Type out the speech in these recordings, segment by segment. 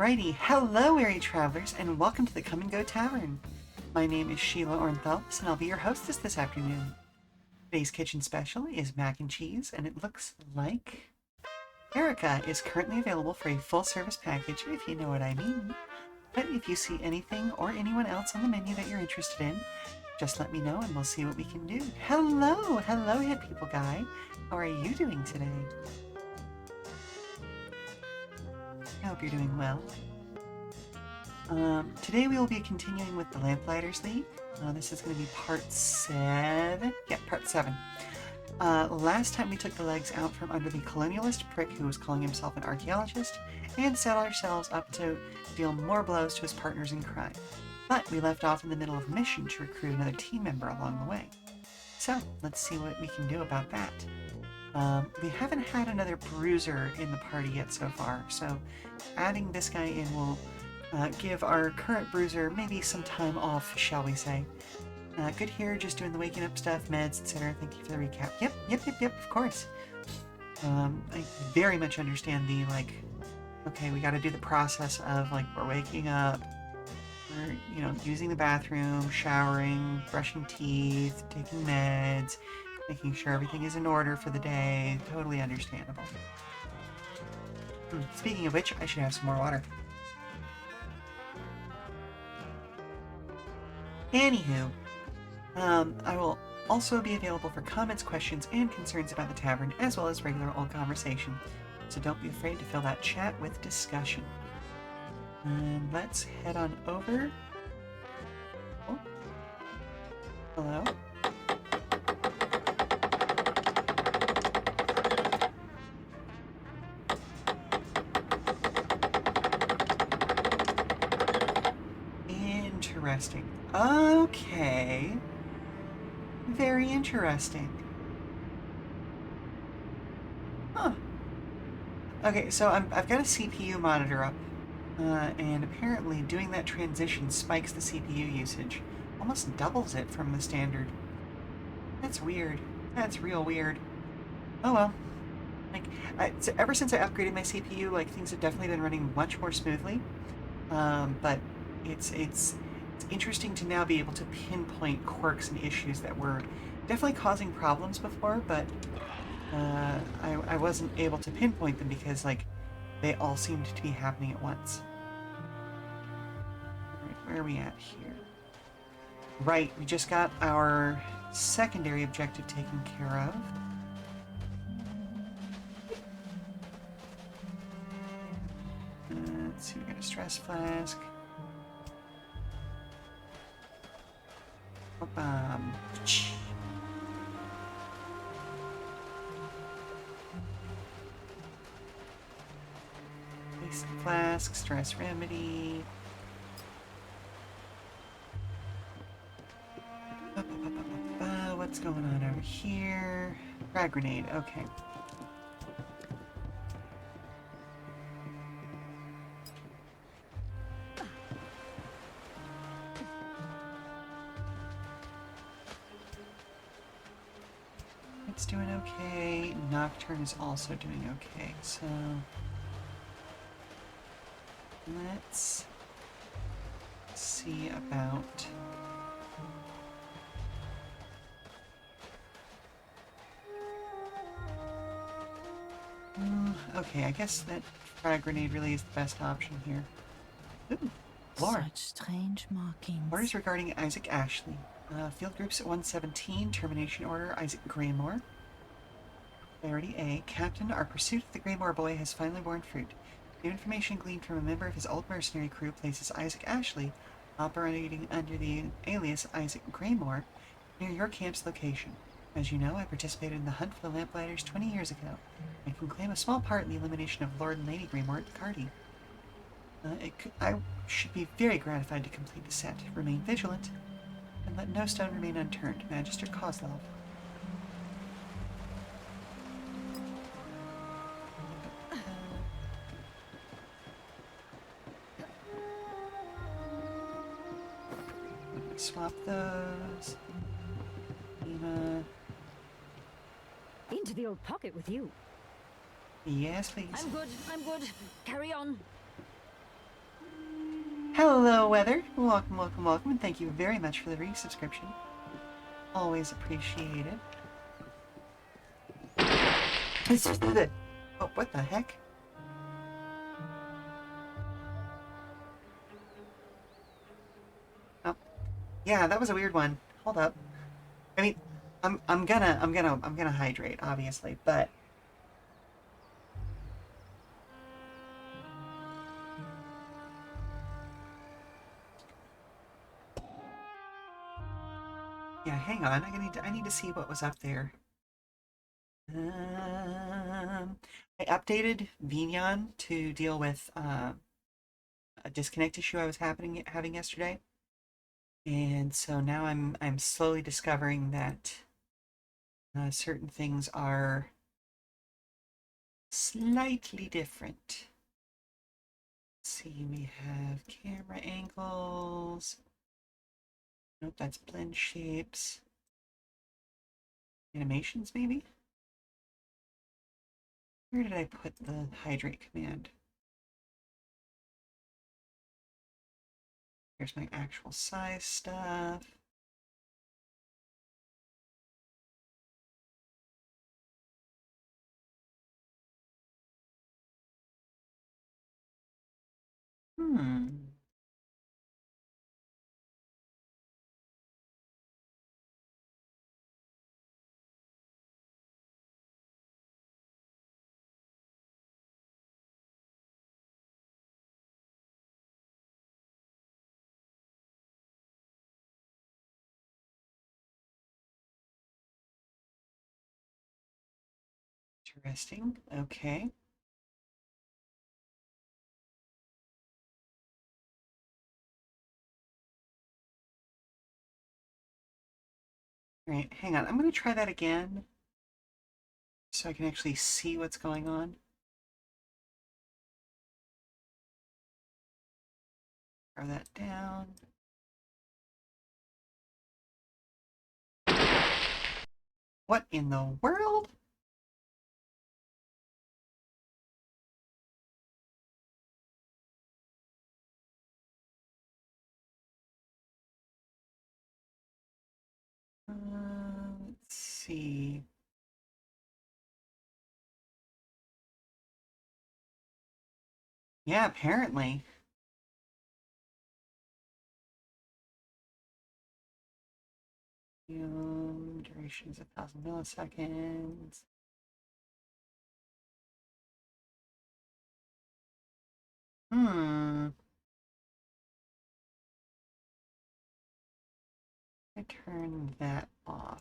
Alrighty, hello weary travelers and welcome to the Come and Go Tavern. My name is Sheela Ornthelps and I'll be your hostess this afternoon. Today's kitchen special is mac and cheese and it looks like Erica is currently available for a full service package if you know what I mean. But if you see anything or anyone else on the menu that you're interested in, just let me know and we'll see what we can do. Hello hit people guy. How are you doing today? I hope you're doing well. Today we will be continuing with the Lamplighters League. This is going to be part 7. Yeah, part 7. Last time we took the legs out from under the colonialist prick who was calling himself an archaeologist, and set ourselves up to deal more blows to his partners in crime. But we left off in the middle of a mission to recruit another team member along the way. So, let's see what we can do about that. We haven't had another bruiser in the party yet so far, so adding this guy in will give our current bruiser maybe some time off, shall we say. Good here, just doing the waking up stuff, meds, etc. Thank you for the recap. Yep, of course. I very much understand the, like, okay, we gotta do the process of, like, we're waking up, we're, you know, using the bathroom, showering, brushing teeth, taking meds, making sure everything is in order for the day. Totally understandable. Speaking of which, I should have some more water. Anywho, I will also be available for comments, questions, and concerns about the tavern, as well as regular old conversation. So don't be afraid to fill that chat with discussion. And let's head on over. Oh. Hello? Interesting. Okay. Very interesting. Huh. Okay, so I've got a CPU monitor up, and apparently doing that transition spikes the CPU usage. Almost doubles it from the standard. That's weird. That's real weird. Oh well. Like, ever since I upgraded my CPU, like, things have definitely been running much more smoothly. But it's interesting to now be able to pinpoint quirks and issues that were definitely causing problems before, but I wasn't able to pinpoint them because, like, they all seemed to be happening at once. Alright, where are we at here? Right, we just got our secondary objective taken care of. Let's see, we got a stress flask. Basic flask, stress remedy. What's going on over here? Frag grenade, okay. It's doing okay. Nocturne is also doing okay, so let's see about okay, I guess that frag grenade really is the best option here. Ooh, lore. Such strange markings. Orders regarding Isaac Ashley. Field groups at 117, termination order, Isaac Graymore. Priority A. Captain, our pursuit of the Graymore boy has finally borne fruit. New information gleaned from a member of his old mercenary crew places Isaac Ashley, operating under the alias Isaac Graymore, near your camp's location. As you know, I participated in the hunt for the Lamplighters 20 years ago. I can claim a small part in the elimination of Lord and Lady Graymore at Cardi. I should be very gratified to complete the set. Remain vigilant, and let no stone remain unturned. Magister Kozlov. Swap those. Into the old pocket with you. Yes, please. I'm good. Carry on. Hello, Weather. Welcome, welcome, welcome, and thank you very much for the resubscription. Always appreciated. Oh, what the heck? Oh, yeah, that was a weird one. Hold up. I mean, I'm gonna hydrate, obviously, but yeah, hang on. I need to see what was up there. I updated Vignon to deal with a disconnect issue I was having yesterday, and so now I'm slowly discovering that certain things are slightly different. Let's see, we have camera angles. Nope, that's blend shapes. Animations, maybe? Where did I put the hydrate command? Here's my actual size stuff. Hmm. Interesting. Okay. All right, hang on. I'm going to try that again so I can actually see what's going on. Throw that down. What in the world? Let's see. Yeah, apparently. Duration is 1,000 milliseconds. Hmm. I turn that off.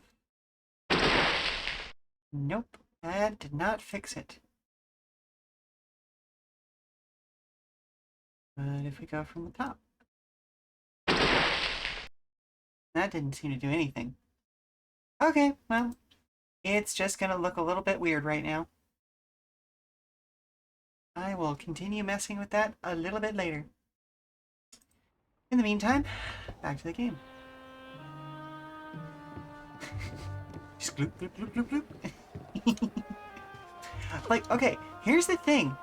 Nope, that did not fix it. But if we go from the top, that didn't seem to do anything. Okay, well, it's just gonna look a little bit weird right now. I will continue messing with that a little bit later. In the meantime, back to the game. Just gloop, gloop, gloop, gloop, gloop. Like, okay, here's the thing.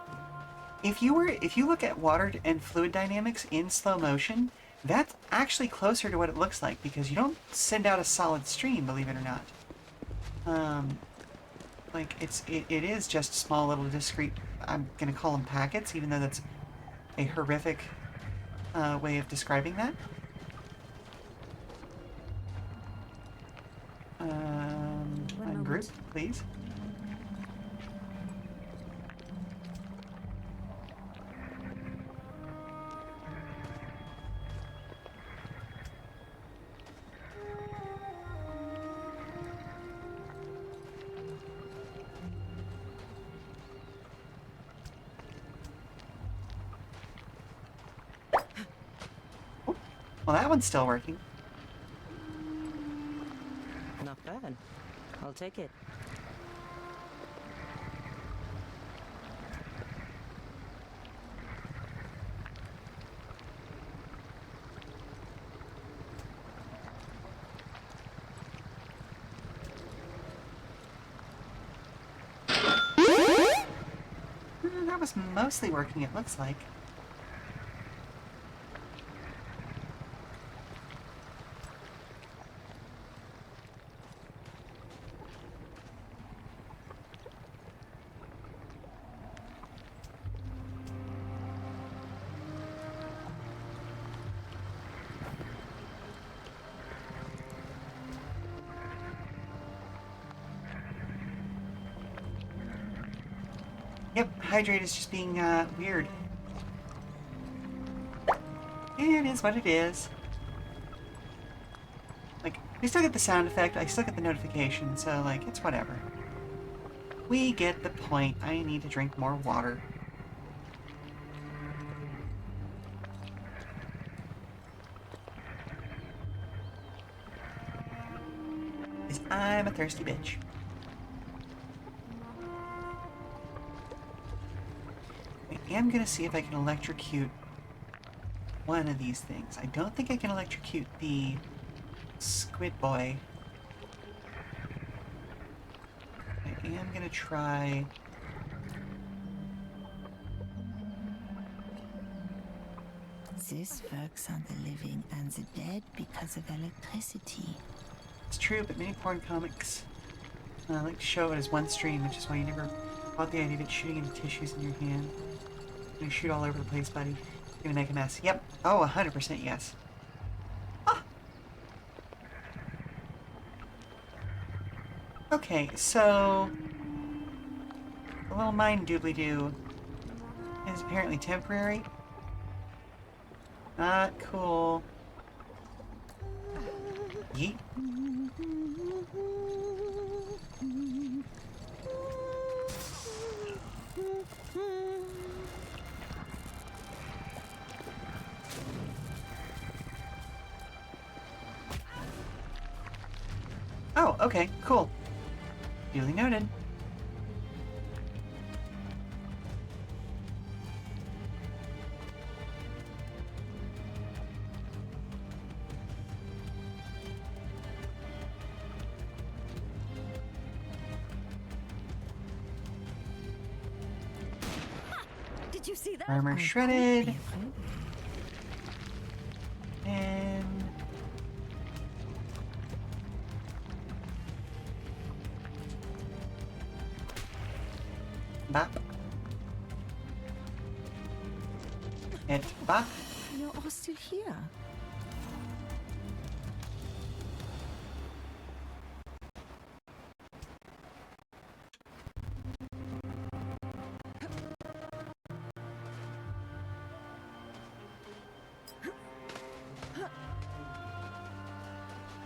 If you look at water and fluid dynamics in slow motion, that's actually closer to what it looks like because you don't send out a solid stream, believe it or not. Like it is just small little discrete. I'm gonna call them packets, even though that's a horrific way of describing that. Ungroup, please. Well, that one's still working. Not bad. I'll take it. That was mostly working, it looks like. Yep, hydrate is just being weird. It is what it is. Like, we still get the sound effect, I still get the notification, so, like, it's whatever. We get the point. I need to drink more water. Because I'm a thirsty bitch. I am gonna see if I can electrocute one of these things. I don't think I can electrocute the squid boy. I am gonna try... This works on the living and the dead because of electricity. It's true, but many porn comics like to show it as one stream, which is why you never bought the idea of it shooting into tissues in your hand. You shoot all over the place, buddy. You're gonna make a mess. Yep. Oh, 100% yes. Ah! Okay, so... the little mind doobly-doo is apparently temporary. Not cool. Yeet. Oh, okay, cool. Duly noted. Did you see that? Armor shredded. And... bop. And bop. You're all still here.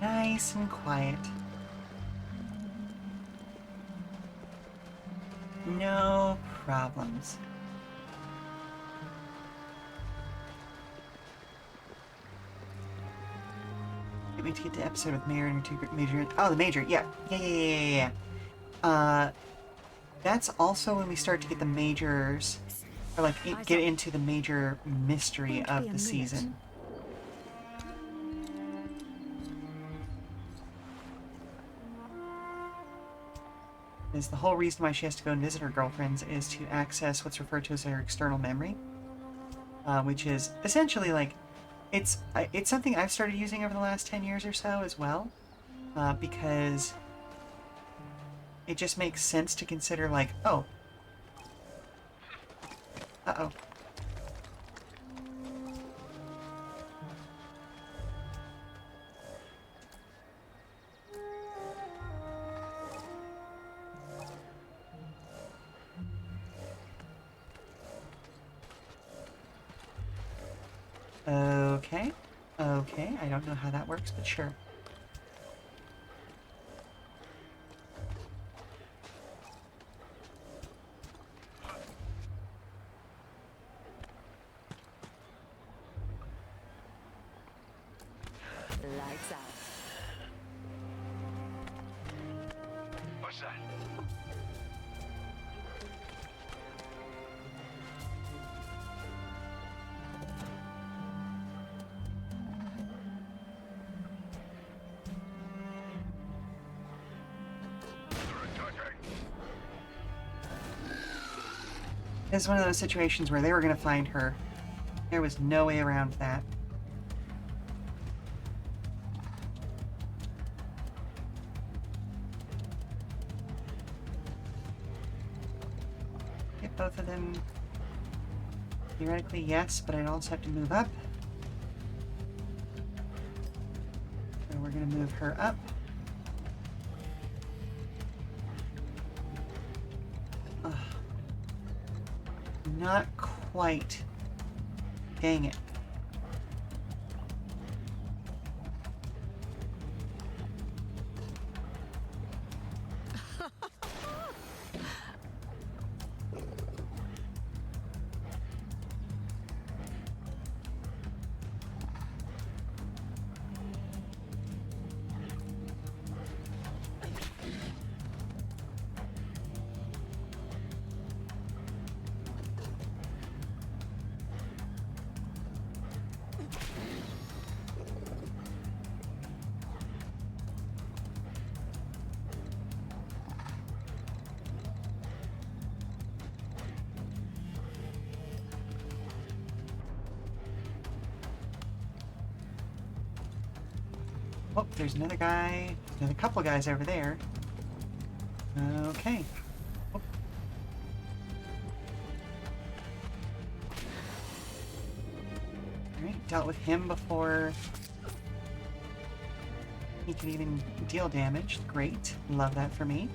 Nice and quiet. No problems. Can't wait to get to episode with Mayor and her two major. Oh, the major. Yeah. That's also when we start to get the majors, or like get into the major mystery of the season. Is the whole reason why she has to go and visit her girlfriends is to access what's referred to as her external memory, which is essentially like it's something I've started using over the last 10 years or so as well, because it just makes sense to consider like, oh, uh-oh. Okay, I don't know how that works, but sure. Lights out. What's that? This is one of those situations where they were going to find her. There was no way around that. Get both of them. Theoretically, yes, but I'd also have to move up. So we're going to move her up. Ugh. Not quite. Dang it. Oh, there's another guy. Another couple guys over there. Okay. Oh. Alright, dealt with him before he could even deal damage. Great. Love that for me.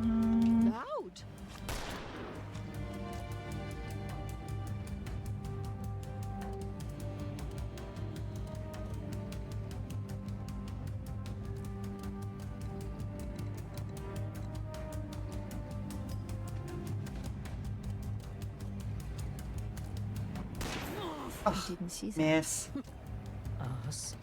Loud. I didn't see that. Miss. Us?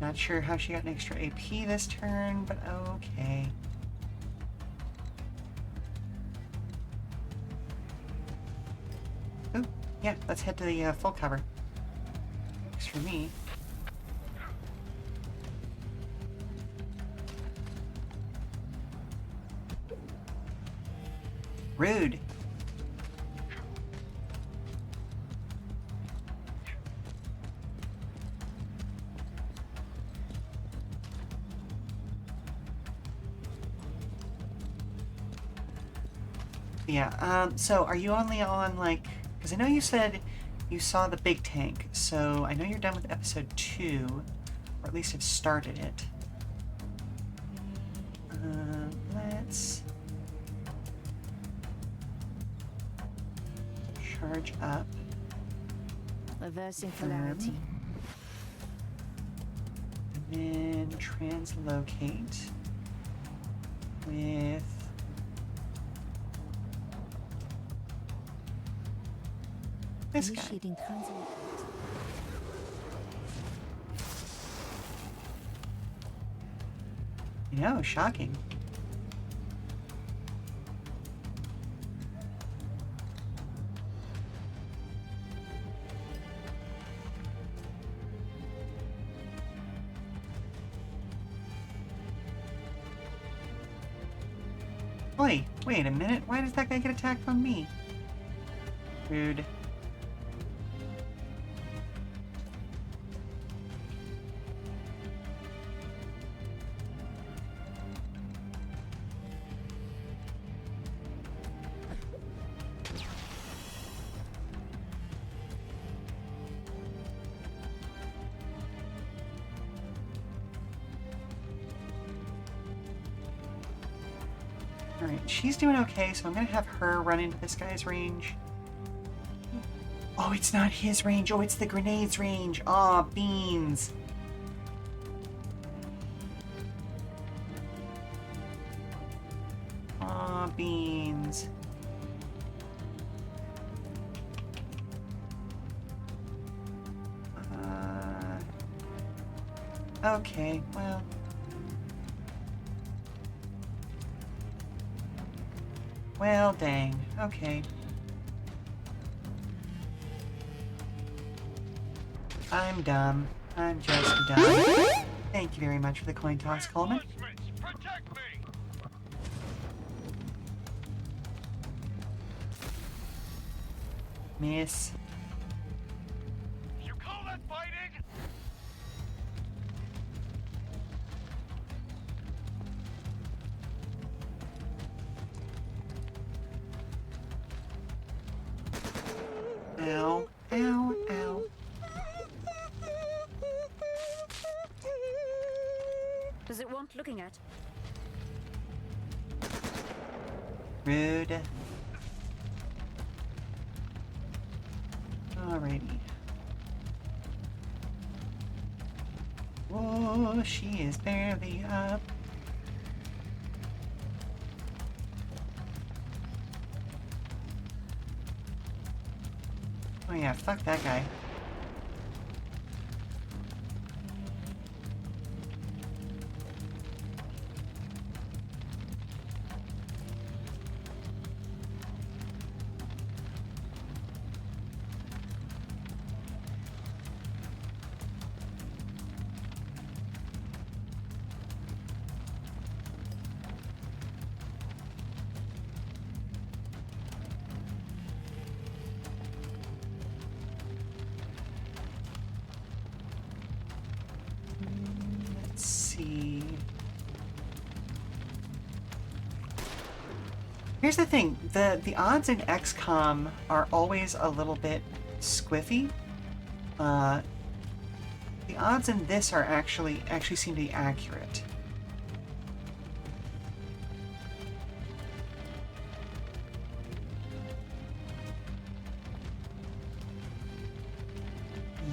Not sure how she got an extra AP this turn, but okay. Oh, yeah, let's head to the full cover. Works for me. Rude. Yeah, so are you only on, like, because I know you said you saw the big tank, so I know you're done with episode 2, or at least have started it. Let's charge up. Reversing polarity. And then translocate with this guy. Initiating translocate. You know, shocking. Wait a minute. Why does that guy get attacked on me? Rude. Alright, she's doing okay, so I'm gonna have her run into this guy's range. Oh, it's not his range. Oh, it's the grenades range. Aw, beans. Aw, beans. Okay, well. Well, dang. Okay. I'm dumb. I'm just dumb. Thank you very much for the coin toss, Coleman. Reinforcements, protect me! Miss. You call that fighting? Ow. Ow. Ow. Does it want looking at? Rude. Alrighty. Whoa, she is barely up. Oh yeah, fuck that guy. Let's see. Here's the thing, the odds in XCOM are always a little bit squiffy. The odds in this are actually seem to be accurate.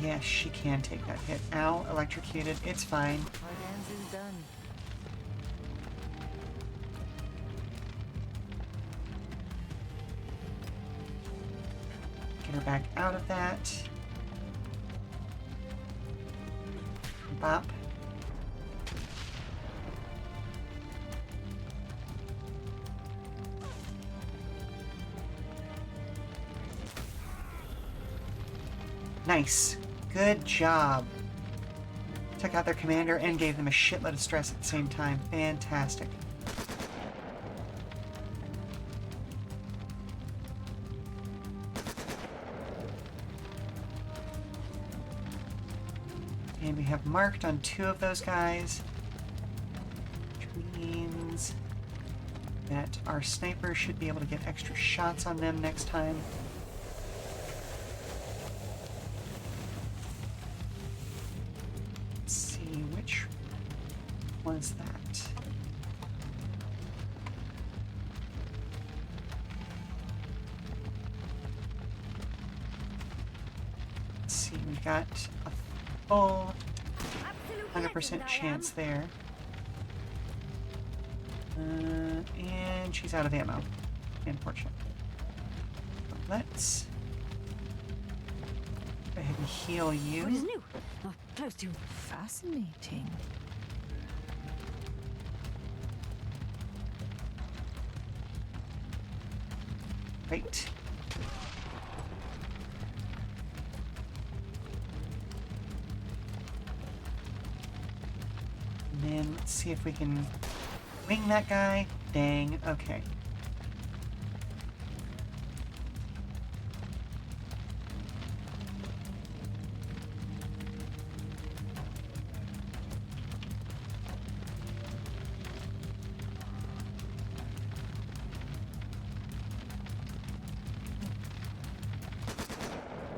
Yes, she can take that hit. Ow, electrocuted. It's fine. Our dance is done. Get her back out of that. Bop. Nice. Good job. Took out their commander and gave them a shitload of stress at the same time. Fantastic. And we have marked on 2 of those guys, which means that our sniper should be able to get extra shots on them next time. Let's see, which was that? Let's see, we got a full Absolutely 100% chance there. And she's out of ammo. Unfortunate. Let's go ahead and heal What is you. new? Not close to. Fascinating. Right. And then let's see if we can wing that guy. Dang. Okay.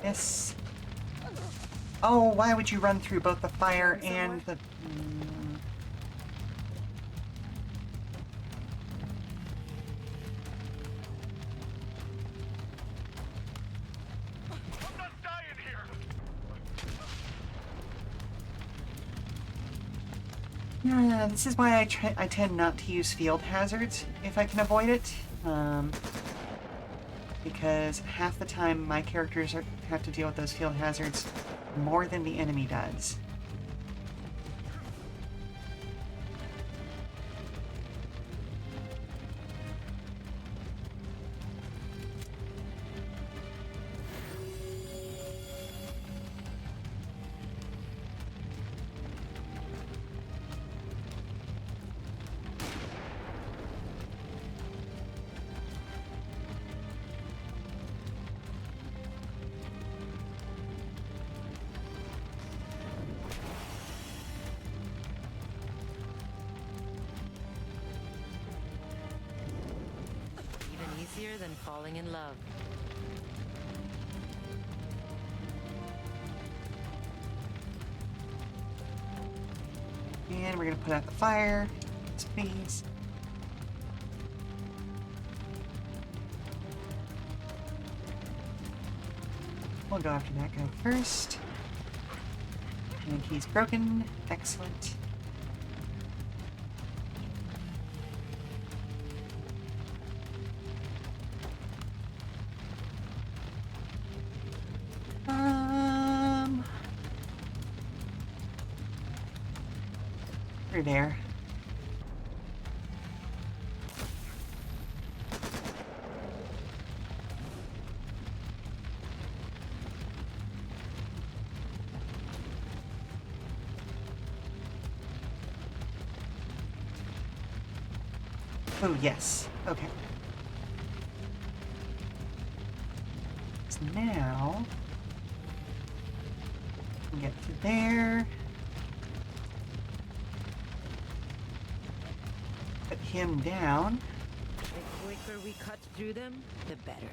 Yes. Oh, why would you run through both the fire and the... I'm not dying here! Yeah, this is why I tend not to use field hazards if I can avoid it. Because half the time my characters have to deal with those field hazards more than the enemy does. than falling in love. And we're gonna put out the fire. Yes, please. We'll go after that guy first. And he's broken. Excellent. Through there. Oh, yes. Okay. So now, we get to there. Put him down. The quicker we cut through them, the better.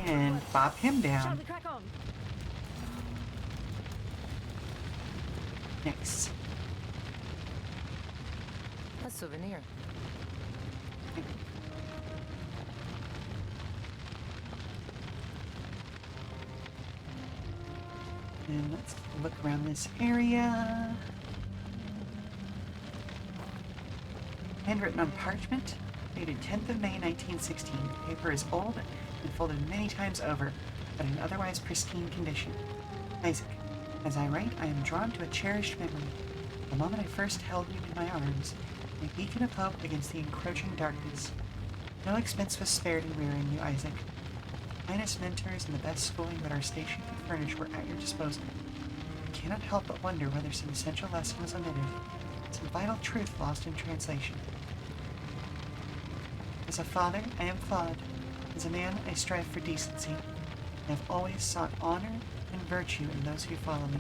And bop him Shall down. we crack on? Next. A souvenir. And let's look around this area. Handwritten on parchment, dated 10th of May 1916. The paper is old and folded many times over, but in otherwise pristine condition. Isaac, as I write, I am drawn to a cherished memory. The moment I first held you in my arms, a beacon of hope against the encroaching darkness. No expense was spared in rearing you, Isaac. The finest mentors and the best schooling that our station could furnish were at your disposal. I cannot help but wonder whether some essential lesson was omitted, some vital truth lost in translation. As a father, I am flawed. As a man, I strive for decency. I have always sought honor and virtue in those who follow me.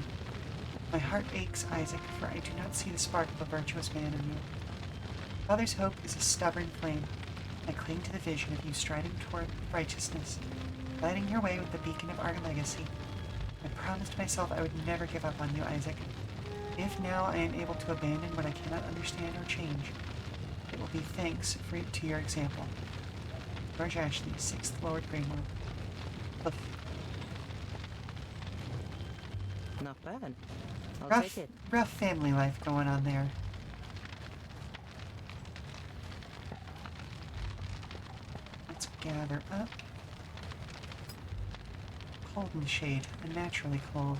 My heart aches, Isaac, for I do not see the spark of a virtuous man in you. Father's hope is a stubborn flame. I cling to the vision of you striding toward righteousness, lighting your way with the beacon of our legacy. I promised myself I would never give up on you, Isaac. If now I am able to abandon what I cannot understand or change, it will be thanks to your example. George Ashley, 6th Lord Greenwood. Oof. Not bad. I'll Rough, take it. rough family life going on there. Let's gather up. Cold in the shade, unnaturally cold.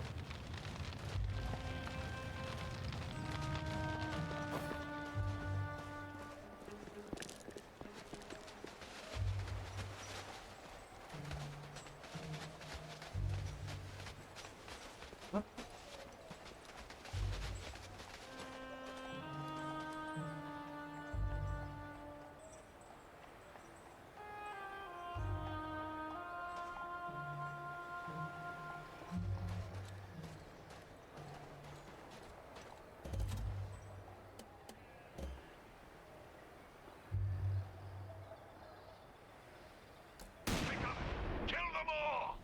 Whoop. Pick up! Kill them all!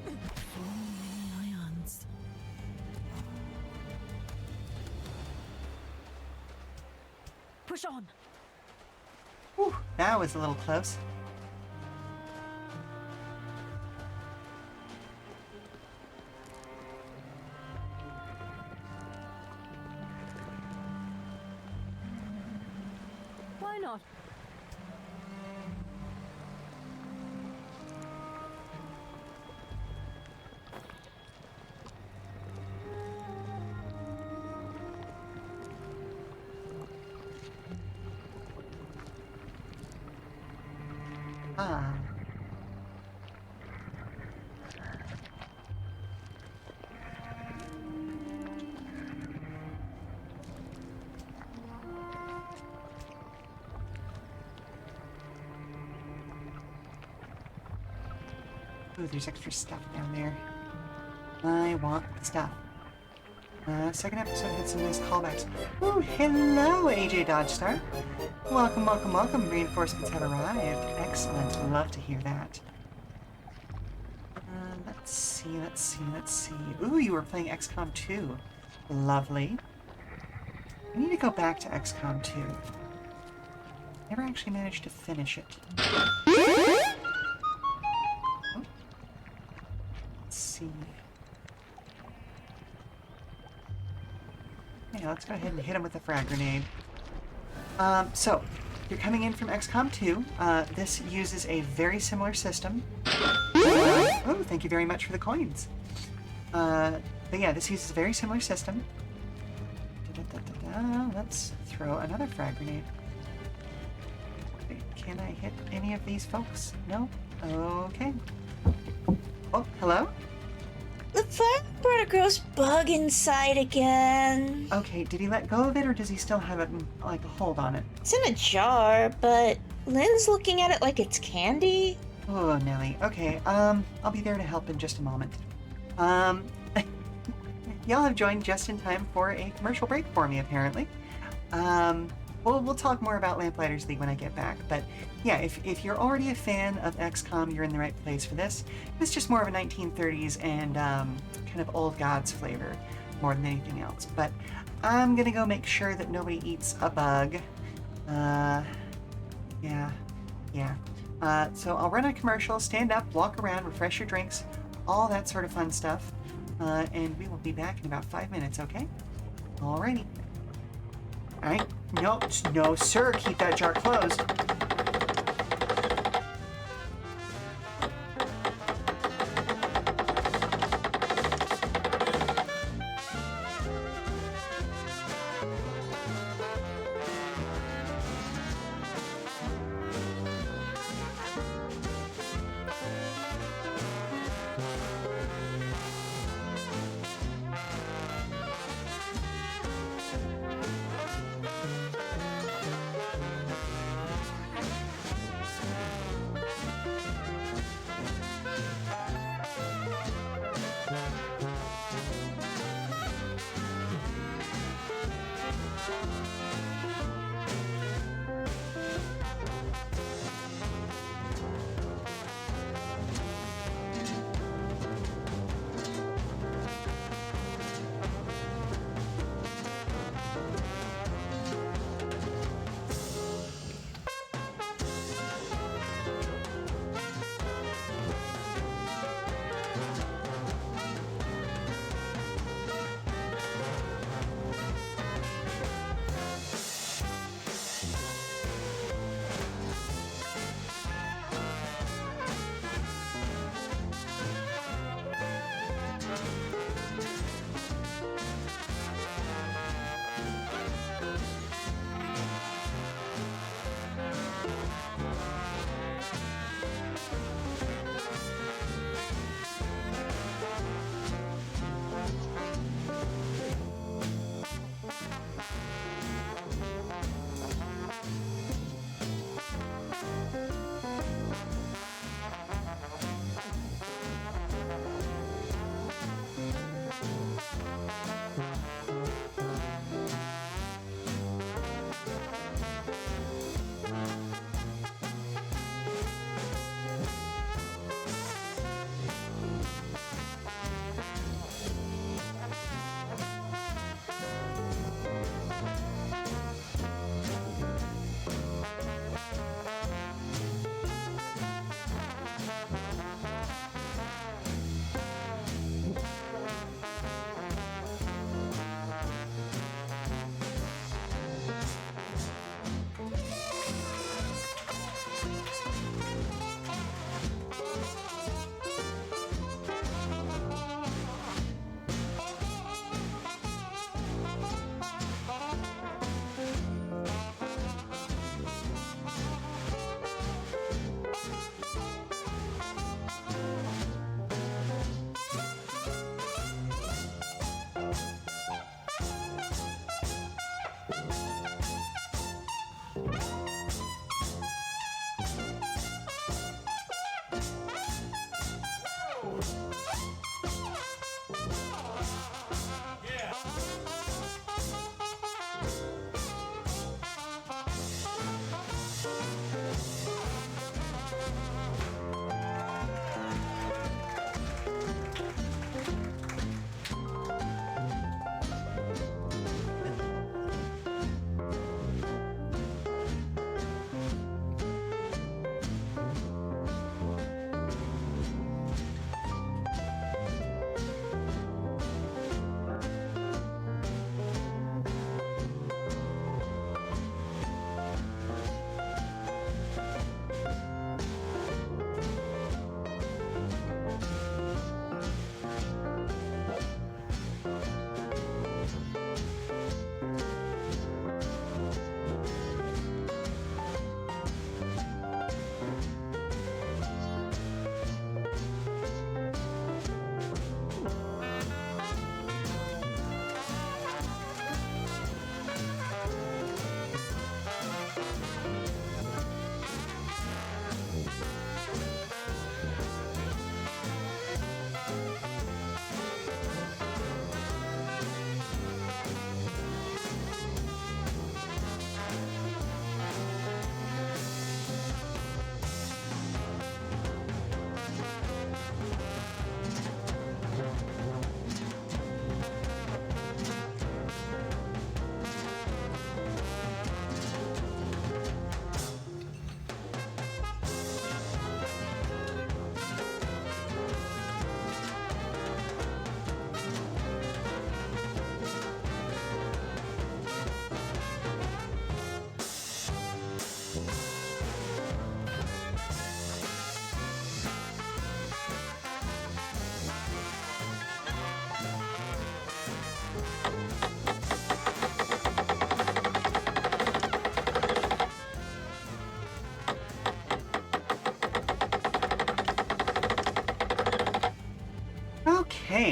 So many ions. Push on. Whew, that was a little close. Why not? Ah. Ooh, there's extra stuff down there. I want the stuff. Second episode had some nice callbacks. Ooh, hello, AJ Dodge Star. Welcome, welcome, welcome. Reinforcements have arrived. Excellent. Love to hear that. Let's see. Ooh, you were playing XCOM 2. Lovely. I need to go back to XCOM 2. Never actually managed to finish it. Oh. Let's see. Yeah, let's go ahead and hit him with a frag grenade. So, you're coming in from XCOM 2. This uses a very similar system. Oh, thank you very much for the coins. But yeah, this uses a very similar system. Let's throw another frag grenade. Wait, can I hit any of these folks? No? Okay. Oh, hello? The fire brought a gross bug inside again. Okay, did he let go of it, or does he still have it, like, a hold on it? It's in a jar, but Lynn's looking at it like it's candy. Oh, Nelly. Okay, I'll be there to help in just a moment. Y'all have joined just in time for a commercial break for me, apparently. We'll talk more about Lamplighters League when I get back, but yeah, if you're already a fan of XCOM, you're in the right place for this. It's just more of a 1930s and kind of old gods flavor, more than anything else. But I'm gonna go make sure that nobody eats a bug. Yeah. So I'll run a commercial, stand up, walk around, refresh your drinks, all that sort of fun stuff. And we will be back in about 5 minutes, okay? Alrighty. Alright. No, sir. Keep that jar closed.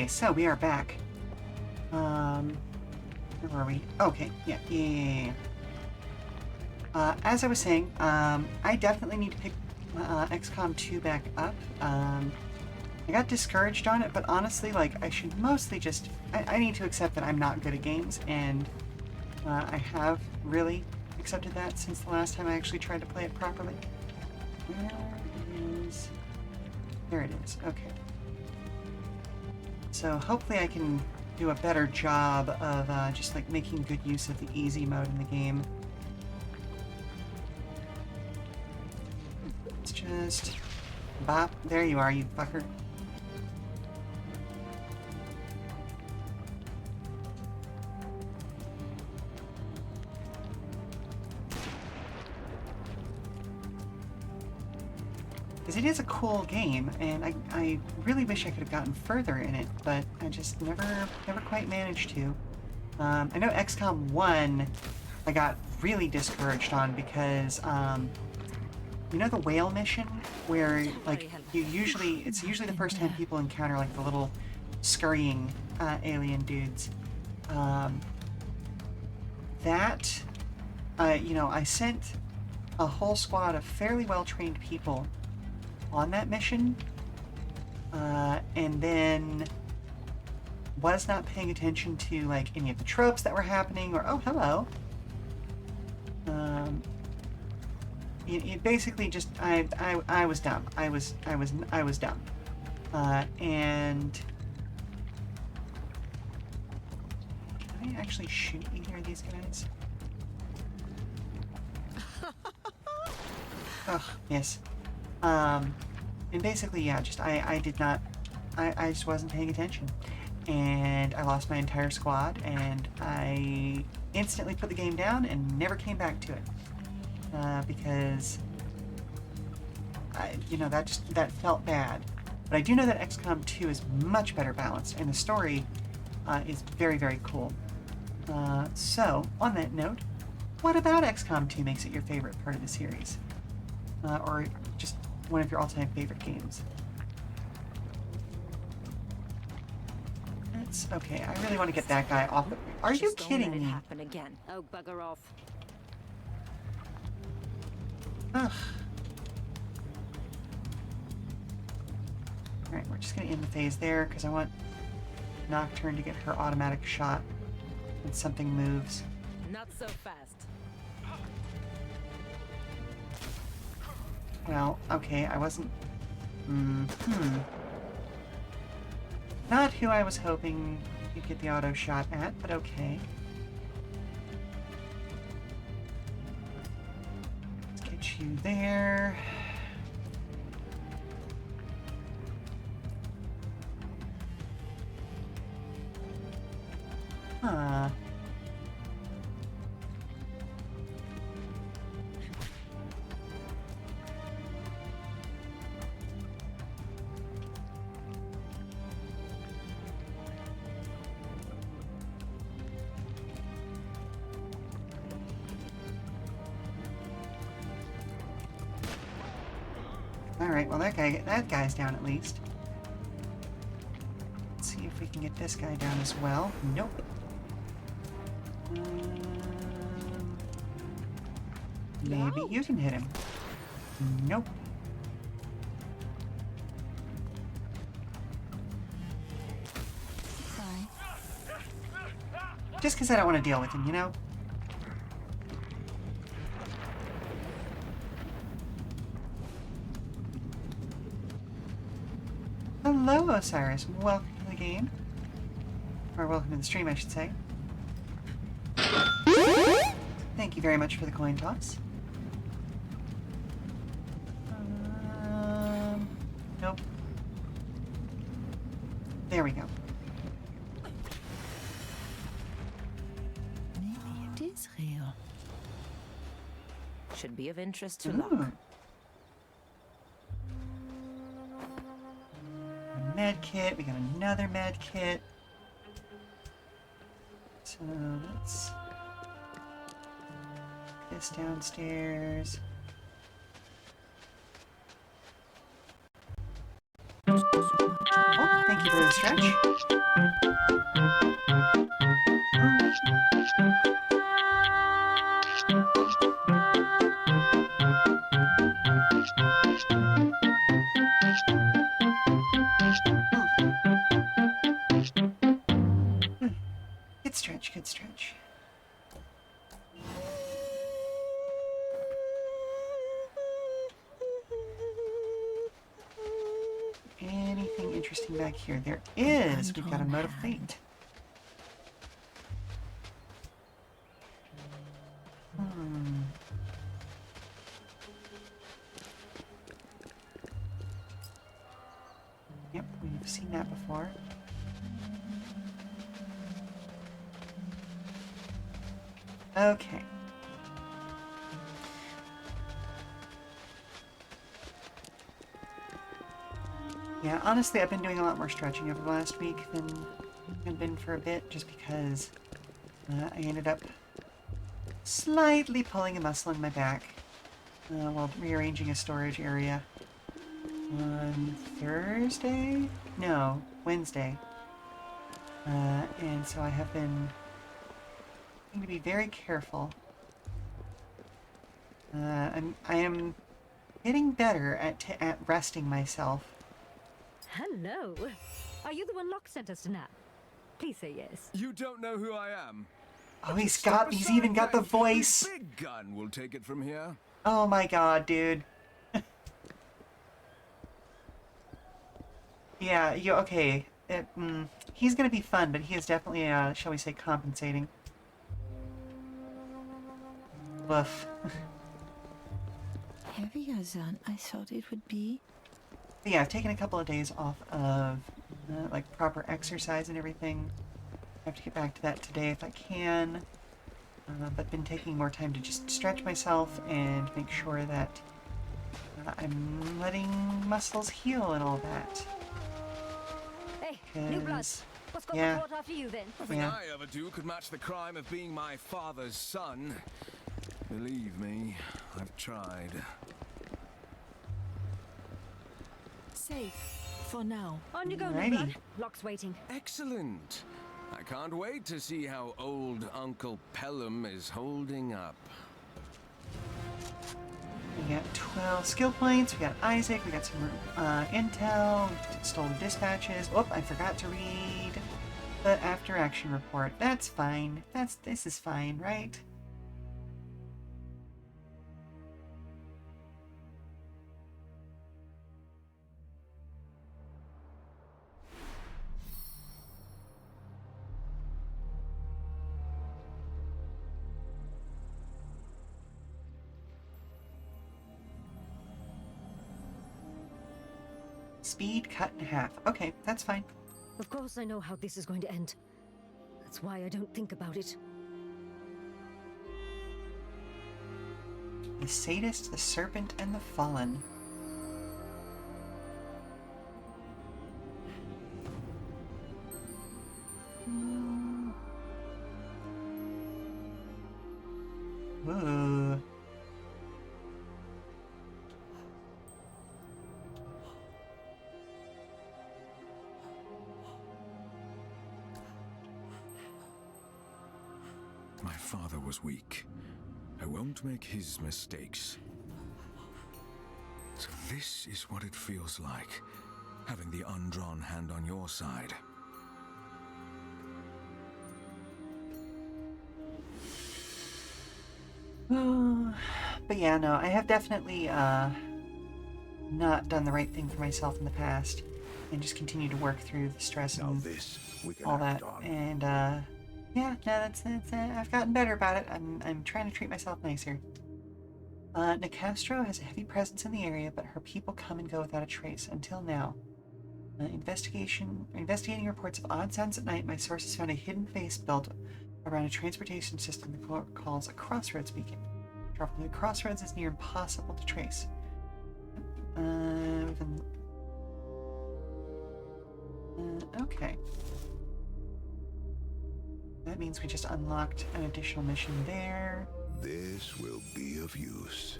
Okay, so we are back. Where were we? Okay, yeah. As I was saying, I definitely need to pick XCOM 2 back up. I got discouraged on it, but honestly, like, I should mostly just... I need to accept that I'm not good at games, and I have really accepted that since the last time I actually tried to play it properly. Where is... There it is, okay. So hopefully I can do a better job of just, like, making good use of the easy mode in the game. Let's just... Bop, there you are, you fucker. Because it is a cool game, and I really wish I could have gotten further in it, but I just never quite managed to. I know XCOM 1 I got really discouraged on because, you know the whale mission? Where, like, it's usually the first time people encounter, like, the little scurrying alien dudes. You know, I sent a whole squad of fairly well-trained people on that mission, and then was not paying attention to, like, any of the tropes that were happening, or oh, hello. It basically just I was dumb. I was dumb, and can I actually shoot either of these guys? Ugh, yes. And basically, yeah, just I just wasn't paying attention, and I lost my entire squad, and I instantly put the game down and never came back to it, because you know, that felt bad. But I do know that XCOM 2 is much better balanced, and the story is very, very cool. So, on that note, what about XCOM 2 makes it your favorite part of the series? Or just one of your all-time favorite games? That's okay. I really want to get that guy off the... Are you Just don't kidding let it me? happen again. Oh, bugger off. Ugh. Alright, we're just going to end the phase there, because I want Nocturne to get her automatic shot when something moves. Not so fast. Well, okay, I wasn't... Not who I was hoping you'd get the auto shot at, but okay. Let's get you there. Huh. Alright, well that guy's down at least. Let's see if we can get this guy down as well. Nope. Maybe you can hit him. Nope. Sorry. Just because I don't want to deal with him, you know? Hello, Osiris. Welcome to the game. Or welcome to the stream, I should say. Thank you very much for the coin toss. Nope. There we go. Maybe it is real. Should be of interest to Ooh. Locke. A med kit. We got another med kit. So let's put this downstairs. Oh, thank you for the stretch. Good stretch, good stretch. Anything interesting back here? There is. We've got a Mote of Fate. Yep, we've seen that before. Okay. Yeah, honestly, I've been doing a lot more stretching over the last week than I've been for a bit, just because I ended up slightly pulling a muscle in my back while rearranging a storage area on Thursday? No, Wednesday. And so I have been trying to be very careful. I am getting better at resting myself. Hello. Are you the one Locke sent us to nap? Please say yes. You don't know who I am? Oh, he's even got the voice. This big gun will take it from here. Oh my god, dude. Yeah, okay. He's gonna be fun, but he is definitely, shall we say, compensating. Woof. Heavier than I thought it would be. But yeah, I've taken a couple of days off of, like, proper exercise and everything. I have to get back to that today if I can. But been taking more time to just stretch myself and make sure that I'm letting muscles heal and all that. Hey, new blood. 'Cause, What's got yeah. the court after you then? Nothing Yeah. I ever do could match the crime of being my father's son. Believe me, I've tried. Safe for now. On you go, Alrighty. new blood. Locke's waiting. Excellent. I can't wait to see how old Uncle Pelham is holding up. We got 12 skill points, we got Isaac, we got some intel, we stole dispatches. Whoop, I forgot to read the after action report. That's fine. This is fine, right? Speed cut in half. Okay, that's fine. Of course I know how this is going to end. That's why I don't think about it. The Sadist, the Serpent, and the Fallen. Ooh. My father was weak. I won't make his mistakes. So this is what it feels like, having the undrawn hand on your side. But yeah, no, I have definitely not done the right thing for myself in the past, and just continue to work through the stress Now and this we can all act that. on. And yeah, no, that's I've gotten better about it. I'm trying to treat myself nicer. Nicastro has a heavy presence in the area, but her people come and go without a trace until now. Investigating reports of odd sounds at night, my sources found a hidden face built around a transportation system that calls a crossroads beacon. Dropping the crossroads is near impossible to trace. Okay. That means we just unlocked an additional mission there. This will be of use.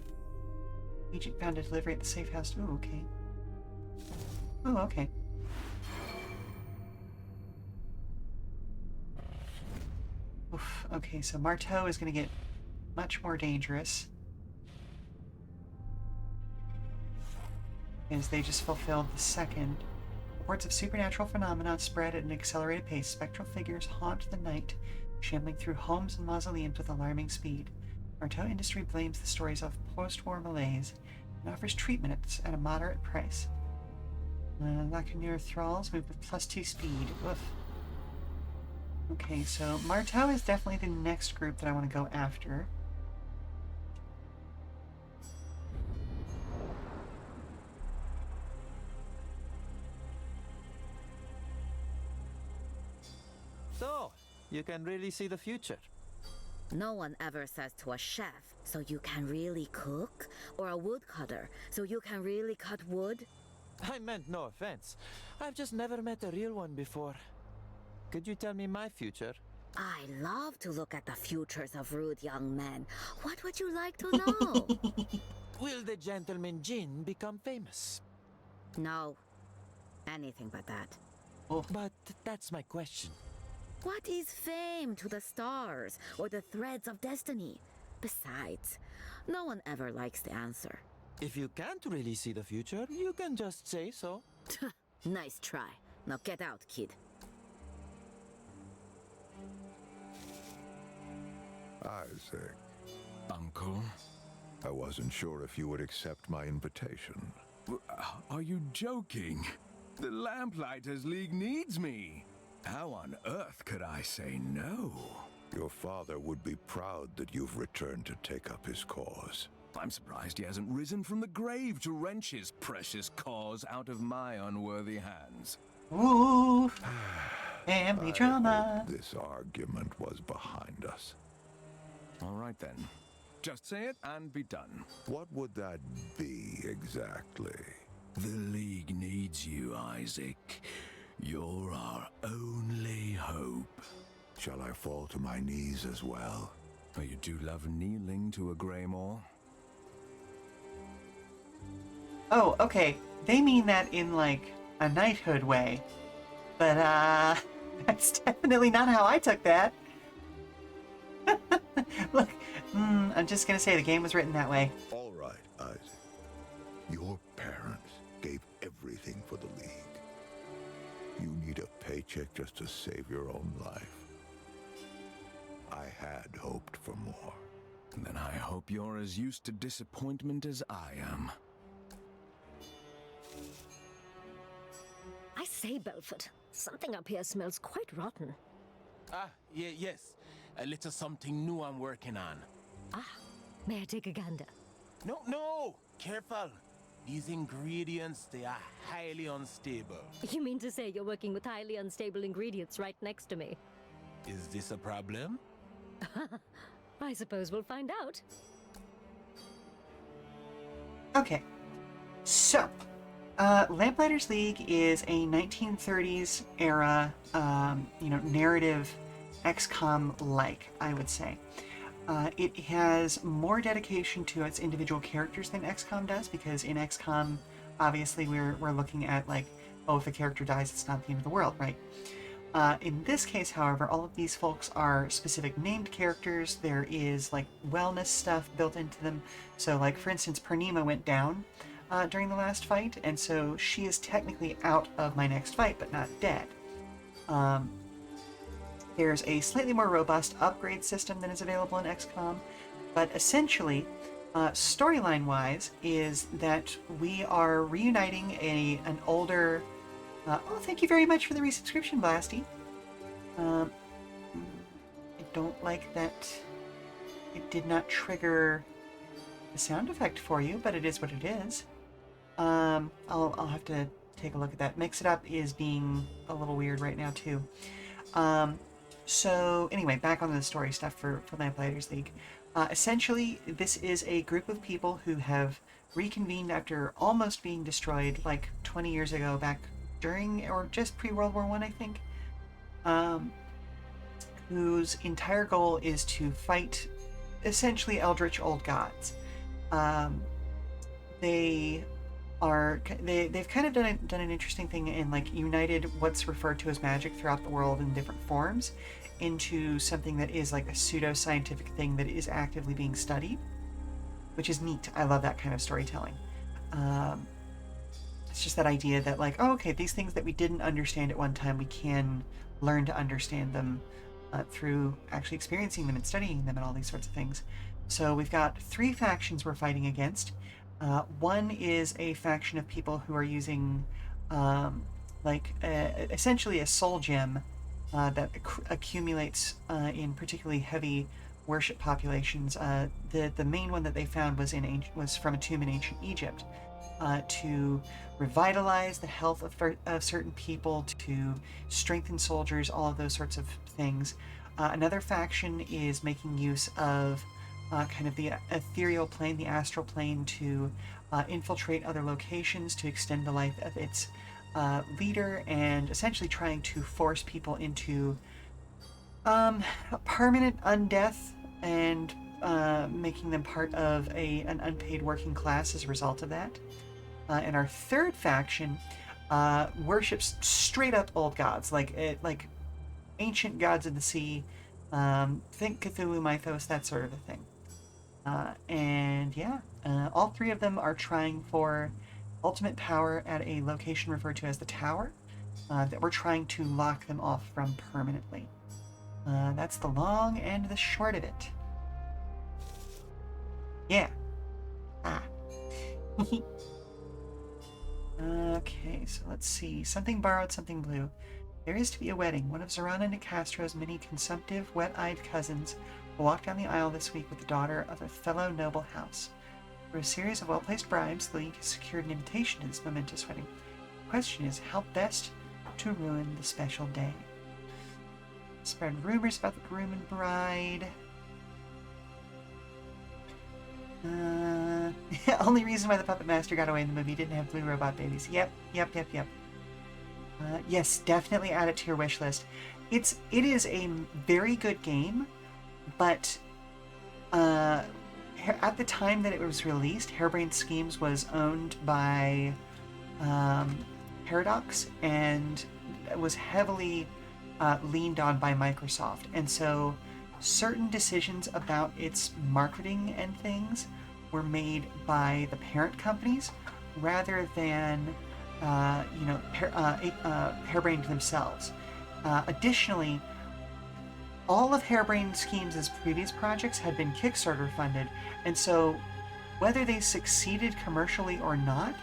Agent found a delivery at the safe house. Ooh, okay. Oh, okay. Oof. Okay, so Marteau is going to get much more dangerous. As they just fulfilled the second. Reports of supernatural phenomena spread at an accelerated pace. Spectral figures haunt the night, shambling through homes and mausoleums with alarming speed. Marteau Industry blames the stories of post-war malaise and offers treatment at a moderate price. Lacaneur thralls move with +2 speed. Oof. Okay, so Marteau is definitely the next group that I want to go after. So, you can really see the future. No one ever says to a chef, so you can really cook? Or a woodcutter, so you can really cut wood? I meant no offense. I've just never met a real one before. Could you tell me my future? I love to look at the futures of rude young men. What would you like to know? Will the gentleman Jin become famous? No. Anything but that. But that's my question. What is fame to the stars or the threads of destiny? Besides, no one ever likes the answer. If you can't really see the future, you can just say so. Nice try. Now get out, kid. Isaac, Uncle? I wasn't sure if you would accept my invitation. Are you joking? The Lamplighters League needs me. How on earth could I say no? Your father would be proud that you've returned to take up his cause. I'm surprised he hasn't risen from the grave to wrench his precious cause out of my unworthy hands. Ooh, family I drama. hoped this argument was behind us. All right then. Just say it and be done. What would that be exactly? The League needs you, Isaac. You're our only hope. Shall I fall to my knees as well? Oh, you do love kneeling to a Greymore? Oh, okay. They mean that in, like, a knighthood way. But, that's definitely not how I took that. Look, I'm just gonna say the game was written that way. All right, Isaac. Your parents gave everything for the League. You need a paycheck just to save your own life. I had hoped for more. Then I hope you're as used to disappointment as I am. I say, Belford, something up here smells quite rotten. Yes. A little something new I'm working on. May I take a gander? No! Careful! These ingredients, they are highly unstable. You mean to say you're working with highly unstable ingredients right next to me? Is this a problem? I suppose we'll find out. Okay. So, Lamplighters League is a 1930s era, narrative XCOM-like, I would say. It has more dedication to its individual characters than XCOM does, because in XCOM, obviously, we're looking at, like, oh, if a character dies, it's not the end of the world, right? In this case, however, all of these folks are specific named characters. There is, like, wellness stuff built into them. So, like, for instance, Purnima went down during the last fight, and so she is technically out of my next fight, but not dead. There's a slightly more robust upgrade system than is available in XCOM, but essentially, storyline-wise, is that we are reuniting an older... oh, thank you very much for the resubscription, Blasty. I don't like that it did not trigger the sound effect for you, but it is what it is. I'll have to take a look at that. Mix It Up is being a little weird right now, too. So, anyway, back on the story stuff for Lamplighters League. Essentially, this is a group of people who have reconvened after almost being destroyed, like 20 years ago, back during or just pre-World War I, I think. Whose entire goal is to fight, essentially, eldritch old gods. They've kind of done an interesting thing and, like, united what's referred to as magic throughout the world in different forms into something that is like a pseudo-scientific thing that is actively being studied, which is neat. I love that kind of storytelling. It's just that idea that like, oh, okay, these things that we didn't understand at one time, we can learn to understand them through actually experiencing them and studying them and all these sorts of things. So we've got 3 factions we're fighting against. One is a faction of people who are using essentially a soul gem that accumulates in particularly heavy worship populations. The main one that they found was from a tomb in ancient Egypt, to revitalize the health of certain people, to strengthen soldiers, all of those sorts of things. Another faction is making use of kind of the ethereal plane, the astral plane, to infiltrate other locations, to extend the life of its leader, and essentially trying to force people into permanent undeath and making them part of an unpaid working class as a result of that. And our third faction worships straight up old gods, like ancient gods of the sea. Think Cthulhu mythos, that sort of a thing. And yeah, all 3 of them are trying for ultimate power at a location referred to as the Tower, that we're trying to lock them off from permanently. That's the long and the short of it. Yeah. Okay, so let's see. Something borrowed, something blue. There is to be a wedding. One of Zorana Nicastro's many consumptive, wet-eyed cousins will walk down the aisle this week with the daughter of a fellow noble house. Through a series of well-placed bribes, the League has secured an invitation to this momentous wedding. The question is, how best to ruin the special day? Spread rumors about the groom and bride. Only reason why the Puppet Master got away in the movie didn't have blue robot babies. Yep. Yes, definitely add it to your wish list. It is a very good game, but at the time that it was released, Harebrained Schemes was owned by Paradox and was heavily leaned on by Microsoft, and so certain decisions about its marketing and things were made by the parent companies rather than Harebrained themselves. Additionally, all of Harebrained Schemes' previous projects had been Kickstarter funded, and so whether they succeeded commercially or not,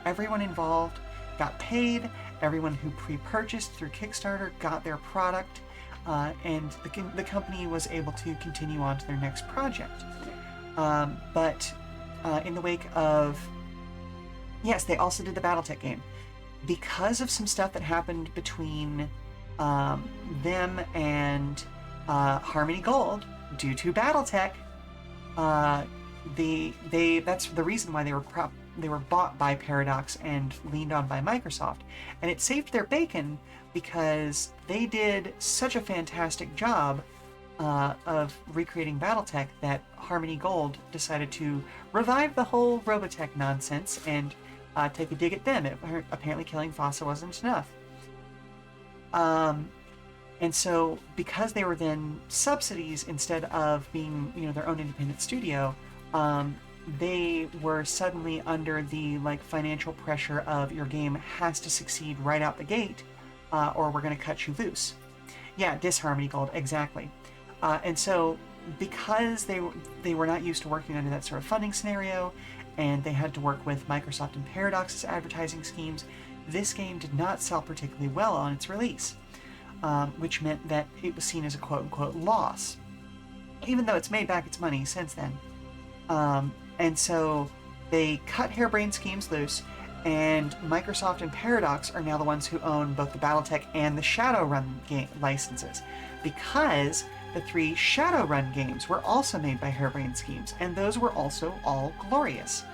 everyone involved got paid, everyone who pre-purchased through Kickstarter got their product, and the company was able to continue on to their next project. But in the wake of... Yes, they also did the Battletech game. Because of some stuff that happened between them and Harmony Gold, due to Battletech, that's the reason why they were bought by Paradox and leaned on by Microsoft. And it saved their bacon because they did such a fantastic job of recreating Battletech that Harmony Gold decided to revive the whole Robotech nonsense and take a dig at them. Apparently killing Fossa wasn't enough. And so, because they were then subsidies instead of being, their own independent studio, they were suddenly under the financial pressure of your game has to succeed right out the gate, or we're going to cut you loose. Yeah, Disharmony Gold, exactly. And so, because they were not used to working under that sort of funding scenario, and they had to work with Microsoft and Paradox's advertising schemes, this game did not sell particularly well on its release, which meant that it was seen as a quote-unquote loss, even though it's made back its money since then. And so they cut Harebrained Schemes loose, and Microsoft and Paradox are now the ones who own both the Battletech and the Shadowrun game licenses, because the 3 Shadowrun games were also made by Harebrained Schemes, and those were also all glorious.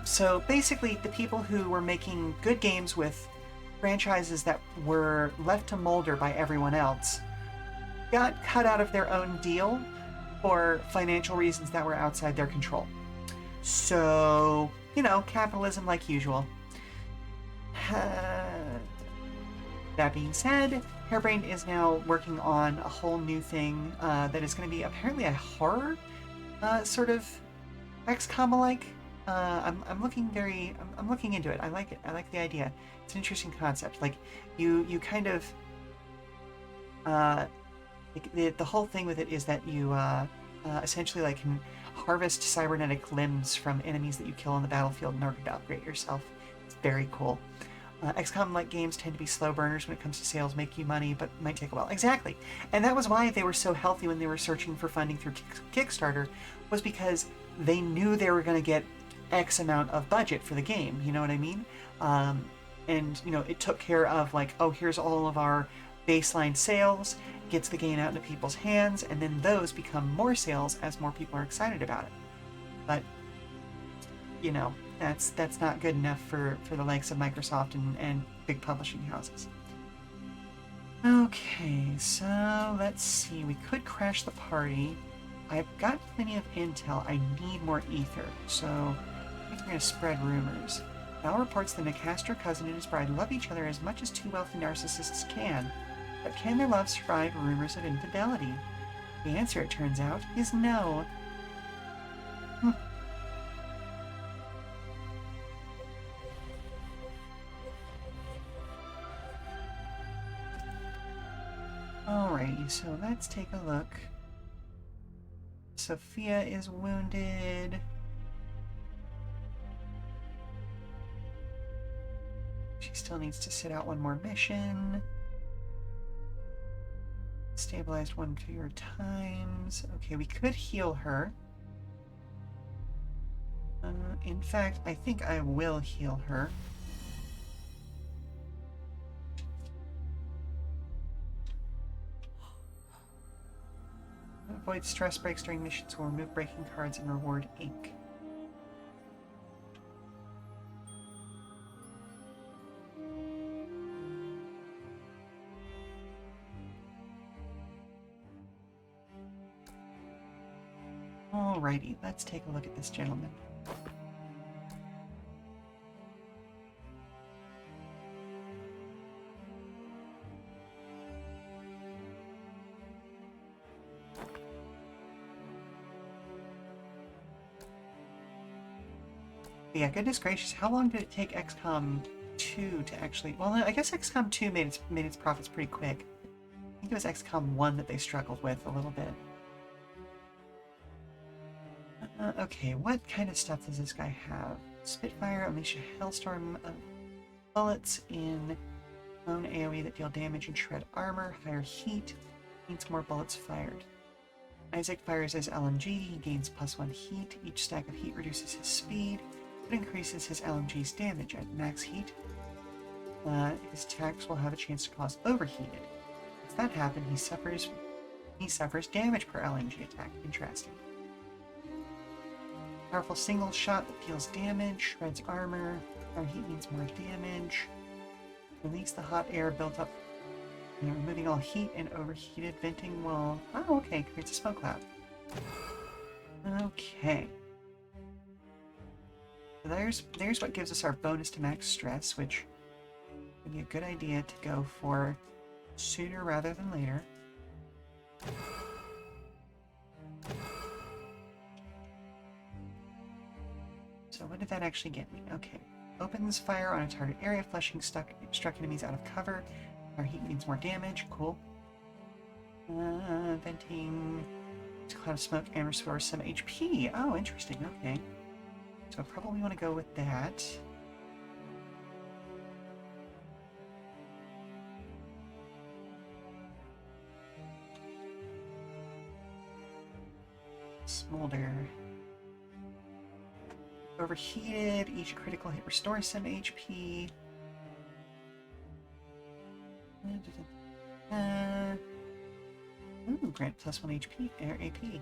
So basically, the people who were making good games with franchises that were left to molder by everyone else got cut out of their own deal for financial reasons that were outside their control. So, capitalism like usual. That being said, Harebrained is now working on a whole new thing that is going to be apparently a horror sort of XCOM-like. I'm looking I'm looking into it. I like it. I like the idea. It's an interesting concept. Like you kind of the whole thing with it is that you essentially like can harvest cybernetic limbs from enemies that you kill on the battlefield in order to upgrade yourself. It's very cool. XCOM-like games tend to be slow burners when it comes to sales, make you money, but might take a while. Exactly. And that was why they were so healthy when they were searching for funding through Kickstarter, was because they knew they were going to get X amount of budget for the game. You know what I mean? And, you know, it took care of, like, oh, here's all of our baseline sales, gets the game out into people's hands, and then those become more sales as more people are excited about it. But, you know, that's not good enough for the likes of Microsoft and big publishing houses. Okay, so let's see. We could crash the party. I've got plenty of intel. I need more ether, so I think we're going to spread rumors. Val reports the Nicastro cousin and his bride love each other as much as two wealthy narcissists can. But can their love survive rumors of infidelity? The answer, it turns out, is no. Alrighty, so let's take a look. Sophia is wounded. She still needs to sit out one more mission. Stabilized 1 fewer times. Okay, we could heal her. In fact, I think I will heal her. Avoid stress breaks during missions will remove breaking cards and reward ink. Alrighty, let's take a look at this gentleman. Yeah, goodness gracious, how long did it take XCOM 2 to actually... Well, I guess XCOM 2 made its profits pretty quick. I think it was XCOM 1 that they struggled with a little bit. Okay, what kind of stuff does this guy have? Spitfire, unleash a hailstorm of bullets in lone AoE that deal damage and shred armor. Higher heat means more bullets fired. Isaac fires his LMG. He gains +1 heat. Each stack of heat reduces his speed. It increases his LMG's damage at max heat. His attacks will have a chance to cause overheated. If that happens, he suffers damage per LMG attack. Interesting. Powerful single shot that deals damage, shreds armor. Higher heat means more damage. Release the hot air built up. Removing all heat and overheated venting will... Oh, okay. Creates a smoke cloud. Okay. So there's what gives us our bonus to max stress, which would be a good idea to go for sooner rather than later. So what did that actually get me? Okay. Opens fire on a target area, flushing struck enemies out of cover. Our heat means more damage. Cool. Venting a cloud of smoke and restores some HP. Oh, interesting. Okay. So I probably want to go with that. Smolder. Overheated. Each critical hit restores some HP. Grant +1 HP or AP.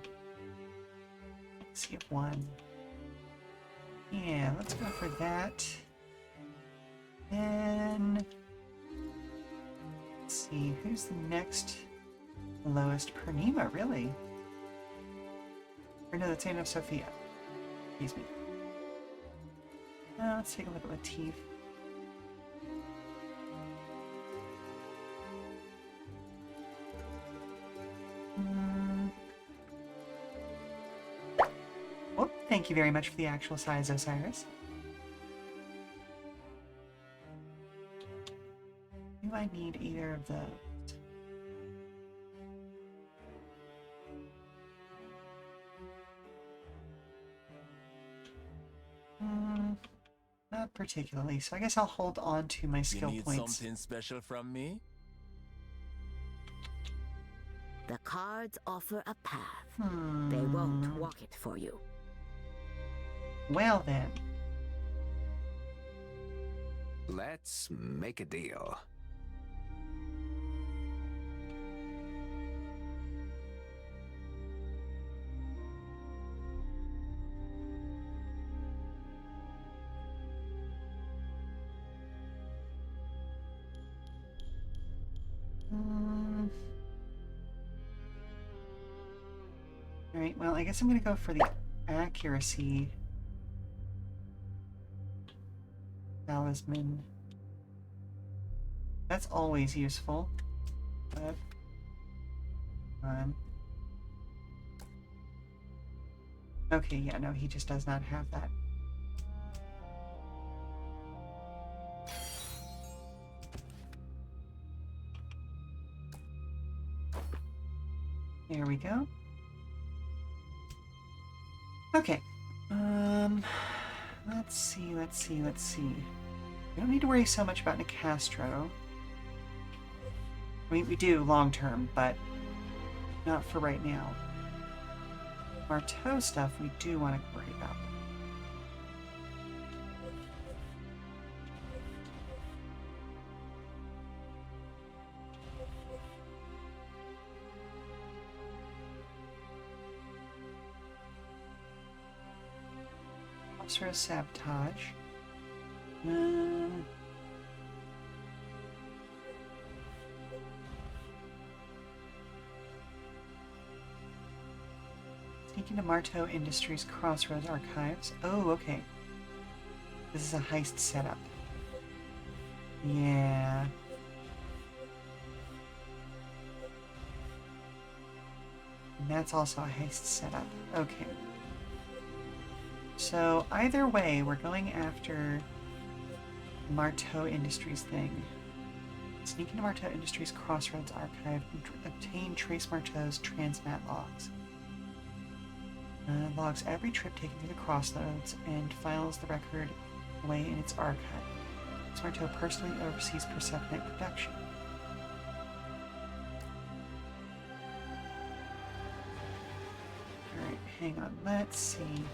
Let's see if 1. Yeah, let's go for that. Then let's see, who's the next lowest? Purnima, really? Or no, that's Anna Sophia. Excuse me. Let's take a look at Latif. thank you very much for the actual size, Osiris. Do I need either of those? Not particularly, so I guess I'll hold on to my skill You need points. something special from me? The cards offer a path. They won't walk it for you. Well then. Let's make a deal. Alright, well, I guess I'm going to go for the accuracy talisman. That's always useful. But okay, yeah, no, he just does not have that. There we go. Okay. Let's see. We don't need to worry so much about Nicastro. I mean, we do long term, but not for right now. Marteau stuff we do want to worry about. Sort of sabotage. Sneaking to Marteau Industries Crossroads Archives. Oh, okay. This is a heist setup. Yeah. And that's also a heist setup. Okay. So either way, we're going after Marteau Industries thing. Sneak into Marteau Industries Crossroads Archive and obtain Trace Marteau's transmat logs. Logs every trip taken through the Crossroads and files the record away in its archive. Trace Marteau personally oversees Persephone production. Alright, hang on, let's see.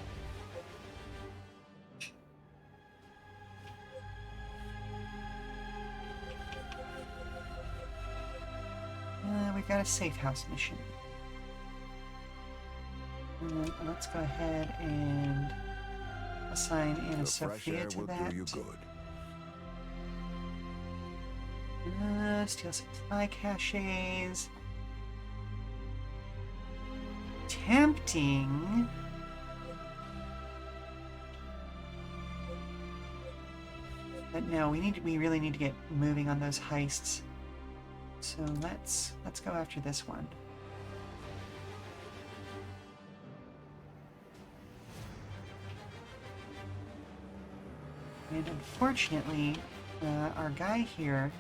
We've got a safe house mission. Let's go ahead and assign Anna Sophia to that. Do you good. Steal supply caches. Tempting. But no, we really need to get moving on those heists. So let's go after this one. And unfortunately, our guy here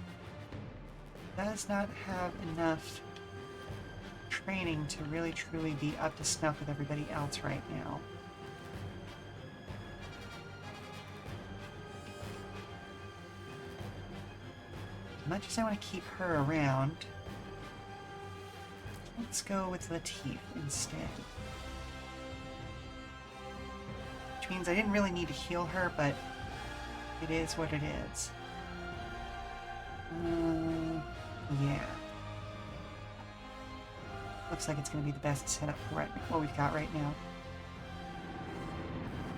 does not have enough training to really truly be up to snuff with everybody else right now. As much as I want to keep her around, let's go with Latif instead. Which means I didn't really need to heal her, but it is what it is. Yeah. Looks like it's going to be the best setup for what we've got right now.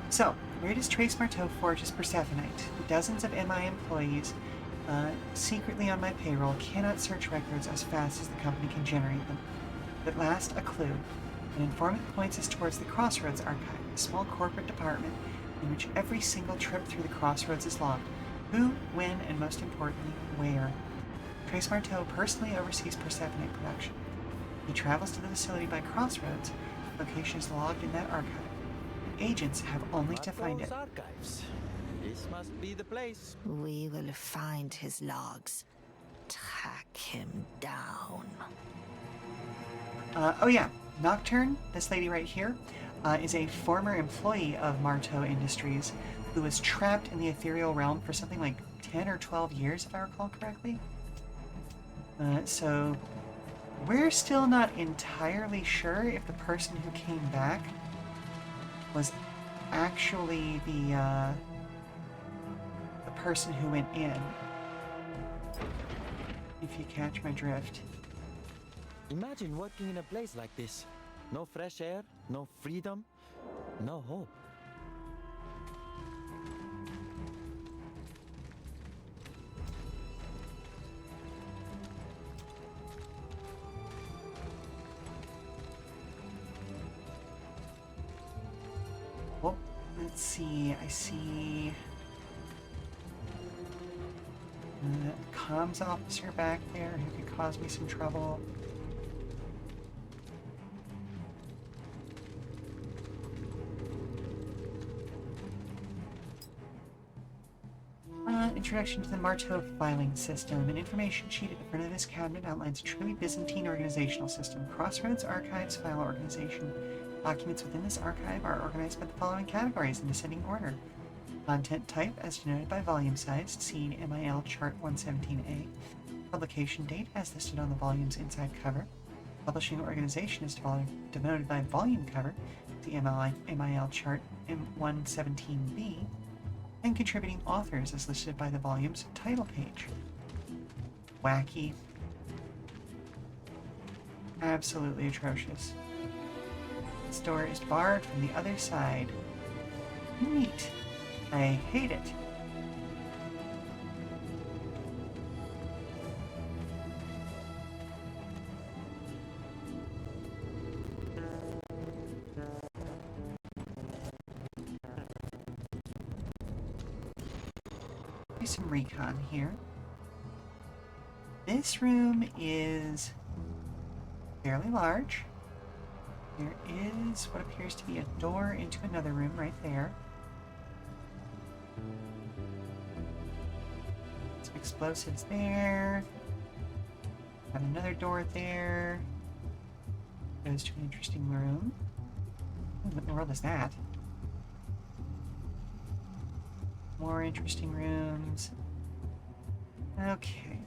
So, where does Trace Marteau forge his Persephonite? Dozens of MI employees secretly on my payroll cannot search records as fast as the company can generate them. At last, a clue. An informant points us towards the Crossroads Archive, a small corporate department in which every single trip through the Crossroads is logged. Who, when, and most importantly, where. Trace Marteau personally oversees Persephonate production. He travels to the facility by Crossroads. Location is logged in that archive. Agents have only to find it. Marco's archives. This must be the place. We will find his logs. Track him down. Oh yeah, Nocturne, this lady right here, is a former employee of Marteau Industries who was trapped in the ethereal realm for something like 10 or 12 years, if I recall correctly. So we're still not entirely sure if the person who came back was actually the person who went in. If you catch my drift. Imagine working in a place like this. No fresh air, no freedom, no hope. Well, let's see. I see comms officer back there who could cause me some trouble. Introduction to the Marteau filing system. An information sheet at the front of this cabinet outlines a truly Byzantine organizational system. Crossroads Archives File Organization. Documents within this archive are organized by the following categories in descending order. Content type, as denoted by volume size, seen MIL Chart 117A. Publication date, as listed on the volume's inside cover. Publishing organization is denoted by volume cover, the MIL Chart 117B. And contributing authors, as listed by the volume's title page. Wacky. Absolutely atrocious. This door is barred from the other side. Neat. I hate it. Do some recon here. This room is fairly large. There is what appears to be a door into another room right there. Some explosives there. Got another door there. Goes to an interesting room. What in the world is that? More interesting rooms. Okay.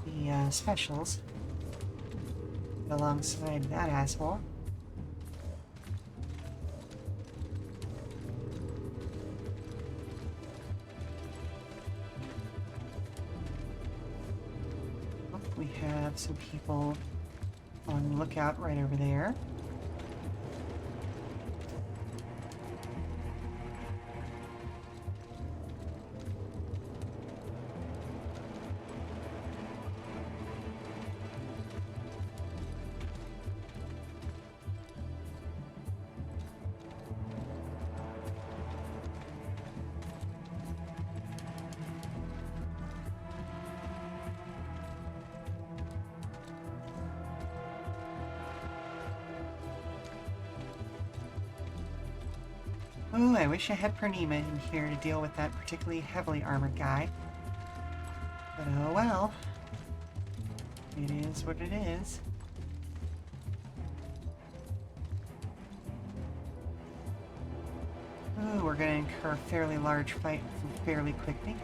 The specials alongside that asshole. We have some people on lookout right over there. Ooh, I wish I had Purnima in here to deal with that particularly heavily armored guy. But oh well. It is what it is. Ooh, we're gonna incur a fairly large fight fairly quickly.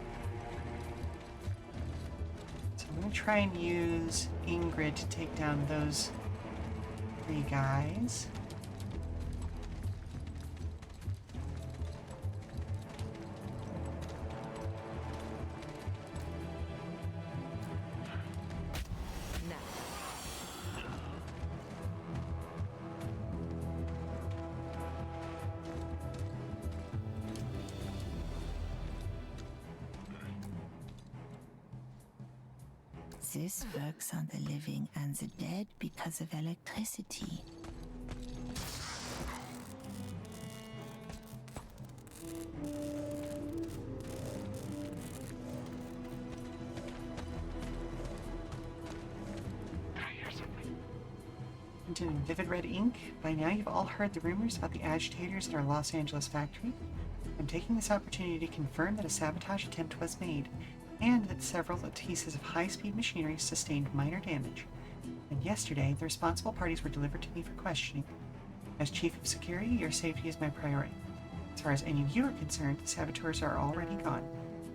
So I'm gonna try and use Ingrid to take down those three guys. This works on the living and the dead because of electricity. printed in vivid red ink. By now you've all heard the rumors about the agitators at our Los Angeles factory. I'm taking this opportunity to confirm that a sabotage attempt was made, and that several pieces of high-speed machinery sustained minor damage. And yesterday, the responsible parties were delivered to me for questioning. As Chief of Security, your safety is my priority. As far as any of you are concerned, the saboteurs are already gone.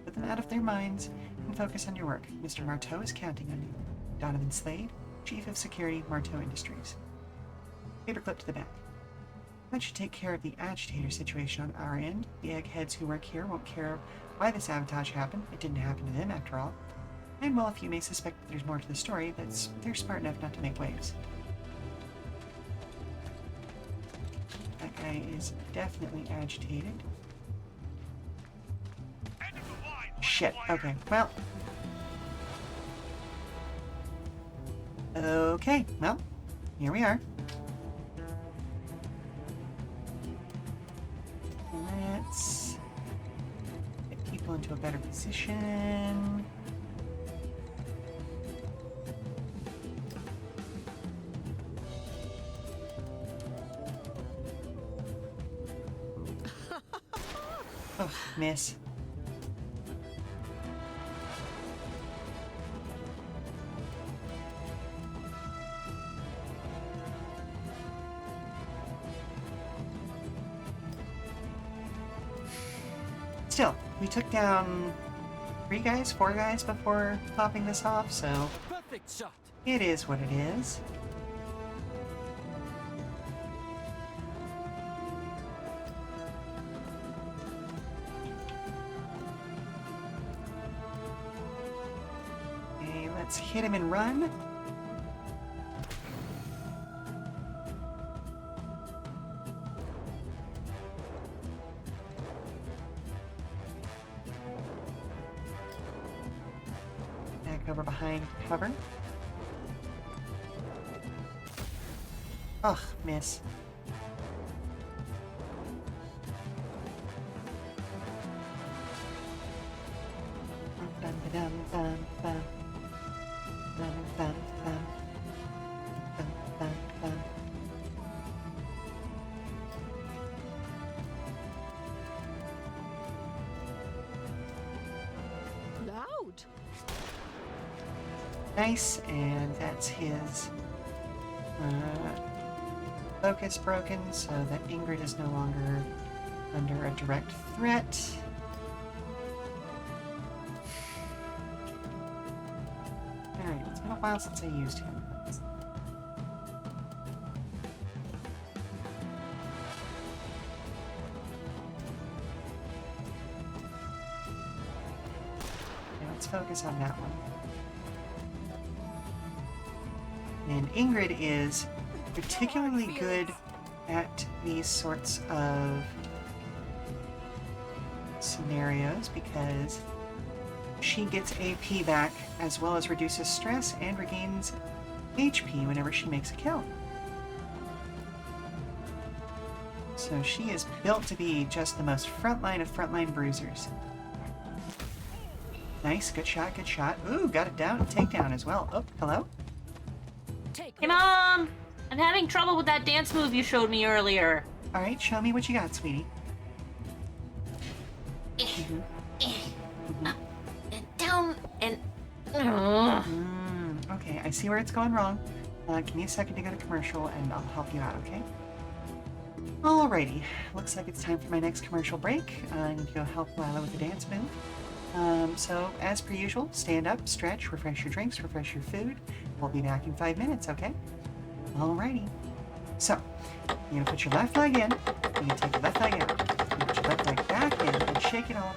Put them out of their minds and focus on your work. Mr. Marteau is counting on you. Donovan Slade, Chief of Security, Marteau Industries. Paperclip to the back. That should take care of the agitator situation on our end. The eggheads who work here won't care why the sabotage happened. It didn't happen to them, after all. And while a few may suspect that there's more to the story, they're smart enough not to make waves. That guy is definitely agitated. Shit. Okay, well. Okay, well, here we are. Let's get people into a better position. Oh, miss. Still, we took down 4 guys before popping this off, so Perfect shot. it is what it is. Okay, let's hit him and run. Over behind cover. Ugh, miss. Loud. Nice, and that's his focus broken, so that Ingrid is no longer under a direct threat. Alright, it's been a while since I used him. Okay, let's focus on that one. And Ingrid is particularly good at these sorts of scenarios because she gets AP back as well as reduces stress and regains HP whenever she makes a kill. So she is built to be just the most frontline of frontline bruisers. Nice, good shot, good shot. Ooh, got it down, takedown as well. Oh, hello? Hey, Mom! I'm having trouble with that dance move you showed me earlier. Alright, show me what you got, sweetie. Down and... Okay, I see where it's going wrong. Give me a second to go to commercial and I'll help you out, okay? Alrighty, looks like it's time for my next commercial break. I need to go help Lila with the dance move. So, as per usual, stand up, stretch, refresh your drinks, refresh your food. We'll be back in 5 minutes, okay? Alrighty. So, you're gonna put your left leg in, you're gonna take your left leg out, you're gonna put your left leg back in, and shake it all out.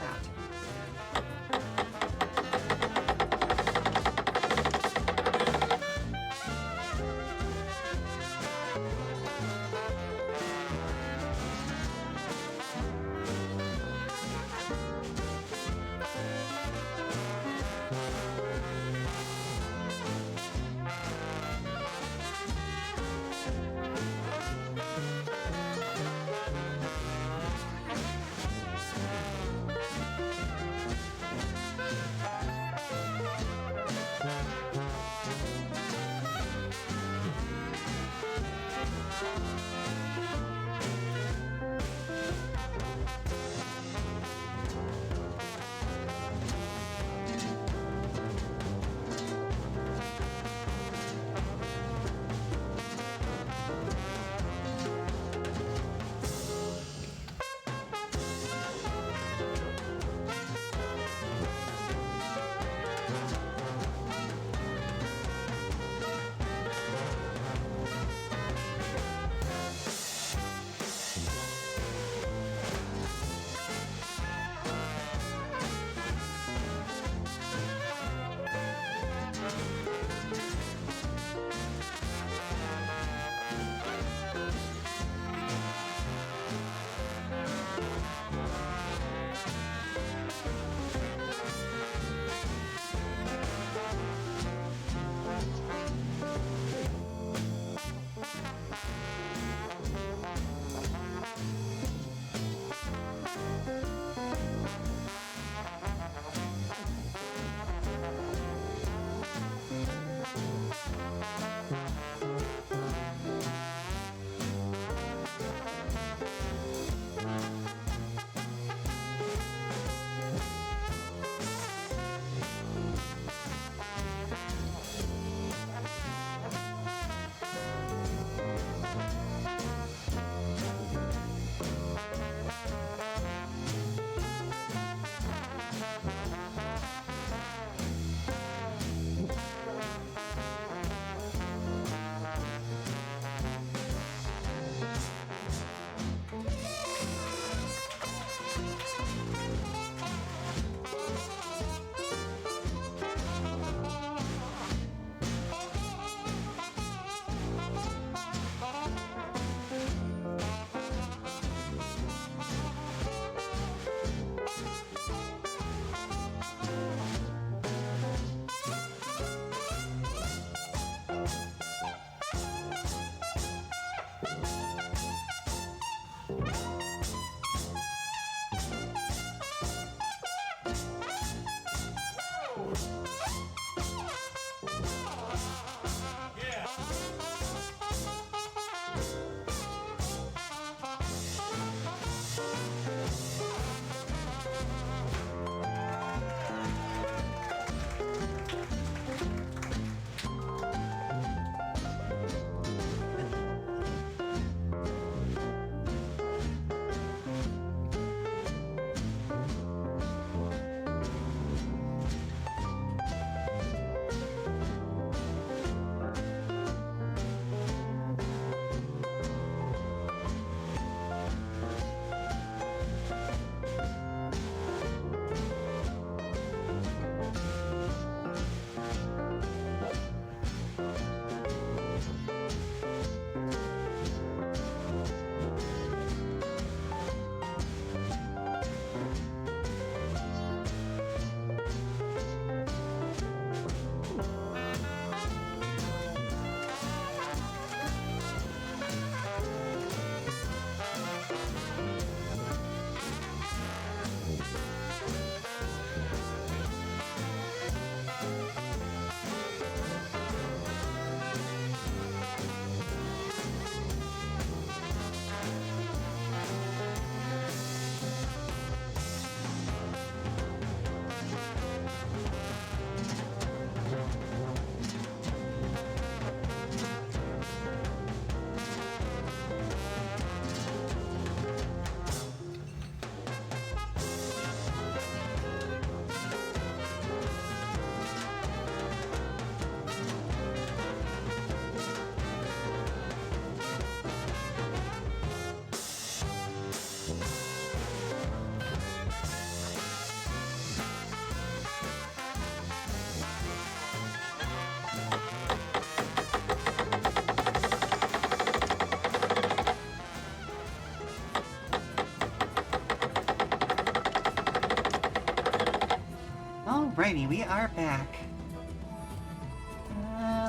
Alrighty, we are back.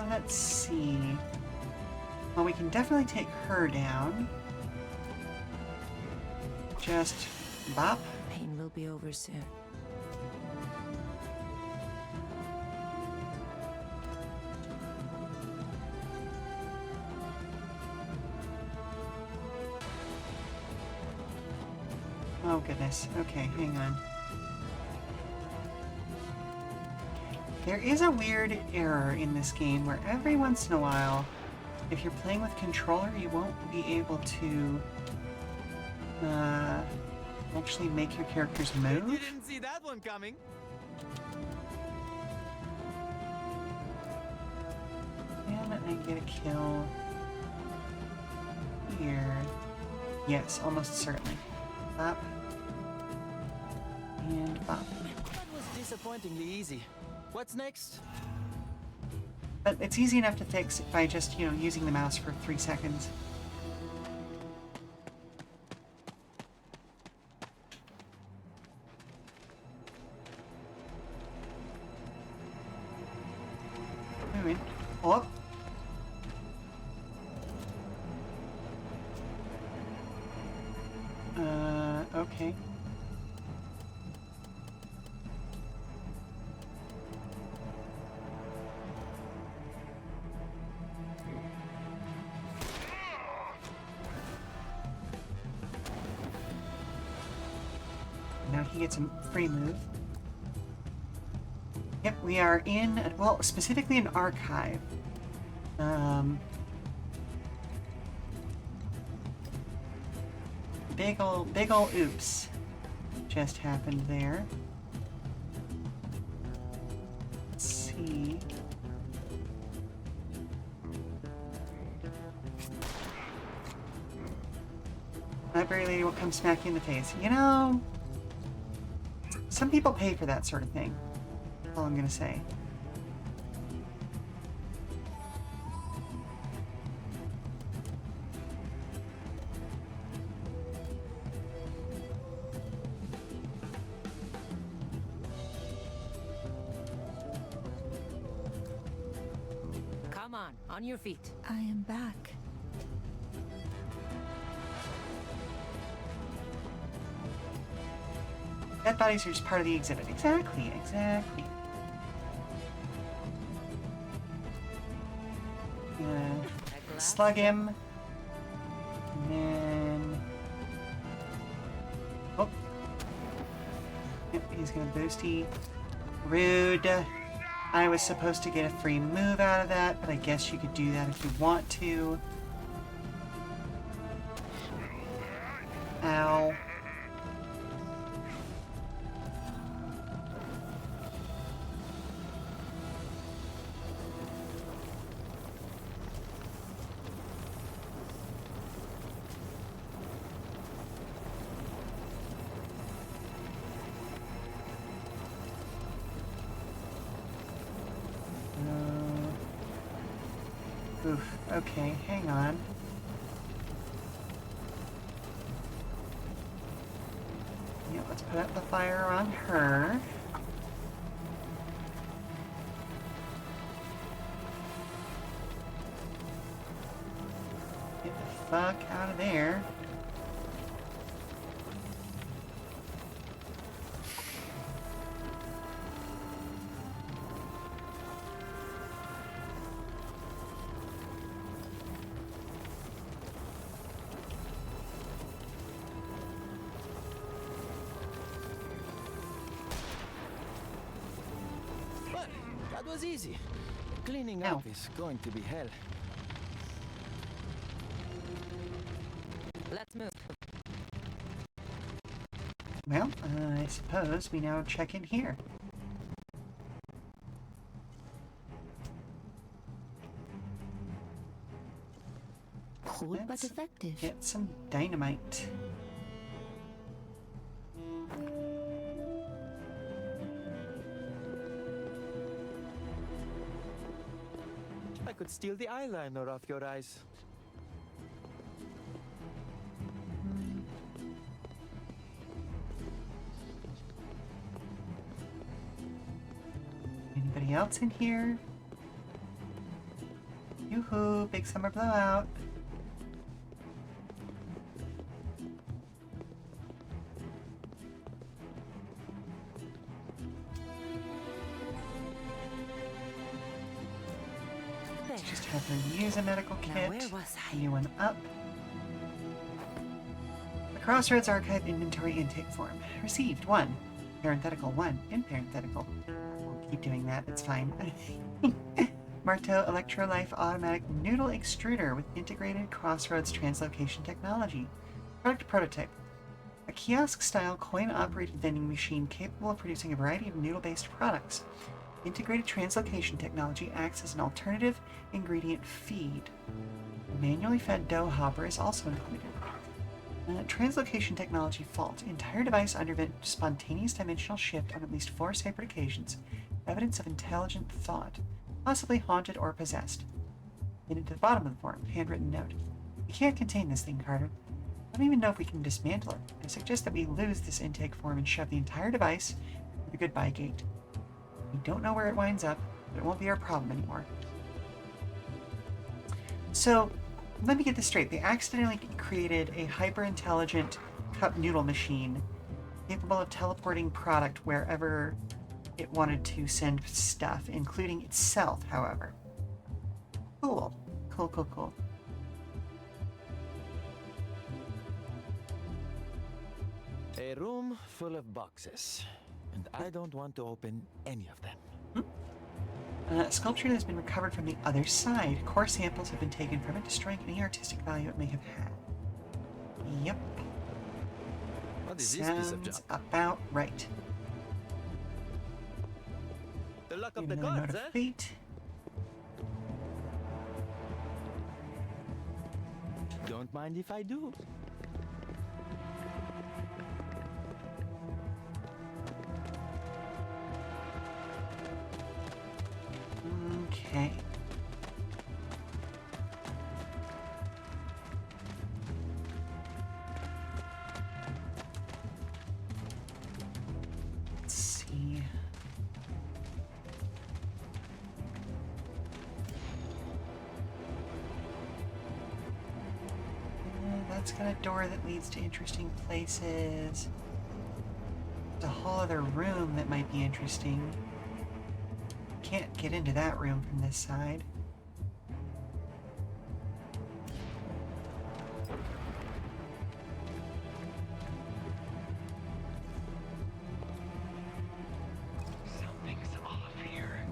Let's see. Well, we can definitely take her down. Just bop. Pain will be over soon. Oh goodness. Okay, hang on. There is a weird error in this game where every once in a while, if you're playing with controller, you won't be able to actually make your characters move. You didn't see that one coming. Can I get a kill here? Yes, almost certainly. Bop. And bop. That was disappointingly easy. What's next? But it's easy enough to fix by just, using the mouse for 3 seconds. Wait. Oh. Okay. Now he gets a free move. Yep, we are in, well, specifically an archive. Big ol' oops just happened there. Let's see. Library lady will come smack you in the face. Some people pay for that sort of thing. That's all I'm gonna say. Come on your feet. I am back. Dead bodies are just part of the exhibit. Exactly, exactly. Slug him. And then... Oh. Yep, he's gonna boosty. Rude. I was supposed to get a free move out of that, but I guess you could do that if you want to. Ow. Oof, okay, hang on. Yeah, let's put out the fire on her. Get the fuck out of there. That was easy. Cleaning Ow. up is going to be hell. Let's move. Well, I suppose we now check in here. Cold but Let's effective. get some dynamite. I could steal the eyeliner off your eyes. Anybody else in here? Yoo-hoo, big summer blowout. Let's just have her use a medical Now, kit. where was I? New one up. The Crossroads Archive Inventory Intake Form. Received 1. Parenthetical 1. In parenthetical. We'll keep doing that, it's fine. Marteau Electrolife Automatic Noodle Extruder with integrated Crossroads translocation technology. Product prototype. A kiosk-style coin-operated vending machine capable of producing a variety of noodle-based products. Integrated translocation technology acts as an alternative ingredient feed. A manually fed dough hopper is also included. Translocation technology fault. Entire device underwent spontaneous dimensional shift on at least 4 separate occasions. Evidence of intelligent thought. Possibly haunted or possessed. And at the bottom of the form, handwritten note. We can't contain this thing, Carter. I don't even know if we can dismantle it. I suggest that we lose this intake form and shove the entire device through the goodbye gate. We don't know where it winds up, but it won't be our problem anymore. So, let me get this straight. They accidentally created a hyper-intelligent cup noodle machine capable of teleporting product wherever it wanted to send stuff, including itself, however. Cool. Cool, cool, cool. A room full of boxes, and I don't want to open any of them. Sculpture that has been recovered from the other side. Core samples have been taken from it, destroying any artistic value it may have had. Yep. What is this piece of Sounds junk? about right. The luck of Even the though gods, not eh? a fate. Don't mind if I do. Okay. Let's see. That's got a door that leads to interesting places. There's a whole other room that might be interesting. Can't get into that room from this side. Something's off here.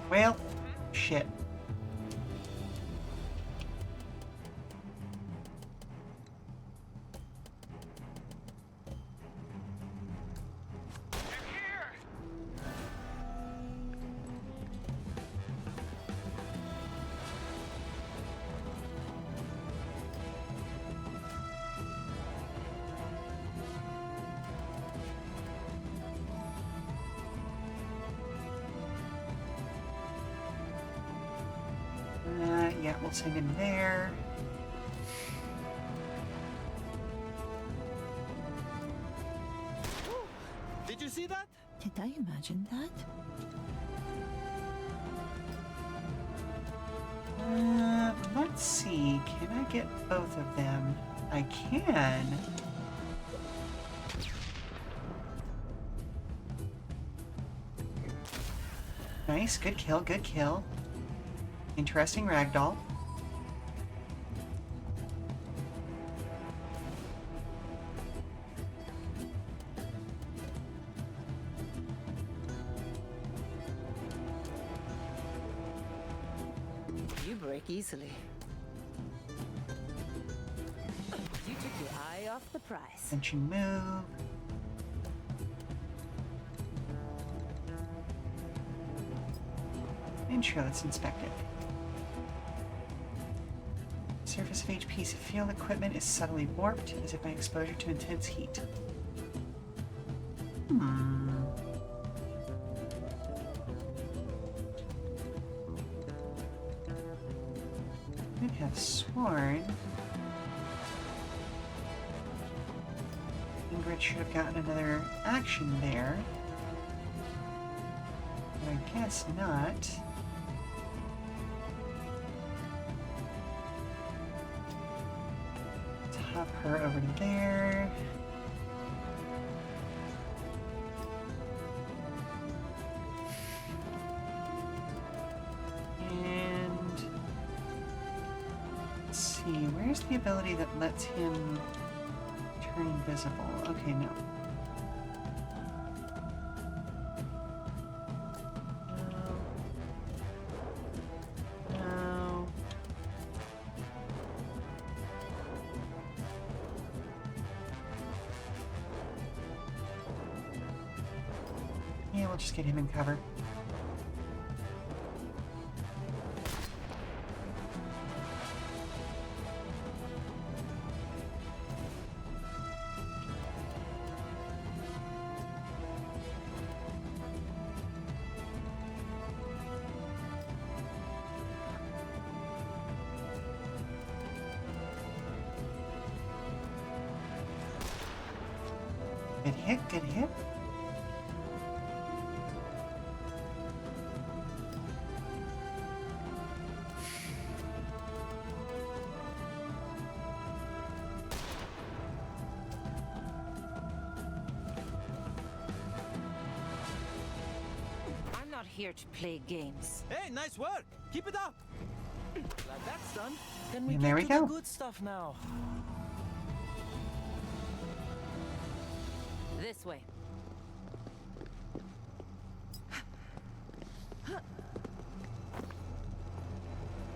Well, shit. Yeah, we'll send him there. Did you see that? Did I imagine that? Let's see. Can I get both of them? I can. Nice. Good kill. Good kill. Interesting ragdoll. You break easily. You took your eye off the prize. Extension move. And sure, let's inspect it. Surface of each piece of field equipment is subtly warped, as if by exposure to intense heat. I'd have sworn Ingrid should have gotten another action there. But I guess not. Hop her over to there. And let's see, where's the ability that lets him turn invisible? Okay, no. Yeah, we'll just get him in cover. Good hit, good hit. I'm not here to play games. Hey, nice work! Keep it up! Glad that's done. Then we And get there we to go. the good stuff now. This way.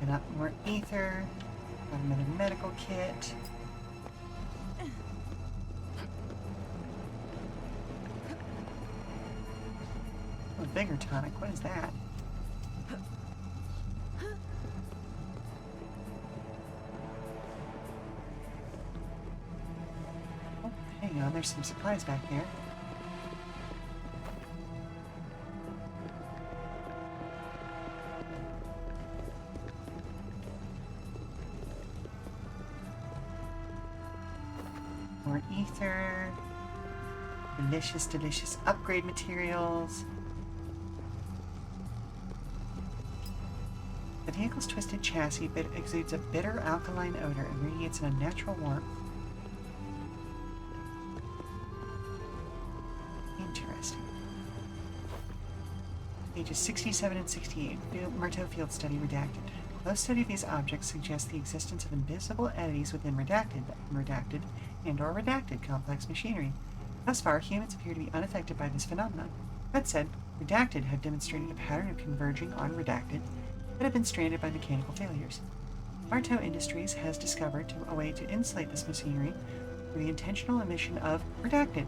Get up more ether. Got another medical kit. Oh, vigor tonic. What is that? Oh, hang on. There's some supplies back there. More ether. Delicious, delicious upgrade materials. The vehicle's twisted chassis exudes a bitter alkaline odor and radiates an unnatural warmth. Interesting. Pages 67 and 68. Marteau Field Study Redacted. Close study of these objects suggests the existence of invisible entities within redacted, unredacted, and/or redacted complex machinery. Thus far, humans appear to be unaffected by this phenomenon. That said, redacted have demonstrated a pattern of converging on redacted that have been stranded by mechanical failures. Marteau Industries has discovered a way to insulate this machinery through the intentional emission of redacted,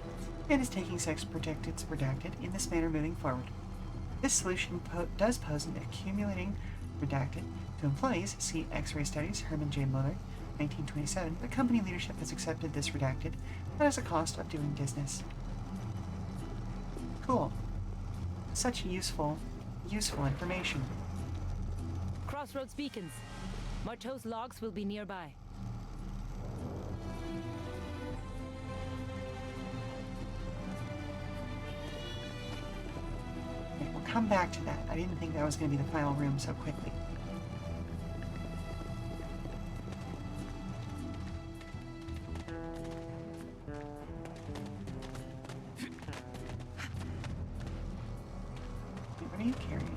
and is taking steps to protect its redacted in this manner moving forward. This solution does pose an accumulating redacted to employees. See X-ray studies, Herman J. Muller, 1927. The company leadership has accepted this redacted, but as a cost of doing business. Cool. Such useful information. Crossroads beacons. Marteau's logs will be nearby. Okay, we'll come back to that. I didn't think that was going to be the final room so quickly. What are you carrying?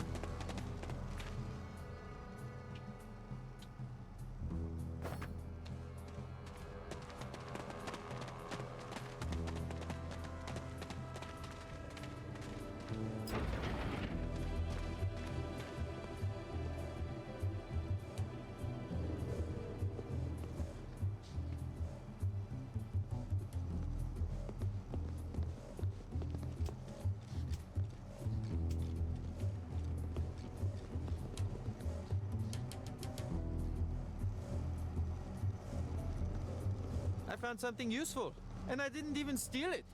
I found something useful, and I didn't even steal it.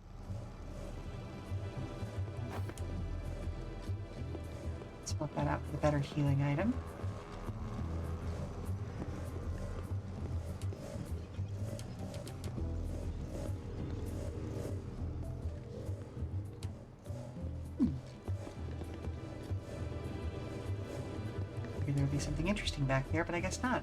Swap that out for the better healing item. Figured there would be something interesting back there, but I guess not.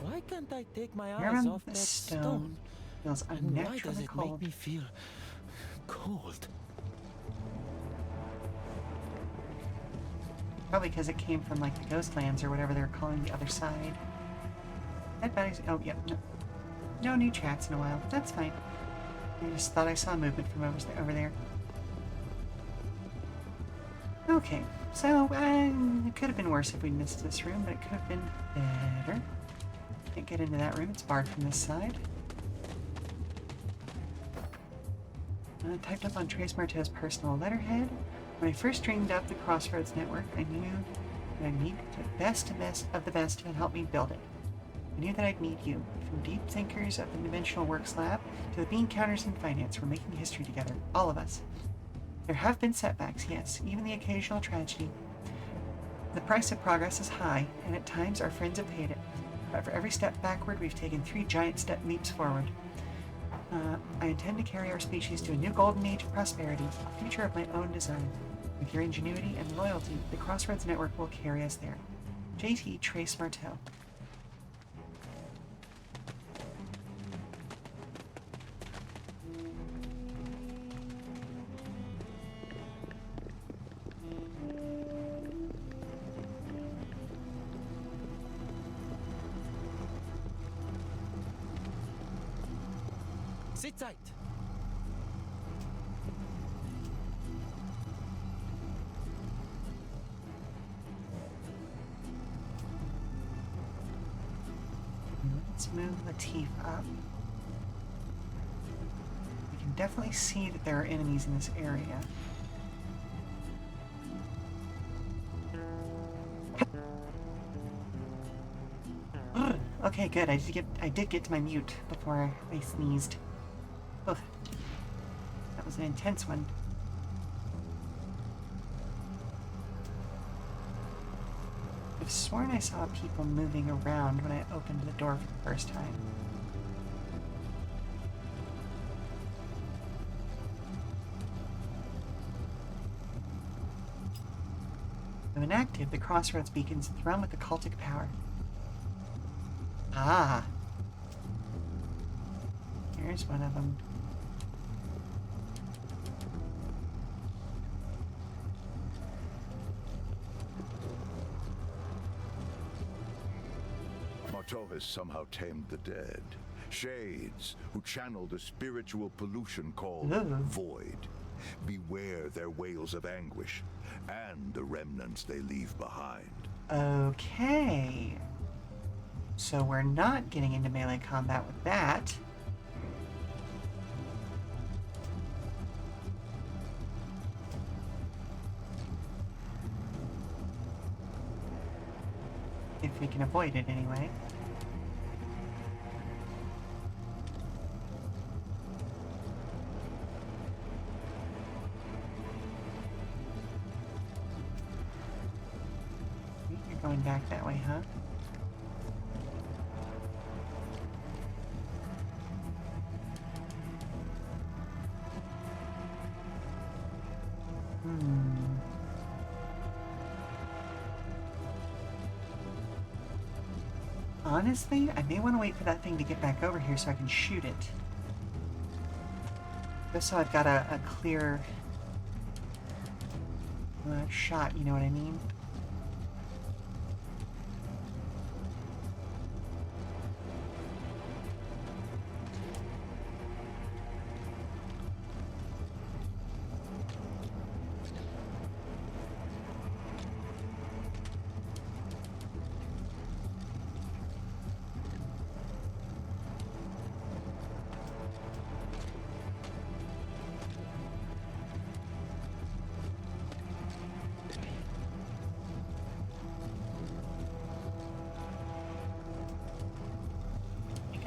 Why can't I take my Here eyes on off the that stone stone? feels And why does unnaturally it cold. make me feel cold? Probably because it came from like the ghost lands or whatever they're calling the other side. That body's oh yeah, no new chats in a while. That's fine. I just thought I saw movement from over there. Okay, so it could have been worse if we missed this room, but it could have been better. Can't get into that room, it's barred from this side. Typed up on Trace Marteau's personal letterhead. When I first dreamed up the Crossroads network, I knew that I needed the best of the best to help me build it. I knew that I'd need you, from deep thinkers of the Dimensional Works Lab to the bean counters in finance. We're making history together, all of us. There have been setbacks, yes, even the occasional tragedy. The price of progress is high, and at times our friends have paid it. But for every step backward, we've taken 3 giant leaps forward. I intend to carry our species to a new golden age of prosperity, a future of my own design. With your ingenuity and loyalty, the Crossroads Network will carry us there. J.T. Trace Marteau. Sit tight. Let's move Latif up. We can definitely see that there are enemies in this area. Okay, good. I did get to my mute before I sneezed. Oh, that was an intense one. I've sworn I saw people moving around when I opened the door for the first time. When active, the crossroads beacons thrum with occultic power. Ah. Here's one of them. Marteau has somehow tamed the dead. Shades who channel the spiritual pollution called void. Beware their wails of anguish and the remnants they leave behind. Okay. So we're not getting into melee combat with that. If we can avoid it anyway. You're going back that way, huh? Honestly, I may want to wait for that thing to get back over here so I can shoot it. Just so I've got a clear shot, you know what I mean?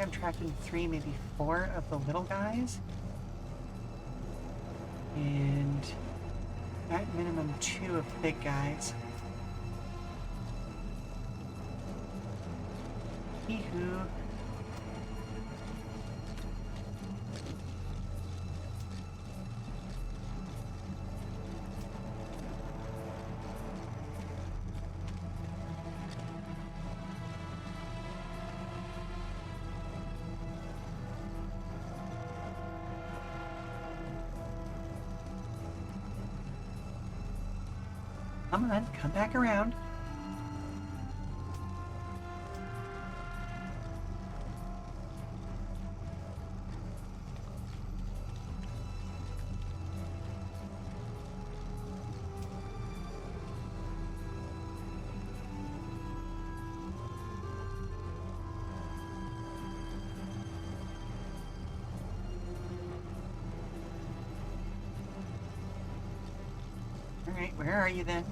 I'm tracking 3, maybe 4 of the little guys. And at minimum 2 of the big guys. Hee-hoo. Come on, come back around. All right, where are you then?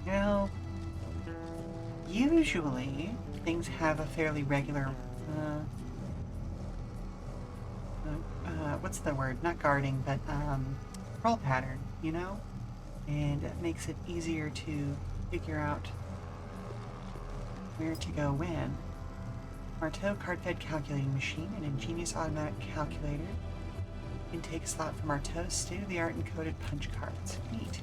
Now, usually things have a fairly regular, what's the word? Not guarding, but roll pattern, you know? And it makes it easier to figure out where to go when. Marteau card-fed calculating machine, an ingenious automatic calculator. Intake slot for Marteau's state-of-the-art encoded punch cards. Neat.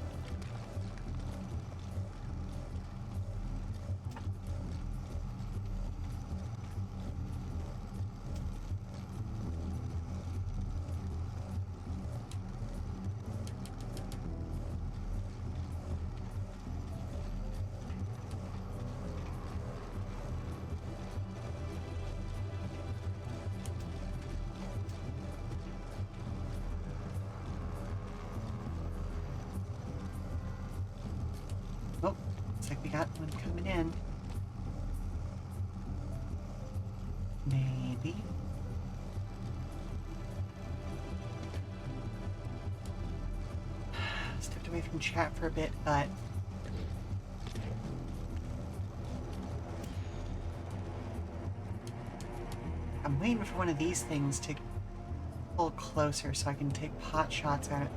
Looks like we got one coming in. Maybe. Stepped away from chat for a bit, but I'm waiting for one of these things to pull closer so I can take pot shots at it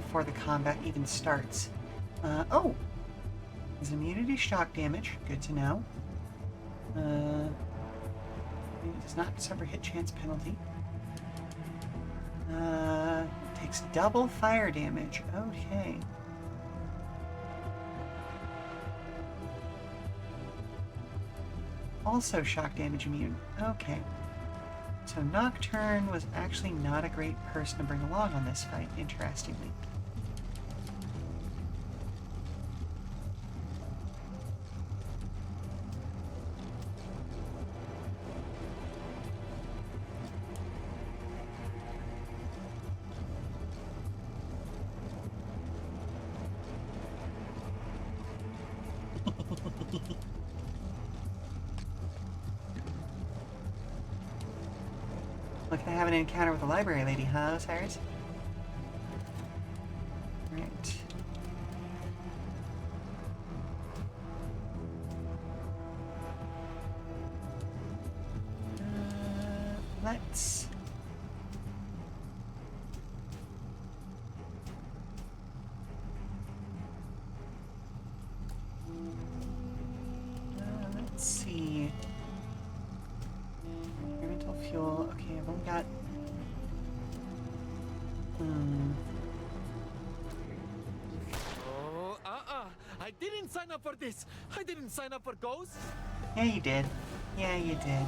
before the combat even starts. Oh! There's immunity shock damage. Good to know. It does not suffer hit chance penalty. Takes double fire damage. Okay. Also shock damage immune. Okay. So Nocturne was actually not a great person to bring along on this fight, interestingly. Look, they have an encounter with the library lady, huh, Cyrus? Right. Let's... let's see... Experimental fuel. Okay, I've only got... Oh, I didn't sign up for this. I didn't sign up for ghosts. Yeah, you did. Yeah, you did.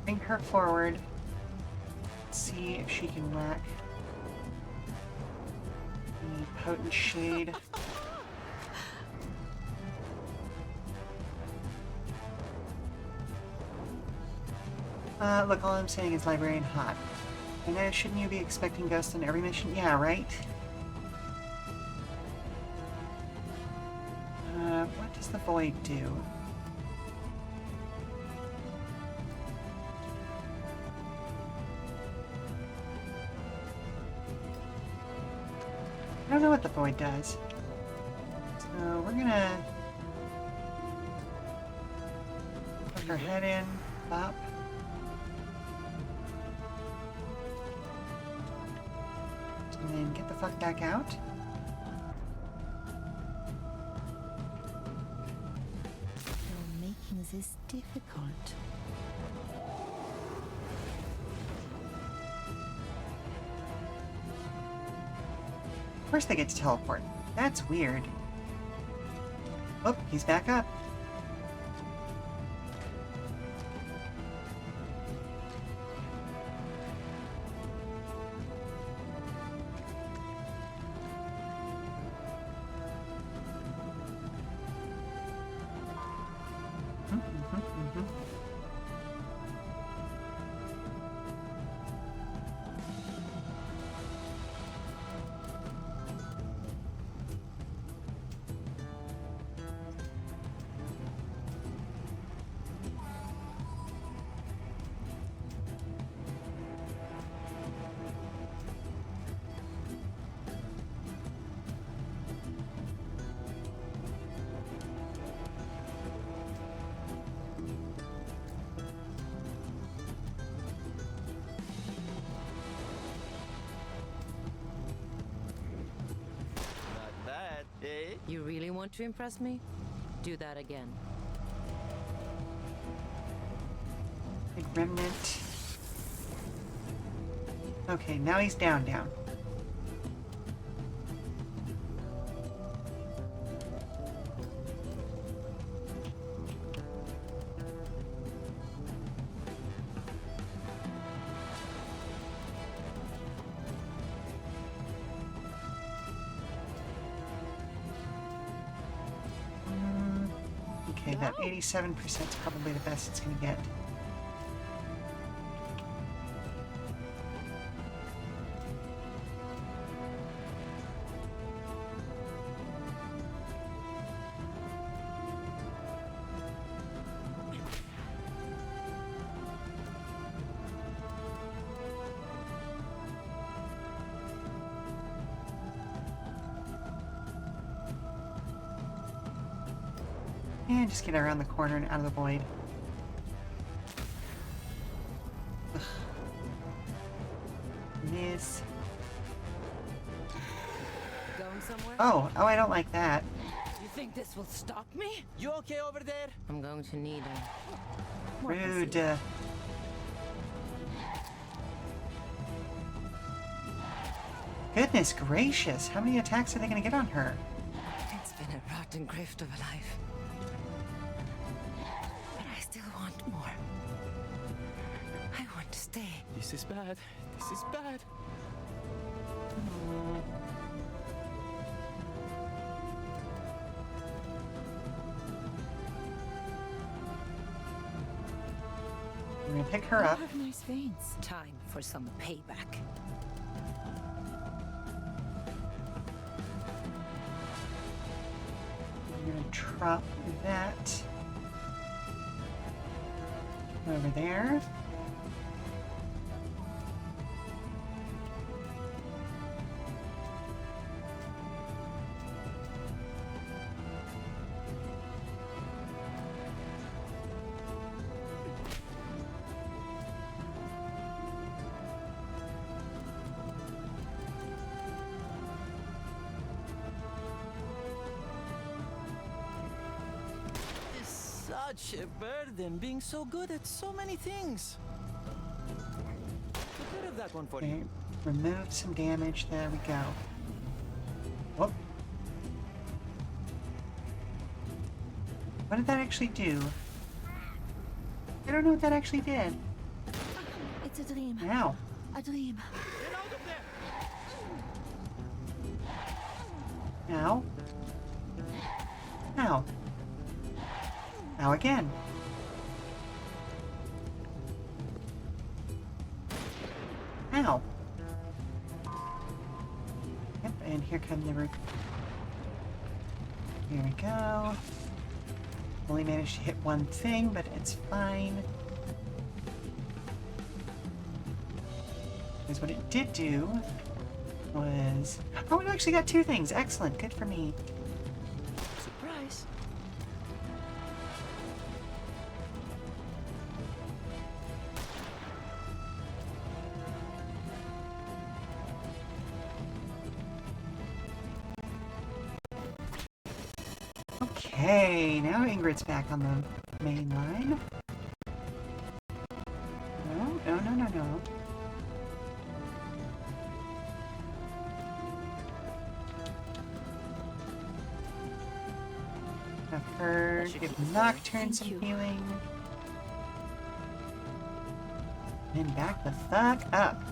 Bring her forward. See if she can whack the potent shade. Look, all I'm saying is librarian hot. I know, shouldn't you be expecting ghosts on every mission? Yeah, right? What does the void do? I don't know what the void does. So we're gonna put her head in, bop. And then get the fuck back out. You're making this difficult. Of course they get to teleport. That's weird. Oh, he's back up. Not bad, eh? You really want to impress me? Do that again. Remnant. Okay, now he's down. Okay, that 87% is probably the best it's going to get. And just get around the corner and out of the void. Ugh. Miss. Going somewhere? Oh, I don't like that. You think this will stop me? You okay over there? I'm going to need a... Rude. Goodness gracious, how many attacks are they going to get on her? It's been a rotten grift of a life. But I still want more. I want to stay. This is bad. This is bad. We're going to pick her up. I have nice veins. Time for some payback. I'm going to drop that over there. Such a burden, being so good at so many things. Get rid of that one for Okay, you. remove some damage. There we go. Whoop. What did that actually do? I don't know what that actually did. It's a dream. Ow. A dream. Ow. Ow. Ow again. Ow. Yep, and here come the root. Here we go. Only managed to hit one thing, but it's fine. Because what it did do was... Oh, it actually got two things. Excellent. Good for me. Surprise. Okay, now Ingrid's back on the main line. No. Have her give Nocturne some healing. Then back the fuck up.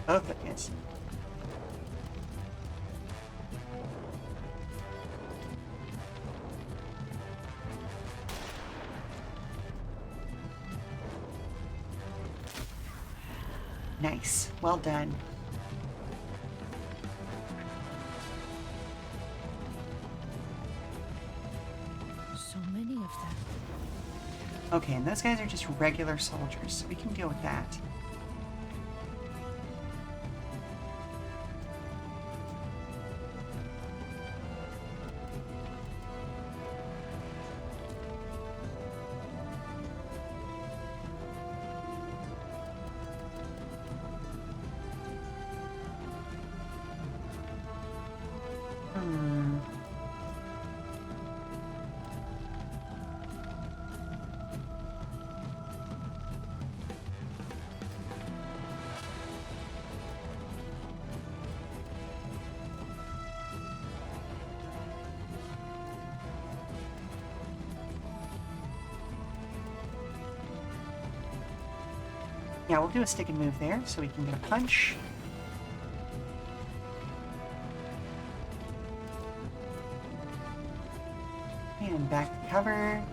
Both of you. Nice. Well done. So many of them. Okay, and those guys are just regular soldiers, so we can deal with that. Yeah, we'll do a stick and move there so we can get a punch. And back to cover.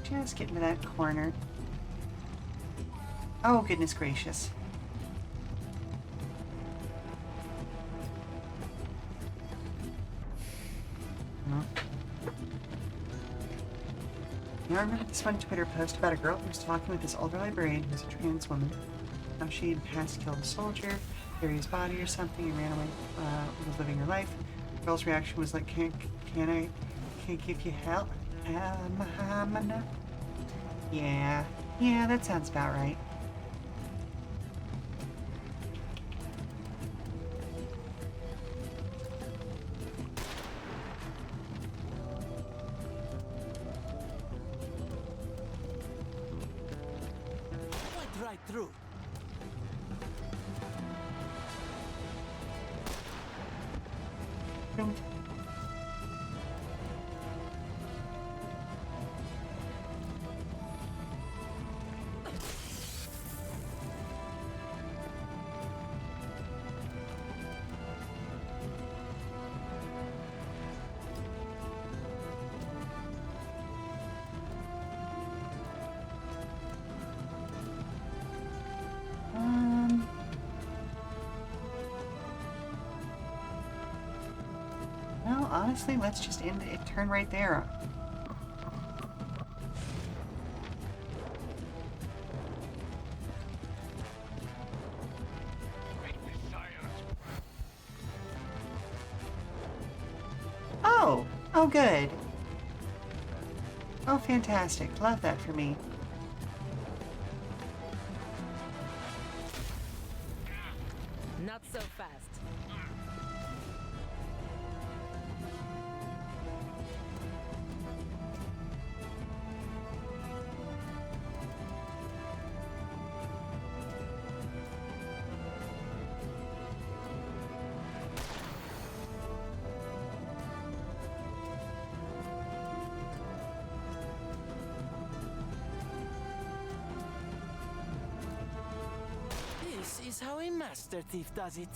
Just get into that corner. Oh, goodness gracious. Now I remember this one Twitter post about a girl who was talking with this older librarian who was a trans woman. How she had passed killed a soldier, buried his body or something, and ran away, was living her life. The girl's reaction was like, can I give you help? Yeah, that sounds about right. Went right through. Don't. Well, honestly, let's just end it. Turn right there. Oh, good. Oh, fantastic. Love that for me. Not so fast. This is how a master thief does it.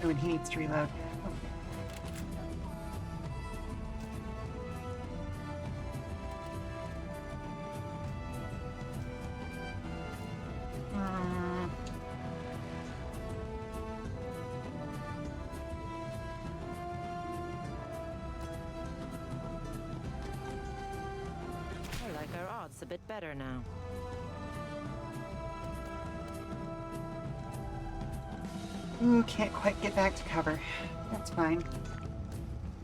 Oh, and he needs to reload. I like our odds a bit better now. Ooh, can't quite get back to cover. That's fine.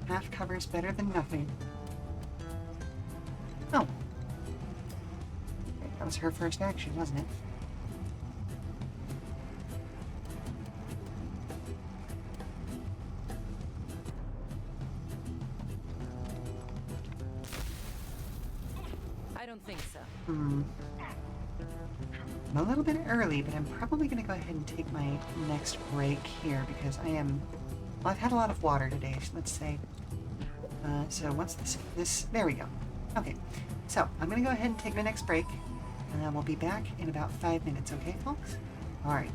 Half cover's better than nothing. Oh. That was her first action, wasn't it? I don't think so. I'm a little bit early, but I'm probably going to go ahead and take my next break here because I am... Well, I've had a lot of water today, let's say. So once this... There we go. Okay. So, I'm going to go ahead and take my next break, and then we'll be back in about 5 minutes, okay, folks? Alright.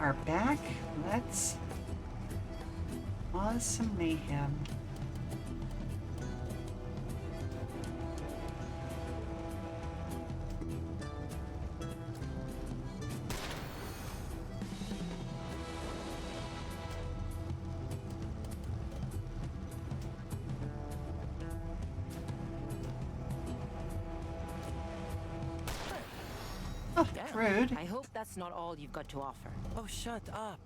are back. Let's cause some mayhem. Oh, rude. I hope that's not all you've got to offer. Oh, shut up.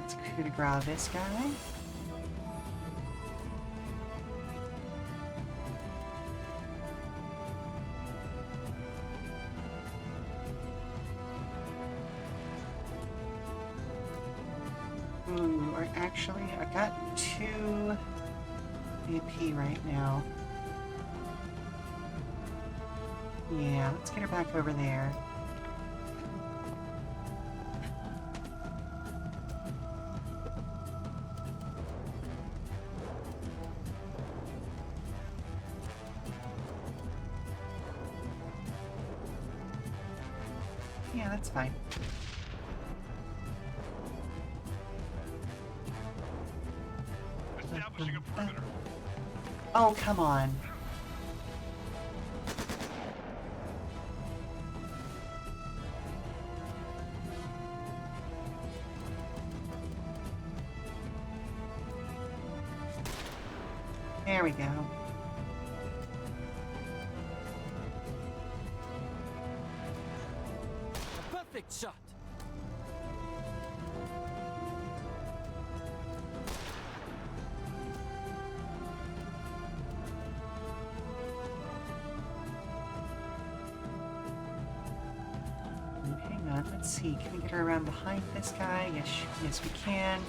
Let's coup de grace this guy. Ooh, or actually, I got 2 AP right now. Yeah, let's get her back over there. Yeah, that's fine. Establishing a perimeter. Oh, come on. There we go. Perfect shot. Hang on, let's see. Can we get her around behind this guy? Yes, we can.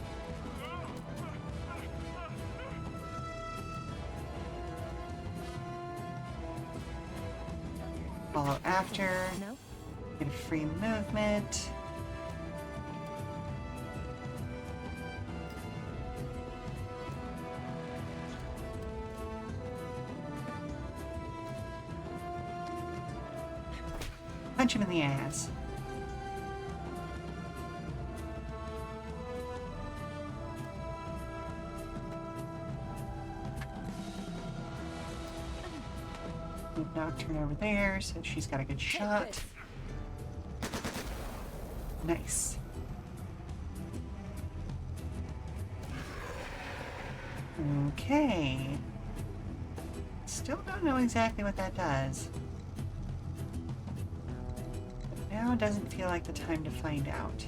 Follow after. No? Get a free movement. Punch him in the ass. Nocturne over there, so she's got a good shot. Nice. Okay. Still don't know exactly what that does. But now doesn't feel like the time to find out.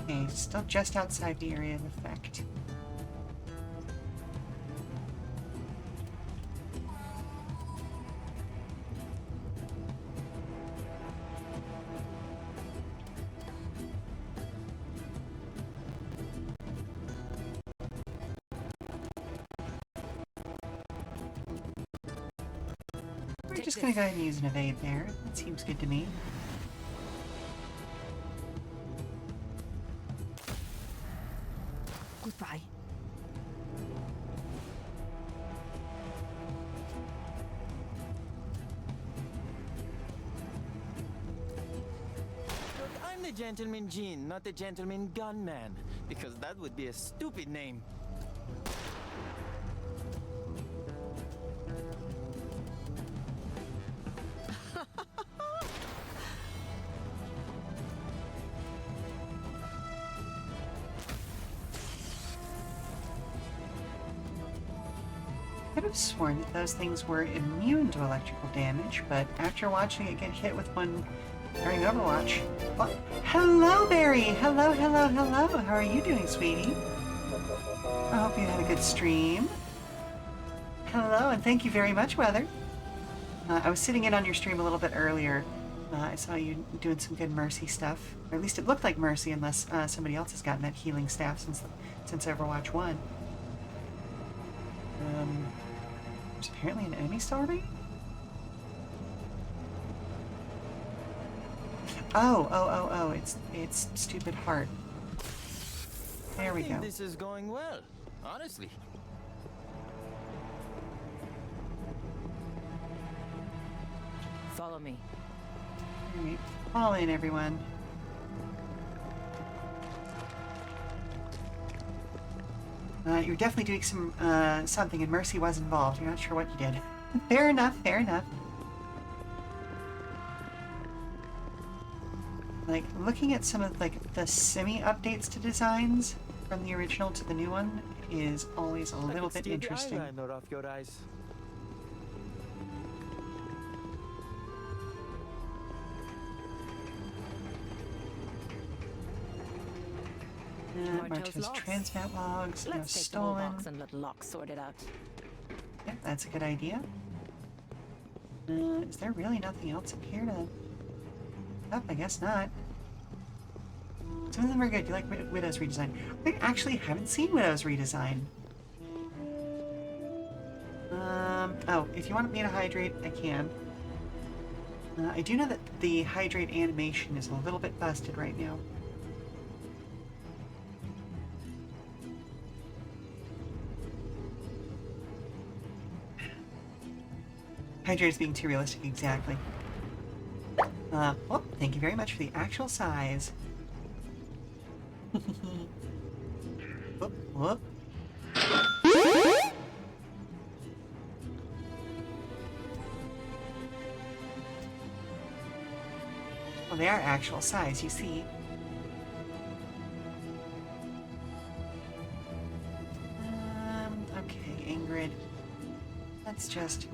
Okay, still just outside the area of effect. We're just gonna go ahead and use an evade there. That seems good to me. Goodbye. Look, I'm the Gentleman Jean, not the Gentleman Gunman, because that would be a stupid name. could have sworn that those things were immune to electrical damage, but after watching it get hit with one during Overwatch... What? Hello, Barry! Hello, hello, hello! How are you doing, sweetie? I hope you had a good stream. Hello, and thank you very much, Weather. I was sitting in on your stream a little bit earlier. I saw you doing some good Mercy stuff. Or at least it looked like Mercy, unless somebody else has gotten that healing staff since Overwatch 1. There's apparently an enemy starting? Oh, it's Stupid Heart. There we go. This is going well, honestly. Follow me. Alright, fall in, everyone. You're definitely doing something, and Mercy was involved. You're not sure what you did. Fair enough, fair enough. Like, looking at some of, like, the semi-updates to designs from the original to the new one is always a little bit interesting. Eyeliner off your eyes. Marto's logs. transmat logs, no Let's take the stolen. box and let Locke sort it out. Yep, that's a good idea. Is there really nothing else up here to... Oh, I guess not. Some of them are good. You like Widow's redesign? I actually haven't seen Widow's redesign. Oh, if you want me to hydrate, I can. I do know that the hydrate animation is a little bit busted right now. Hydrate is being too realistic, exactly. Well, thank you very much for the actual size. Whoop, whoop. Well, they are actual size, you see. Okay, Ingrid. Let's just...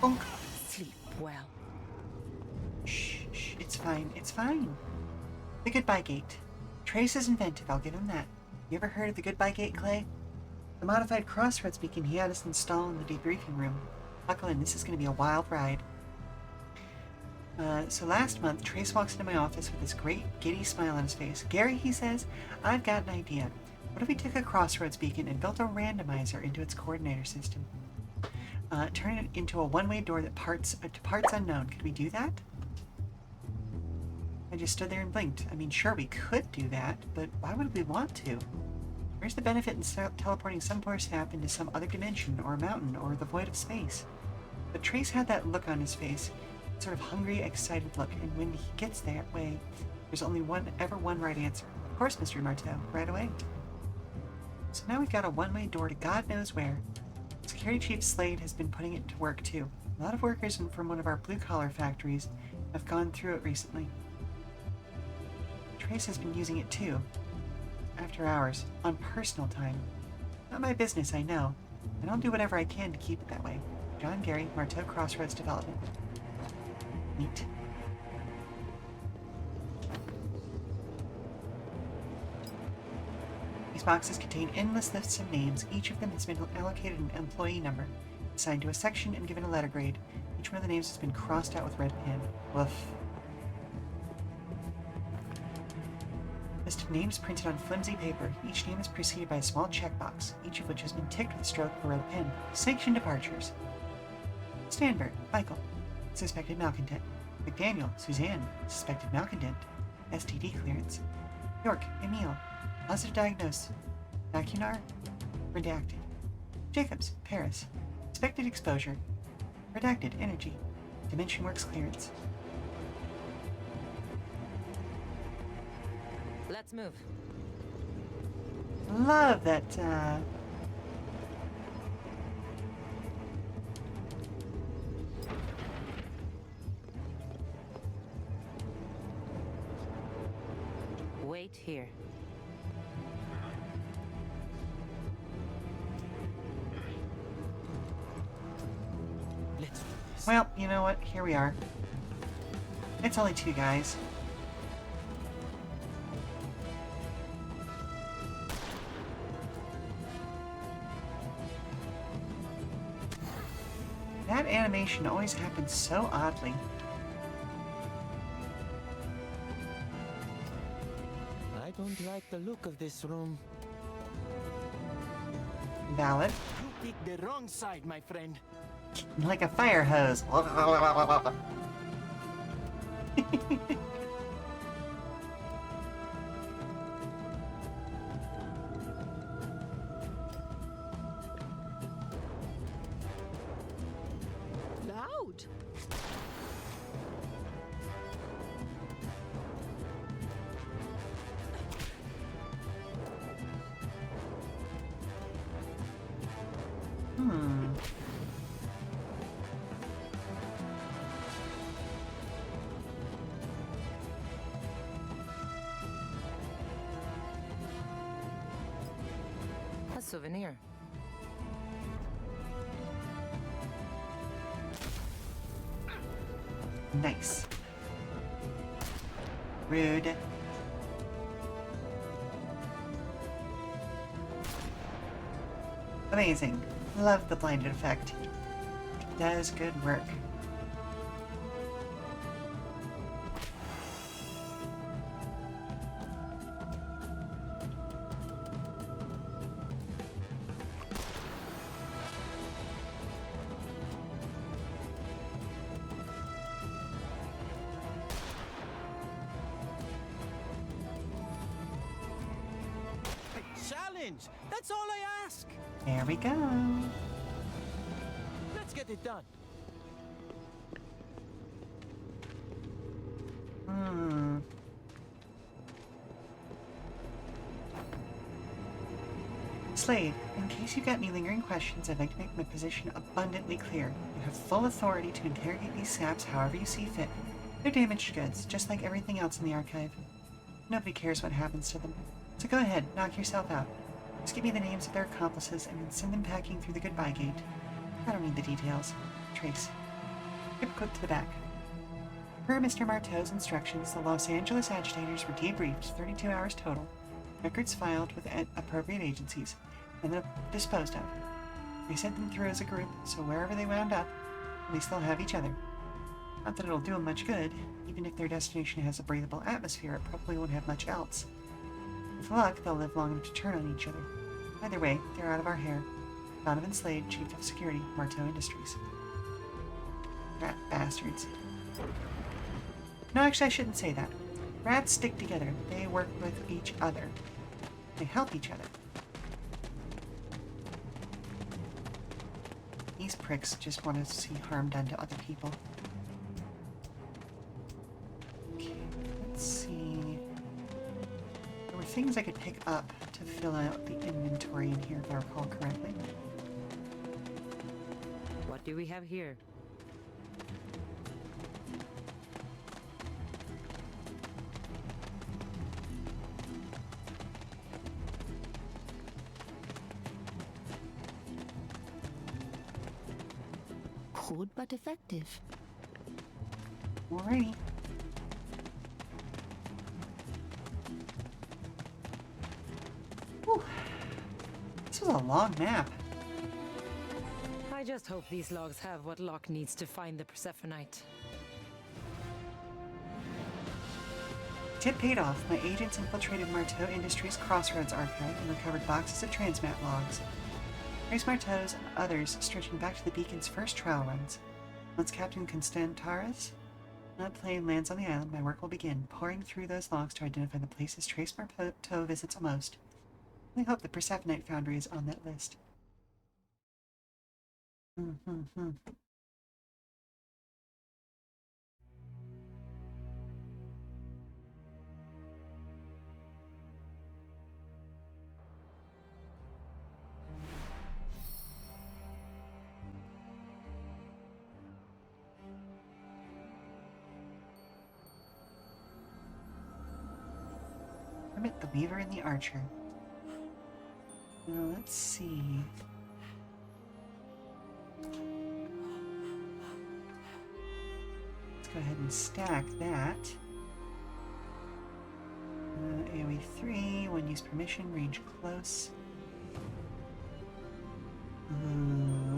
Bonk. Sleep well. Shh, shh, it's fine, it's fine. The Goodbye Gate. Trace is inventive, I'll give him that. You ever heard of the Goodbye Gate, Clay? The modified crossroads beacon he had us install in the debriefing room. Buckle in, this is going to be a wild ride. So last month, Trace walks into my office with this great, giddy smile on his face. Gary, he says, I've got an idea. What if we took a crossroads beacon and built a randomizer into its coordinator system? Turn it into a one-way door that to parts unknown. Could we do that? I just stood there and blinked. I mean, sure, we could do that, but why would we want to? Where's the benefit in teleporting some poor sap into some other dimension, or mountain, or the void of space? But Trace had that look on his face, sort of hungry, excited look, and when he gets that way, there's only one right answer. Of course, Mr. Martel, right away. So now we've got a one-way door to God knows where. Security Chief Slade has been putting it to work, too. A lot of workers from one of our blue-collar factories have gone through it recently. Trace has been using it, too. After hours, on personal time. Not my business, I know, and I'll do whatever I can to keep it that way. John Gary, Marteau Crossroads Development. Neat. These boxes contain endless lists of names. Each of them has been allocated an employee number, assigned to a section, and given a letter grade. Each one of the names has been crossed out with red pen. Woof. List of names printed on flimsy paper. Each name is preceded by a small checkbox, each of which has been ticked with a stroke of a red pen. Sanctioned departures. Stanberg, Michael. Suspected malcontent. McDaniel, Suzanne. Suspected malcontent. STD clearance. York, Emil. Positive diagnosis. Macunar. Redacted. Jacobs, Paris. Suspected exposure. Redacted, energy. Dimension Works clearance. Let's move. Love that, Wait here. Well, you know what? Here we are. It's only 2 guys. That animation always happens so oddly. I don't like the look of this room. Valid. You picked the wrong side, my friend. Like a fire hose. Loud. Hmm. A souvenir. Nice. Rude. Amazing. Love the blinded effect. It does good work. Challenge! That's all I ask! There we go. Let's get it done. Hmm. Slade, in case you've got any lingering questions, I'd like to make my position abundantly clear. You have full authority to interrogate these saps however you see fit. They're damaged goods, just like everything else in the archive. Nobody cares what happens to them. So go ahead, knock yourself out. Just give me the names of their accomplices and then send them packing through the goodbye gate. I don't need the details. Trace. Skip a clip to the back. Per Mr. Marteau's instructions, the Los Angeles agitators were debriefed 32 hours total, records filed with appropriate agencies, and then disposed of. They sent them through as a group, so wherever they wound up, at least they'll have each other. Not that it'll do them much good. Even if their destination has a breathable atmosphere, it probably won't have much else. With luck, they'll live long enough to turn on each other. Either way, they're out of our hair. Donovan Slade, Chief of Security, Marteau Industries. Rat bastards. No, actually, I shouldn't say that. Rats stick together. They work with each other. They help each other. These pricks just want to see harm done to other people. Okay, let's see. There were things I could pick up to fill out the inventory in here, if I recall correctly. What do we have here? Crude but effective. Alrighty. Whew. This was a long map. I just hope these logs have what Locke needs to find the Persephonite. Tip paid off. My agents infiltrated Marteau Industries' Crossroads archive and recovered boxes of transmat logs. Trace Marteau's and others stretching back to the beacon's first trial runs. Once Captain Constantaris' plane lands on the island, my work will begin, pouring through those logs to identify the places Trace Marteau visits most. I hope the Persephonite Foundry is on that list. Hermit, the Weaver, and the Archer. Now, let's see. go ahead and stack that. AoE 3, one use permission, range close.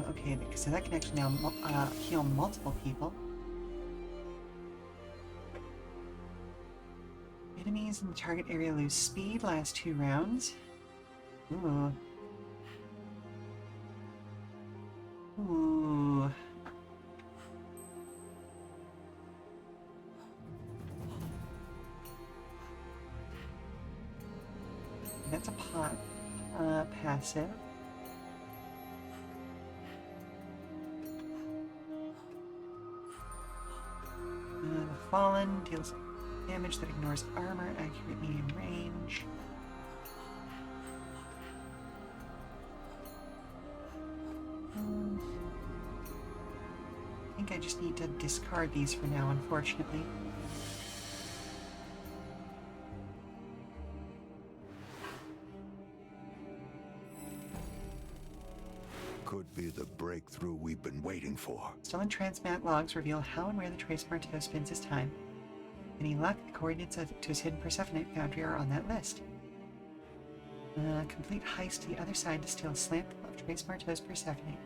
Okay, so that can actually now heal multiple people. Enemies in the target area lose speed last 2 rounds. Ooh. Ooh. That's a passive. The Fallen deals damage that ignores armor, accurate, medium range. I think I just need to discard these for now, unfortunately. Could be the breakthrough we've been waiting for. Stolen transmat logs reveal how and where the Trace Marteau spends his time. Any luck, the coordinates to his hidden Persephonite foundry are on that list. Complete heist to the other side to steal a sample of Trace Marteau's Persephonite.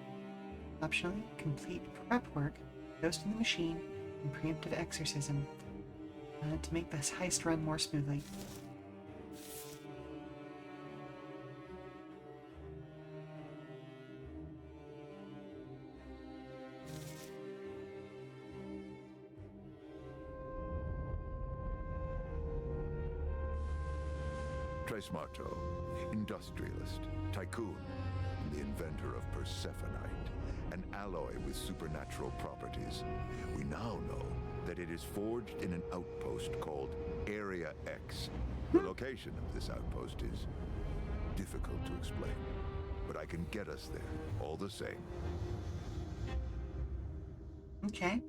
Optionally, complete prep work, ghost in the machine, and preemptive exorcism to make this heist run more smoothly. Trace Marteau, industrialist, tycoon, and the inventor of Persephonite, an alloy with supernatural properties. We now know that it is forged in an outpost called Area X. The location of this outpost is difficult to explain, but I can get us there all the same. Okay.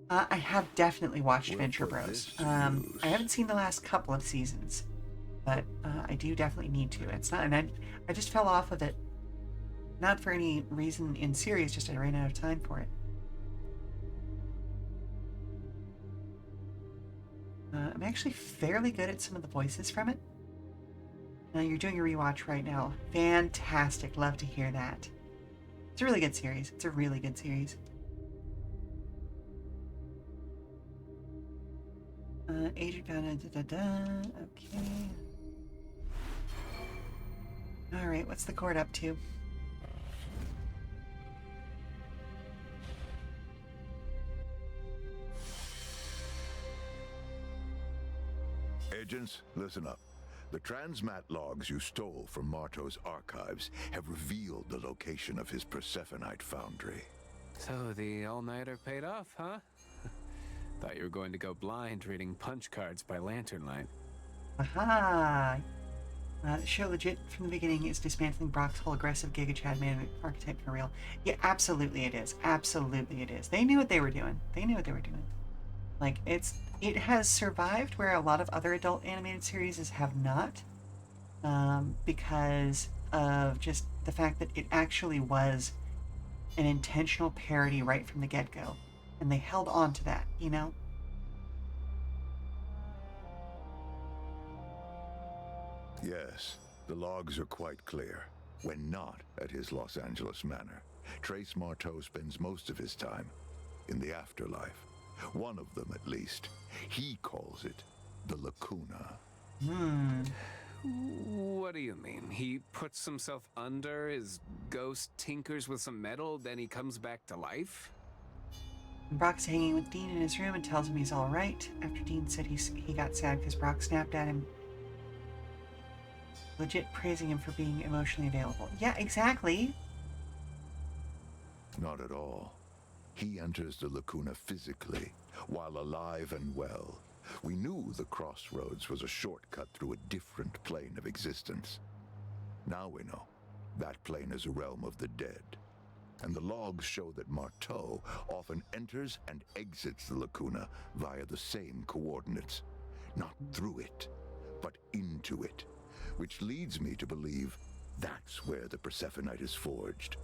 I have definitely watched Venture Bros. I haven't seen the last couple of seasons, but I do definitely need to. It's not, and I just fell off of it, not for any reason in series, just I ran out of time for it. I'm actually fairly good at some of the voices from it. You're doing a rewatch right now. Fantastic. Love to hear that. It's a really good series. It's a really good series. Agent found okay. Alright, what's the court up to? Agents, listen up. The transmat logs you stole from Marteau's archives have revealed the location of his Persephonite foundry. So the all-nighter paid off, huh? Thought you were going to go blind reading punch cards by lantern light. Aha! The show legit from the beginning is dismantling Brock's whole aggressive Giga Chad man archetype for real. Yeah, absolutely it is. Absolutely it is. They knew what they were doing. Like, it has survived where a lot of other adult animated series have not, because of just the fact that it actually was an intentional parody right from the get-go. And they held on to that, you know? Yes, the logs are quite clear. When not at his Los Angeles manor, Trace Marteau spends most of his time in the afterlife. One of them, at least. He calls it the Lacuna. What do you mean? He puts himself under, his ghost tinkers with some metal, then he comes back to life? Brock's hanging with Dean in his room and tells him he's all right. After Dean said he got sad because Brock snapped at him. Legit praising him for being emotionally available. Yeah, exactly. Not at all. He enters the Lacuna physically, while alive and well. We knew the crossroads was a shortcut through a different plane of existence. Now we know that plane is a realm of the dead. And the logs show that Marteau often enters and exits the Lacuna via the same coordinates. Not through it, but into it. Which leads me to believe that's where the Persephonite is forged.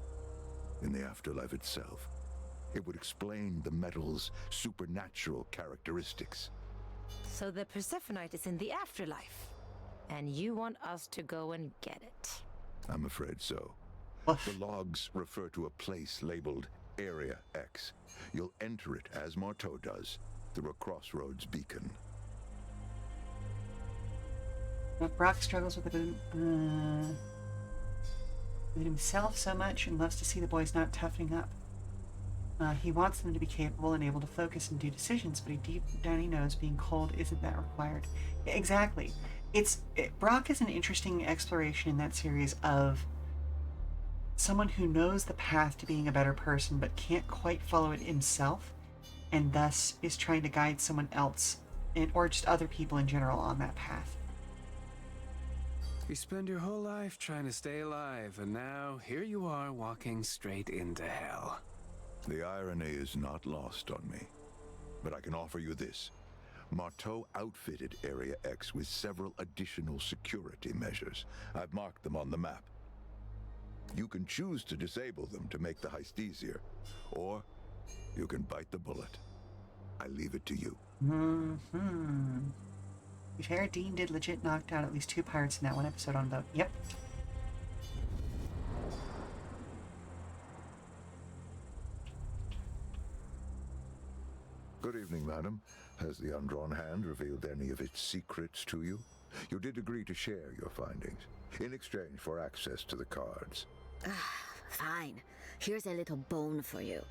In the afterlife itself. It would explain the metal's supernatural characteristics. So the Persephonite is in the afterlife, and you want us to go and get it. I'm afraid so. The logs refer to a place labeled Area X. You'll enter it, as Marteau does, through a crossroads beacon. Brock struggles with himself so much and loves to see the boys not toughening up. He wants them to be capable and able to focus and do decisions, but deep down he knows being cold isn't that required. Yeah, exactly. Brock is an interesting exploration in that series of someone who knows the path to being a better person but can't quite follow it himself, and thus is trying to guide someone else, or just other people in general, on that path. You spend your whole life trying to stay alive, and now here you are walking straight into hell. The irony is not lost on me, but I can offer you this. Marteau outfitted Area X with several additional security measures. I've marked them on the map. You can choose to disable them to make the heist easier, or you can bite the bullet. I leave it to you. To be fair, Dean did legit knock down at least 2 pirates in that one episode on boat. Yep. Good evening, madam. Has the undrawn hand revealed any of its secrets to you? You did agree to share your findings, in exchange for access to the cards. Fine. Here's a little bone for you.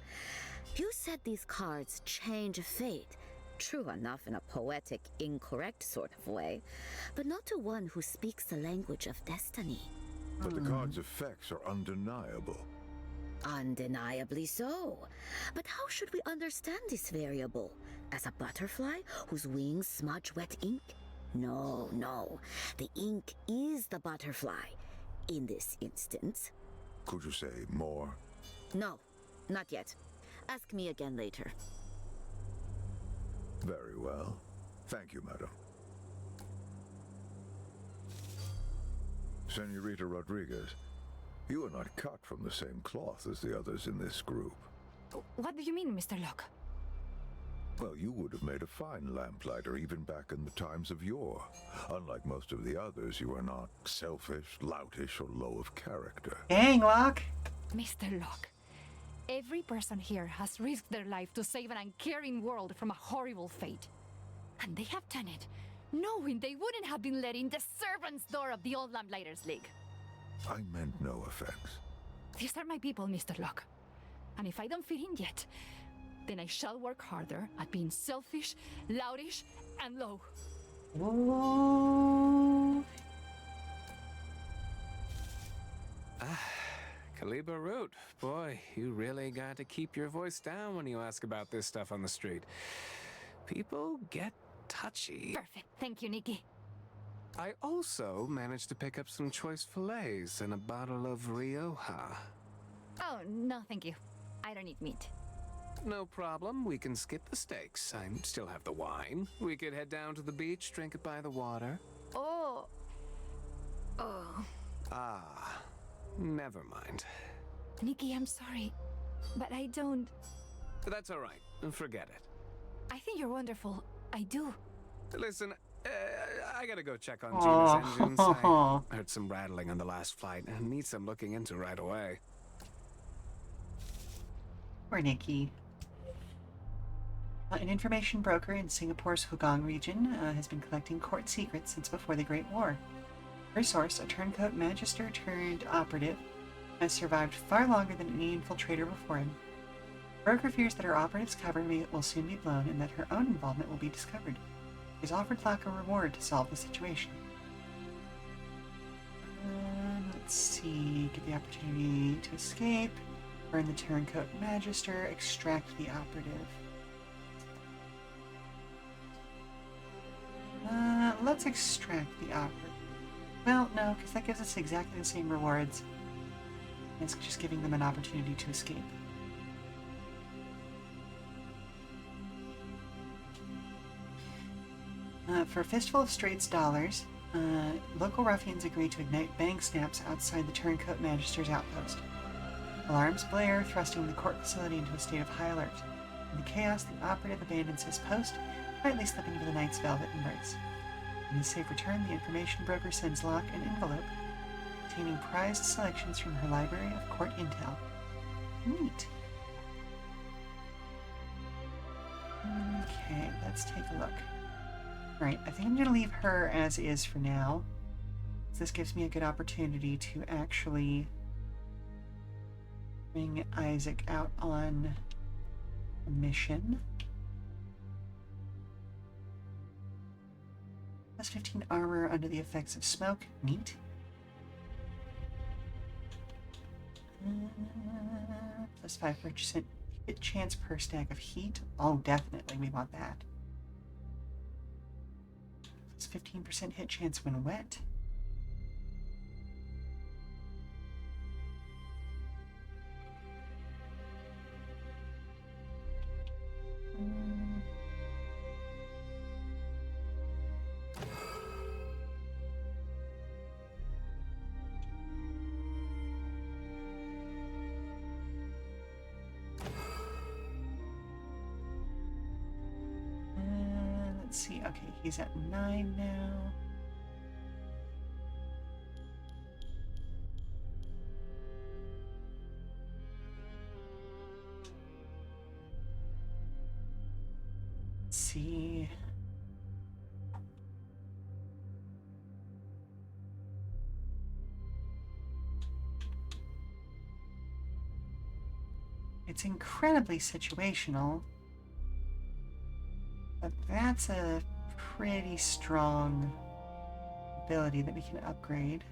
You said these cards change fate. True enough in a poetic, incorrect sort of way, but not to one who speaks the language of destiny. But the card's effects are undeniable. Undeniably so. But how should we understand this variable? As a butterfly whose wings smudge wet ink? No, no. The ink is the butterfly. In this instance. Could you say more? No, not yet. Ask me again later. Very well. Thank you, madam. Senorita Rodriguez, you are not cut from the same cloth as the others in this group. What do you mean, Mr. Locke? Well, you would have made a fine lamplighter even back in the times of yore. Unlike most of the others, you are not selfish, loutish, or low of character. Dang, Locke! Mr. Locke, every person here has risked their life to save an uncaring world from a horrible fate. And they have done it, knowing they wouldn't have been let in the servants' door of the old Lamplighters League. I meant no offense. These are my people, Mr. Locke. And if I don't fit in yet, then I shall work harder at being selfish, loutish, and low. Ooh. Kaliba Root, boy, you really got to keep your voice down when you ask about this stuff on the street. People get touchy. Perfect. Thank you, Nikki. I also managed to pick up some choice fillets and a bottle of Rioja. Oh, no, thank you. I don't eat meat. No problem. We can skip the steaks. I still have the wine. We could head down to the beach, drink it by the water. Oh. Ah, never mind. Nikki, I'm sorry, but I don't... That's all right. Forget it. I think you're wonderful. I do. Listen, I gotta go check on Gina's engines. I heard some rattling on the last flight and need some looking into right away. Poor Nikki. An information broker in Singapore's Hougang region has been collecting court secrets since before the Great War. Her source, a turncoat magister turned operative, has survived far longer than any infiltrator before him. Broker fears that her operative's cover will soon be blown and that her own involvement will be discovered. She has offered Locke a reward to solve the situation. Let's see. Get the opportunity to escape. Burn the turncoat magister. Extract the operative. Let's extract the operative. Well, no, because that gives us exactly the same rewards. It's just giving them an opportunity to escape. For a fistful of Straits dollars, local ruffians agreed to ignite bang snaps outside the turncoat magister's outpost. Alarms blare, thrusting the court facility into a state of high alert. In the chaos, the operative abandons his post, quietly slipping into the night's velvet embrace. In his safe return, the information broker sends Locke an envelope containing prized selections from her library of court intel. Neat. Okay, let's take a look. Alright, I think I'm going to leave her as is for now. This gives me a good opportunity to actually bring Isaac out on a mission. Plus 15 armor under the effects of smoke. Neat. Plus 5% hit chance per stack of heat. Oh, definitely, we want that. Plus 15% hit chance when wet. Let's see. Okay, he's at 9 now. Let's see. It's incredibly situational. But that's a pretty strong ability that we can upgrade.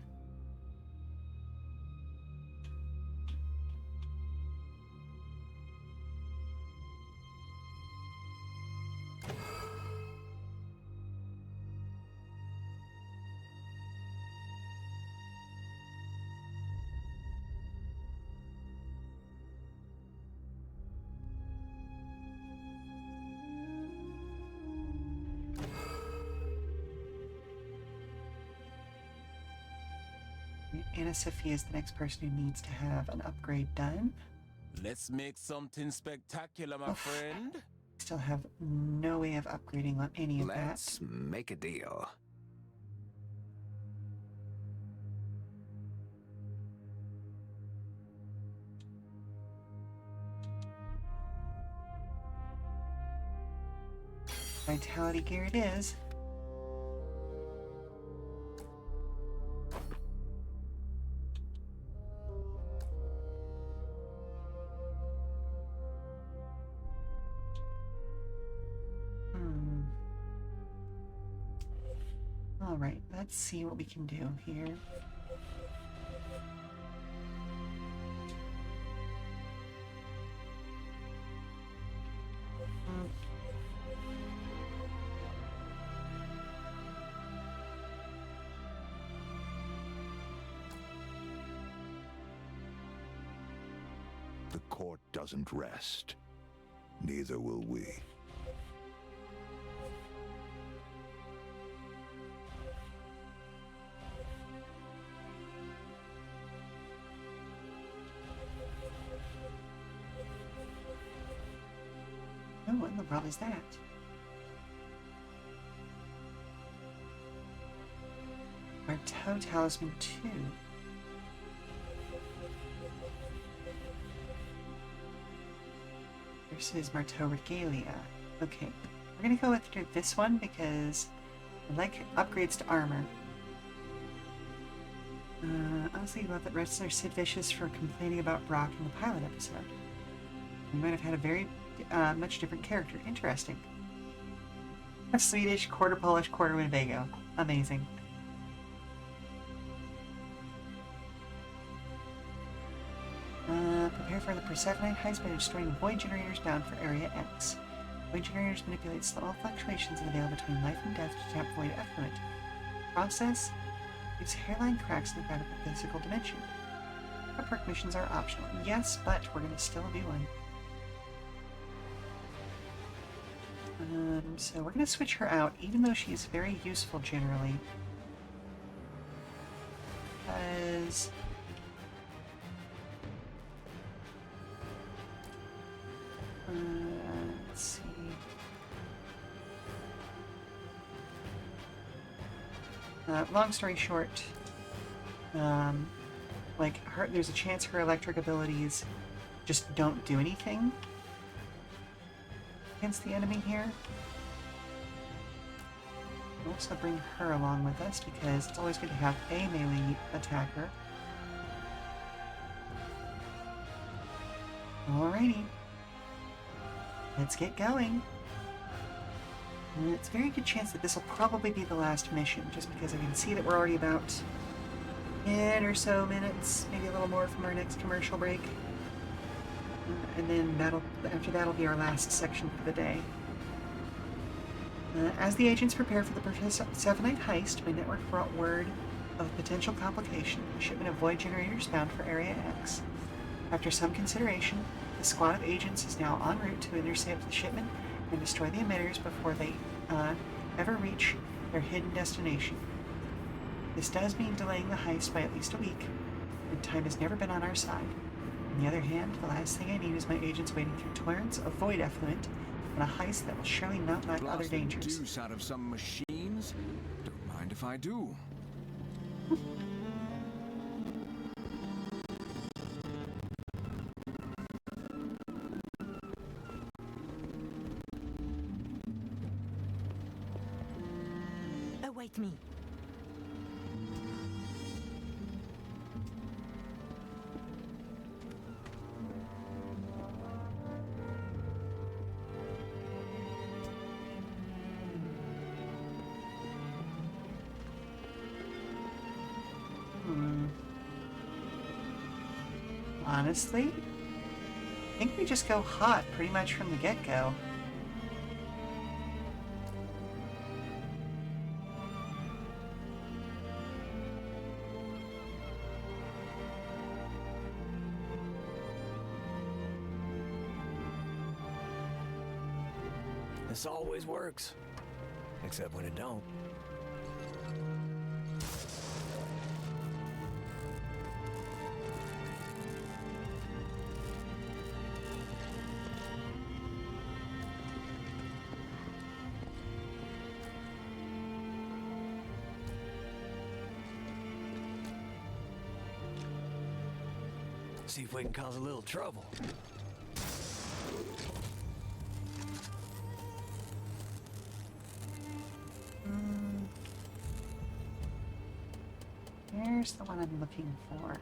Anna Sophia is the next person who needs to have an upgrade done. Let's make something spectacular, my friend. Still have no way of upgrading on any of that. Let's make a deal. Vitality gear it is. Alright, let's see what we can do here. The court doesn't rest. Neither will we. Oh, what in the world is that? Marteau Talisman 2. Versus Marteau Regalia. Okay, we're gonna go with this one because I like upgrades to armor. Honestly, I love that wrestler Sid Vicious for complaining about Brock in the pilot episode. We might have had a very much different character. Interesting. A Swedish, quarter Polish, quarter Winnebago. Amazing. Prepare for the Persephone heist by destroying void generators bound for Area X. Void generators manipulate slow fluctuations in the veil between life and death to tap void effluent. Process leaves hairline cracks in the ground of the physical dimension. Our perk missions are optional. Yes, but we're going to still do one. So we're going to switch her out, even though she is very useful generally. Because Long story short, like, there's a chance her electric abilities just don't do anything against the enemy here. We'll also bring her along with us because it's always good to have a melee attacker. Alrighty. Let's get going. And it's a very good chance that this will probably be the last mission, just because I can see that we're already about 10 or so minutes, maybe a little more from our next commercial break. And then after that'll be our last section for the day. As the agents prepare for the Persephonite heist, my network brought word of a potential complication, a shipment of void generators bound for Area X. After some consideration, the squad of agents is now en route to intercept the shipment and destroy the emitters before they ever reach their hidden destination. This does mean delaying the heist by at least a week, and time has never been on our side. On the other hand, the last thing I need is my agents wading through torrents of void effluent on a heist that will surely not lack other dangers. Deuce out of some machines? Don't mind if I do. Await me. Honestly, I think we just go hot pretty much from the get-go. This always works. Except when it don't. See if we can cause a little trouble. Here's the one I'm looking for.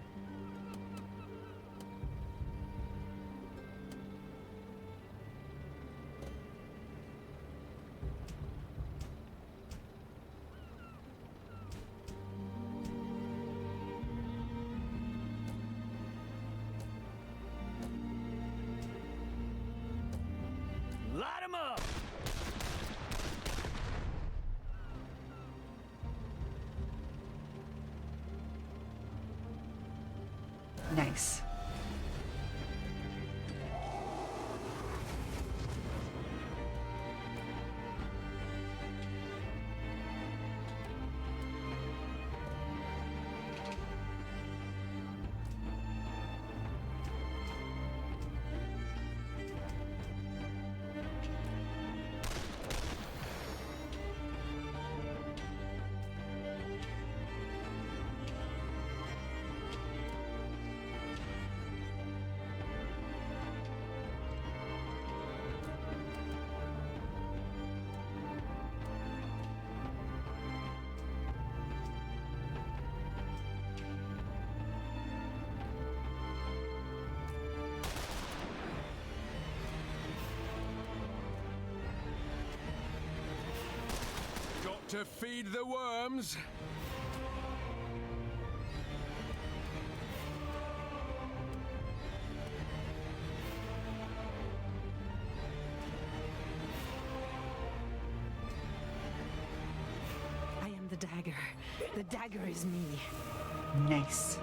Light 'em up! Nice. Got to feed the worms. I am the dagger. The dagger is me. Nice.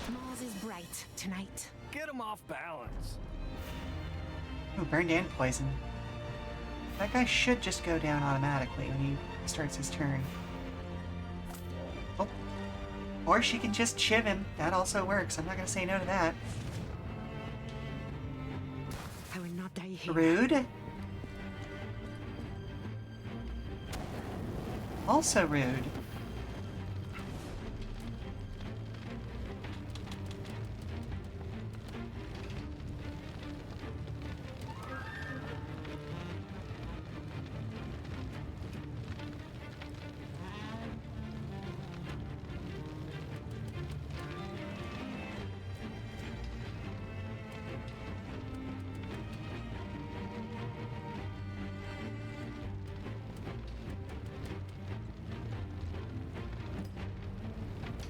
Mars is bright tonight. Get him off balance. Ooh, burned and poison. That guy should just go down automatically when he starts his turn. Oh. Or she can just chiv him. That also works. I'm not going to say no to that. I will not die here. Rude. Also rude.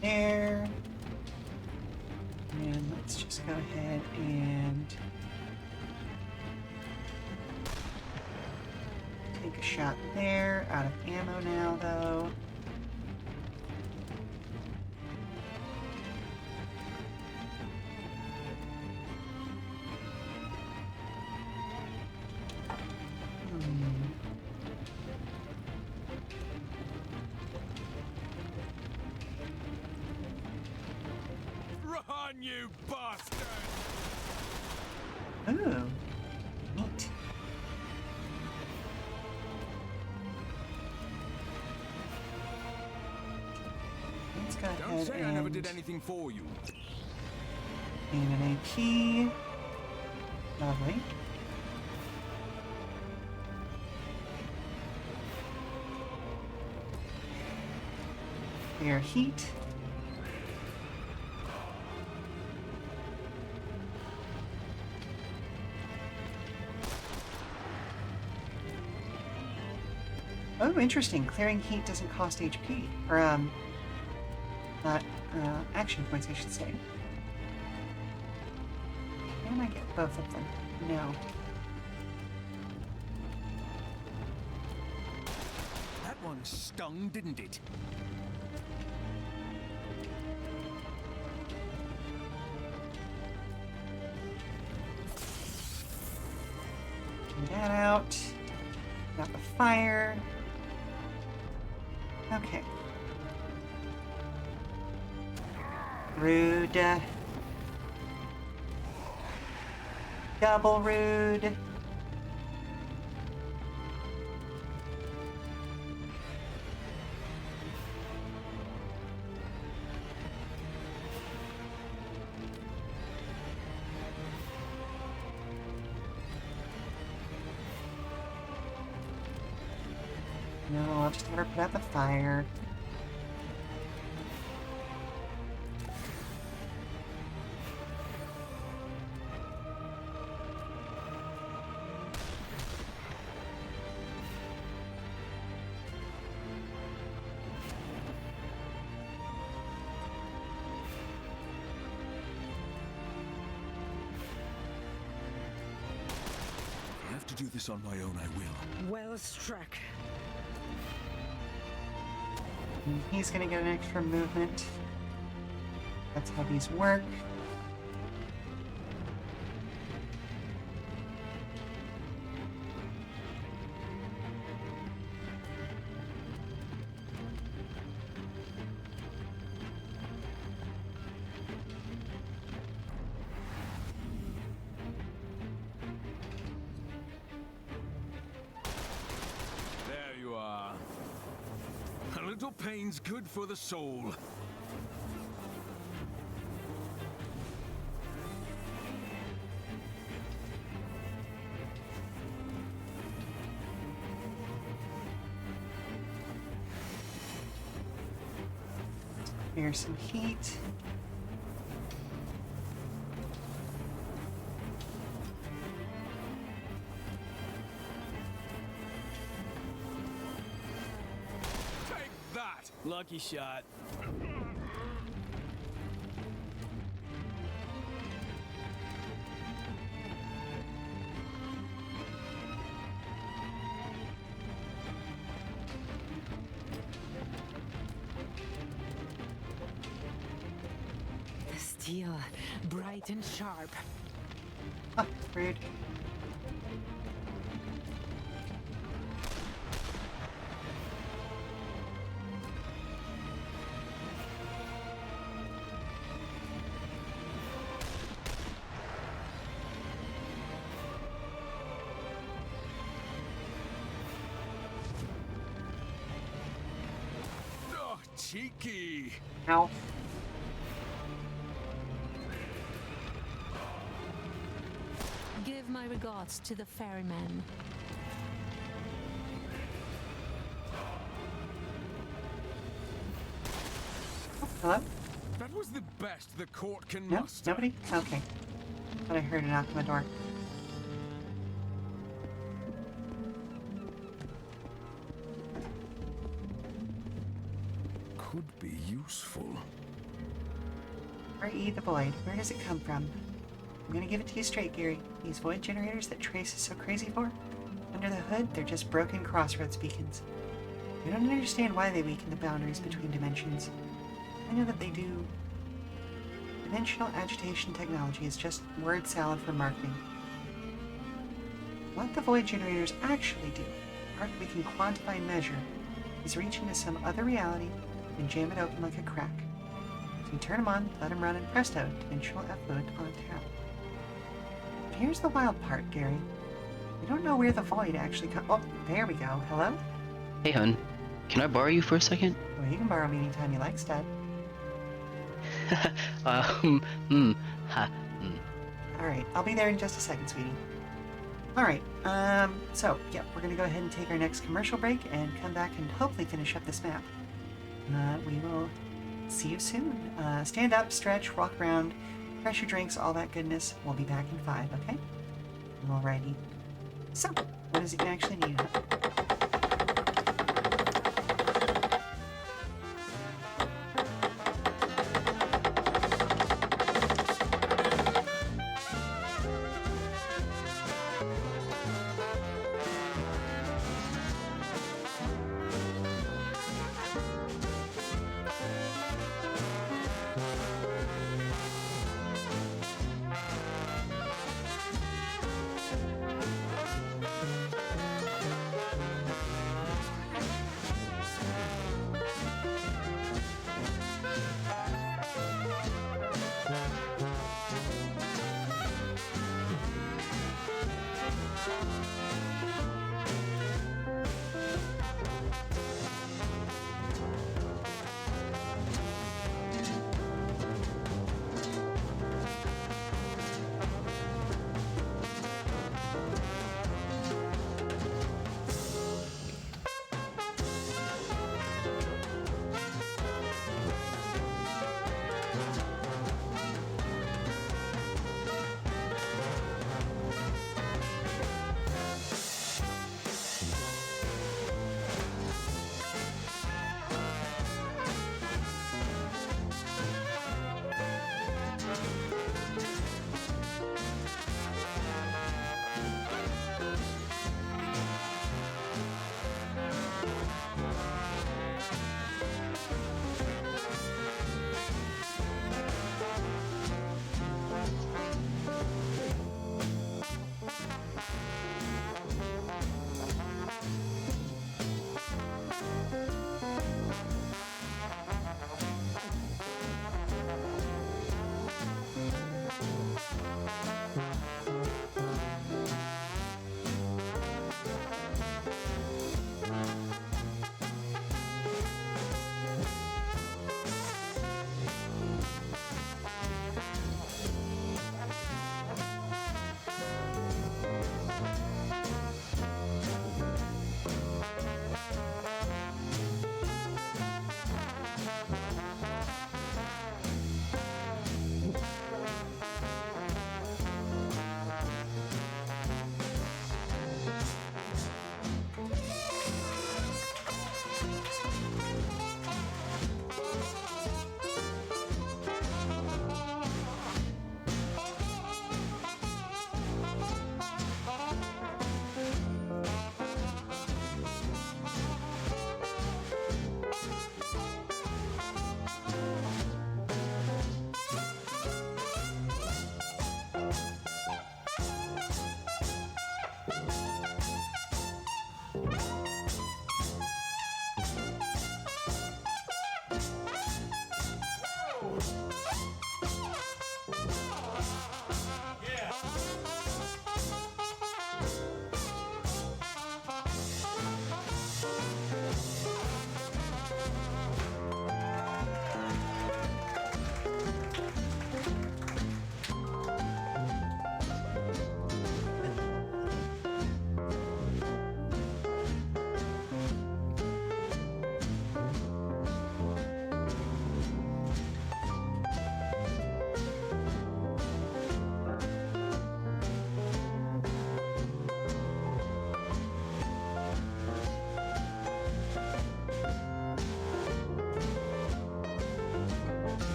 There. And let's just go ahead and take a shot there. Out of ammo now, though. Run, you bastard! Ooh, neat. Let's go Don't ahead say and I never did anything for you. gain an AP. Lovely. Clear heat. Oh, interesting. Clearing heat doesn't cost HP. Or, not, action points, I should say. Can I get both of them? No. That one stung, didn't it? Get that out. Got the fire. Okay. Rude. Double rude. No, I'll just have her put out the fire. If I have to do this on my own, I will. Well struck. And he's gonna get an extra movement. That's how these work. There you are. A little pain's good for the soul. Here's some heat. Take that! Lucky shot. The steel, bright and sharp. Ah, rude. cheeky. Ow. Give my regards to the ferryman. Hello? That was the best the court can No? muster. Nobody? Okay. Thought I heard a knock on the door. Could be useful. R.E. the Void. Where does it come from? I'm gonna give it to you straight, Gary. These void generators that Trace is so crazy for? Under the hood, they're just broken crossroads beacons. We don't understand why they weaken the boundaries between dimensions. I know that they do. Dimensional agitation technology is just word salad for marketing. What the void generators actually do, art we can quantify and measure, is reach into some other reality and jam it open like a crack. So you turn them on, let them run, and presto, dimensional effluent on tap. But here's the wild part, Gary. We don't know where the void actually comes. Oh, there we go. Hello? Hey, hun. Can I borrow you for a second? Well, you can borrow me anytime you like, stud. Alright, I'll be there in just a second, sweetie. Alright, so, yeah, we're gonna go ahead and take our next commercial break and come back and hopefully finish up this map. We will see you soon. Stand up, stretch, walk around, fresh your drinks, all that goodness. We'll be back in 5, okay? Alrighty. So, what is it you actually need?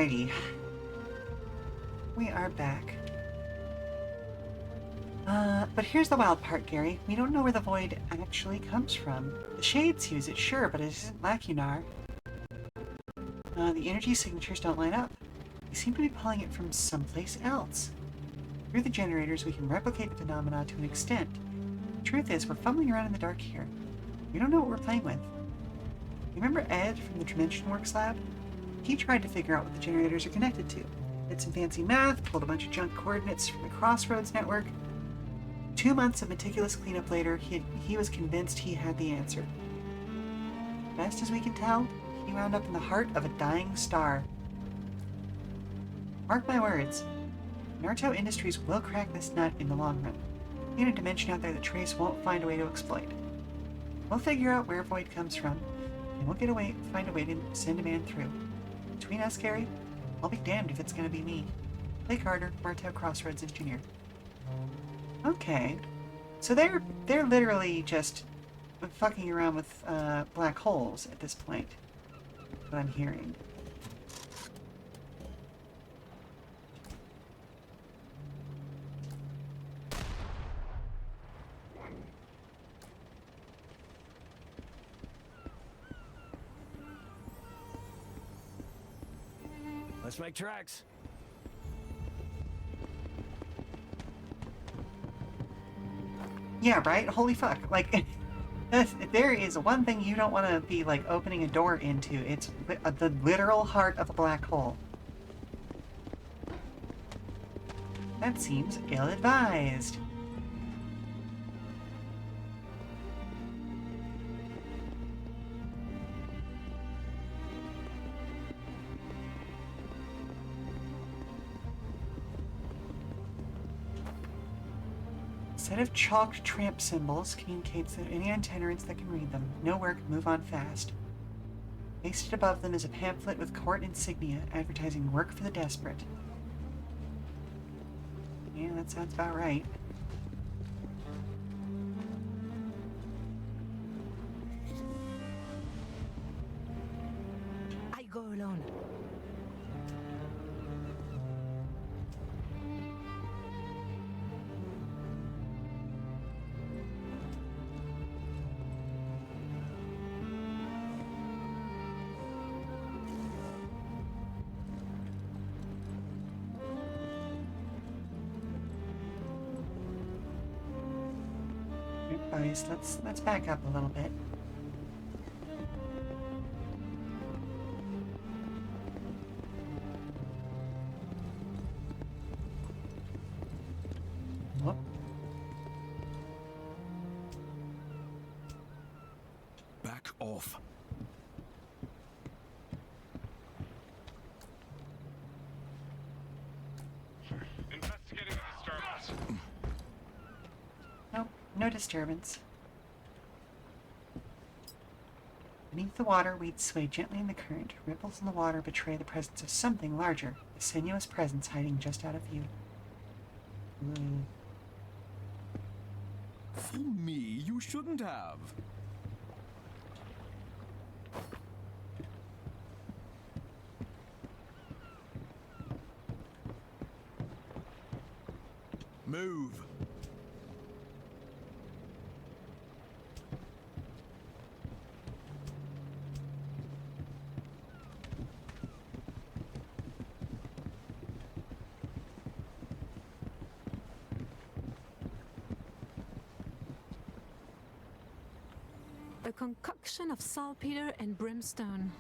Alrighty. We are back. But here's the wild part, Gary. We don't know where the void actually comes from. The Shades use it, sure, but it isn't Lacunar. The energy signatures don't line up. They seem to be pulling it from someplace else. Through the generators, we can replicate the phenomena to an extent. The truth is, we're fumbling around in the dark here. We don't know what we're playing with. Remember Ed from the Dimension Works lab? He tried to figure out what the generators are connected to. Did some fancy math, pulled a bunch of junk coordinates from the Crossroads network. 2 months of meticulous cleanup later, he was convinced he had the answer. Best as we can tell, he wound up in the heart of a dying star. Mark my words, Naruto Industries will crack this nut in the long run. In a dimension out there that Trace won't find a way to exploit. We'll figure out where Void comes from, and we'll find a way to send a man through. Between us, Gary, I'll be damned if it's gonna be me. Clay Carter, Martel Crossroads Engineer. Okay. So they're literally just fucking around with black holes at this point. That's what I'm hearing. Let's make tracks. Yeah, right? Holy fuck. Like, if there is one thing you don't want to be, like, opening a door into, it's the literal heart of a black hole. That seems ill-advised. Set of chalked tramp symbols communicates to any itinerants that can read them. No work, move on fast. Pasted above them is a pamphlet with court insignia advertising work for the desperate. Yeah, that sounds about right. I go alone. Guys, let's back up a little bit. Whoop. Back off. Investigating the disturbance. Nope, no disturbance. Beneath the water, weeds sway gently in the current. Ripples in the water betray the presence of something larger, a sinuous presence hiding just out of view. For me, you shouldn't have. Move. A concoction of saltpeter and brimstone.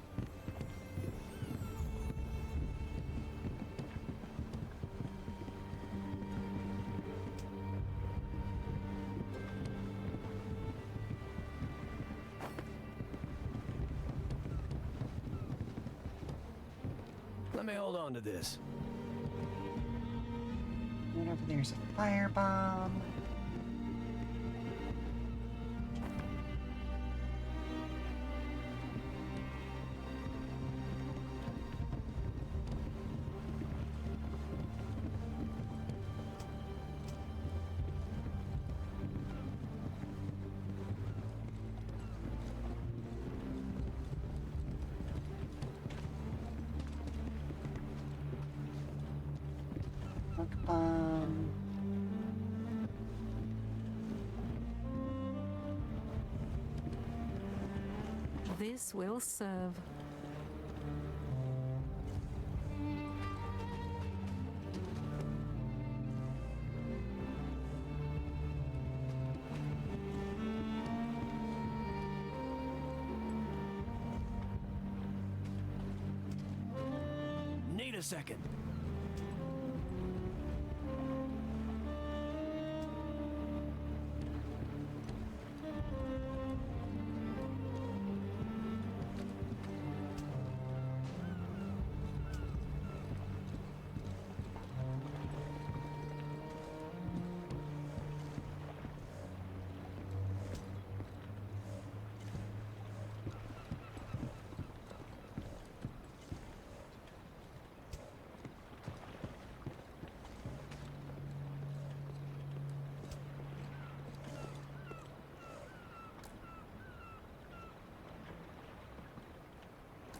Let me hold on to this. And over there's a firebomb. Smoke bomb. This will serve. Need a second.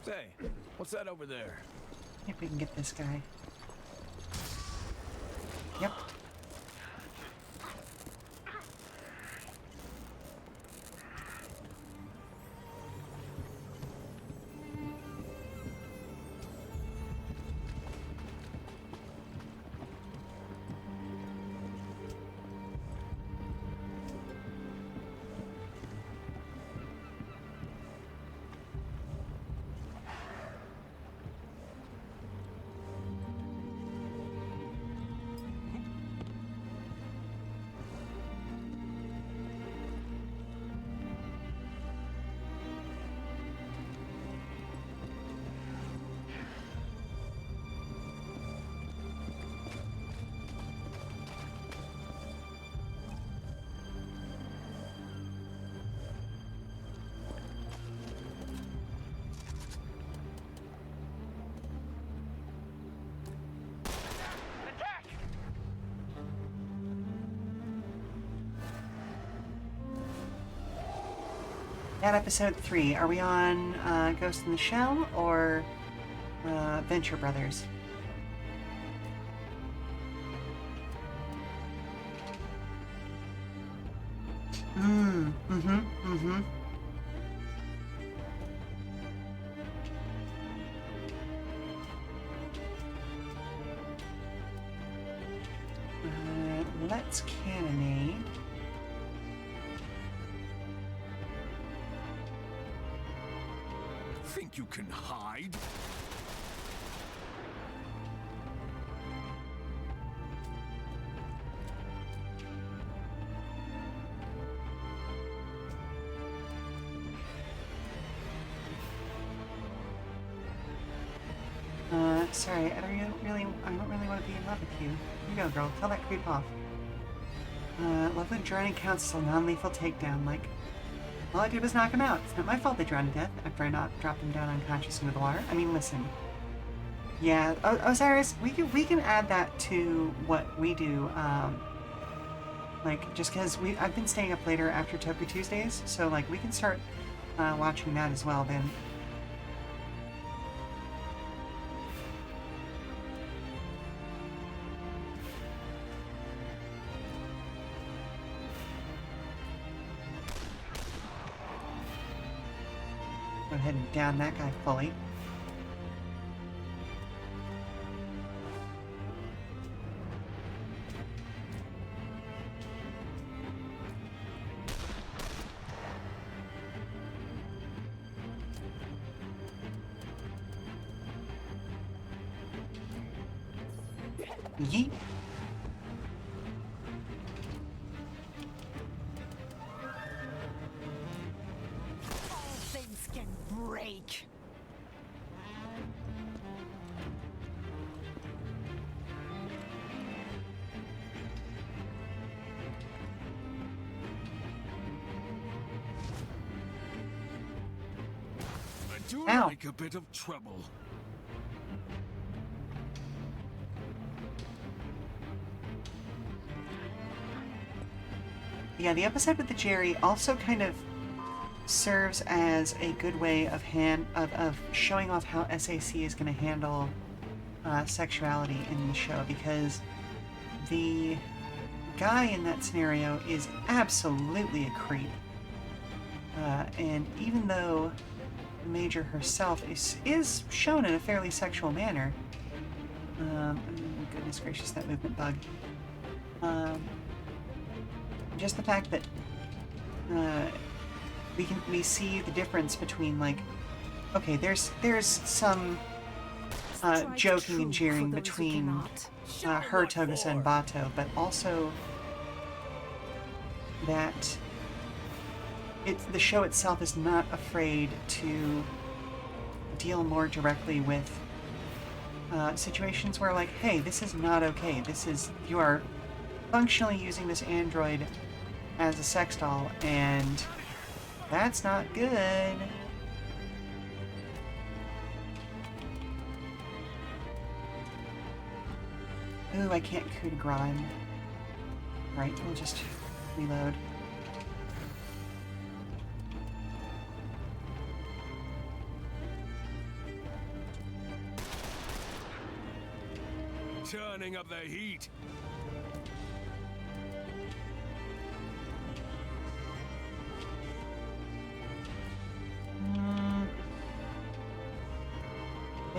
Say, what's that over there? See if we can get this guy. Yep. At episode 3, are we on Ghost in the Shell or Venture Brothers? Let's cannonade. Think you can hide? Sorry, I don't really want to be in love with you. Here you go, girl. Tell that creep off. Lovely droning counts as a non-lethal takedown. Like, all I did was knock him out. It's not my fault they drowned to death after I not dropped him down unconscious into the water. I mean, listen. Yeah, Osiris, we can add that to what we do. Like, just because I've been staying up later after Toku Tuesdays, so like we can start watching that as well then. Go ahead and down that guy fully. Yeet. Things can break. I do Ow. like a bit of trouble. Yeah, the episode with the Jerry also kind of serves as a good way of showing off how SAC is going to handle sexuality in the show, because the guy in that scenario is absolutely a creep. And even though the Major herself is shown in a fairly sexual manner, oh, goodness gracious, that movement bug. Just the fact that we see the difference between, like, okay, there's some joking and jeering between her, Togusa, and Bato, but also that the show itself is not afraid to deal more directly with situations where, like, hey, this is not okay. You are functionally using this android as a sex doll, and that's not good. Ooh, I can't coup de grace him. Right, we'll just reload. Turning up the heat.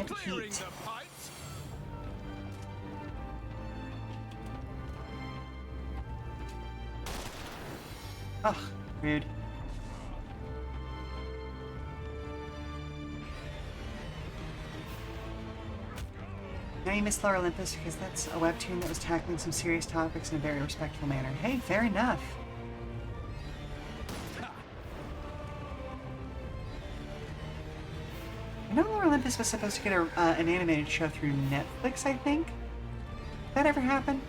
Clearing the pipes. Ugh, rude. Now you miss Lower Olympus because that's a webtoon that was tackling some serious topics in a very respectful manner. Hey, fair enough. I know Lower Olympus was supposed to get an animated show through Netflix, I think? Did that ever happen?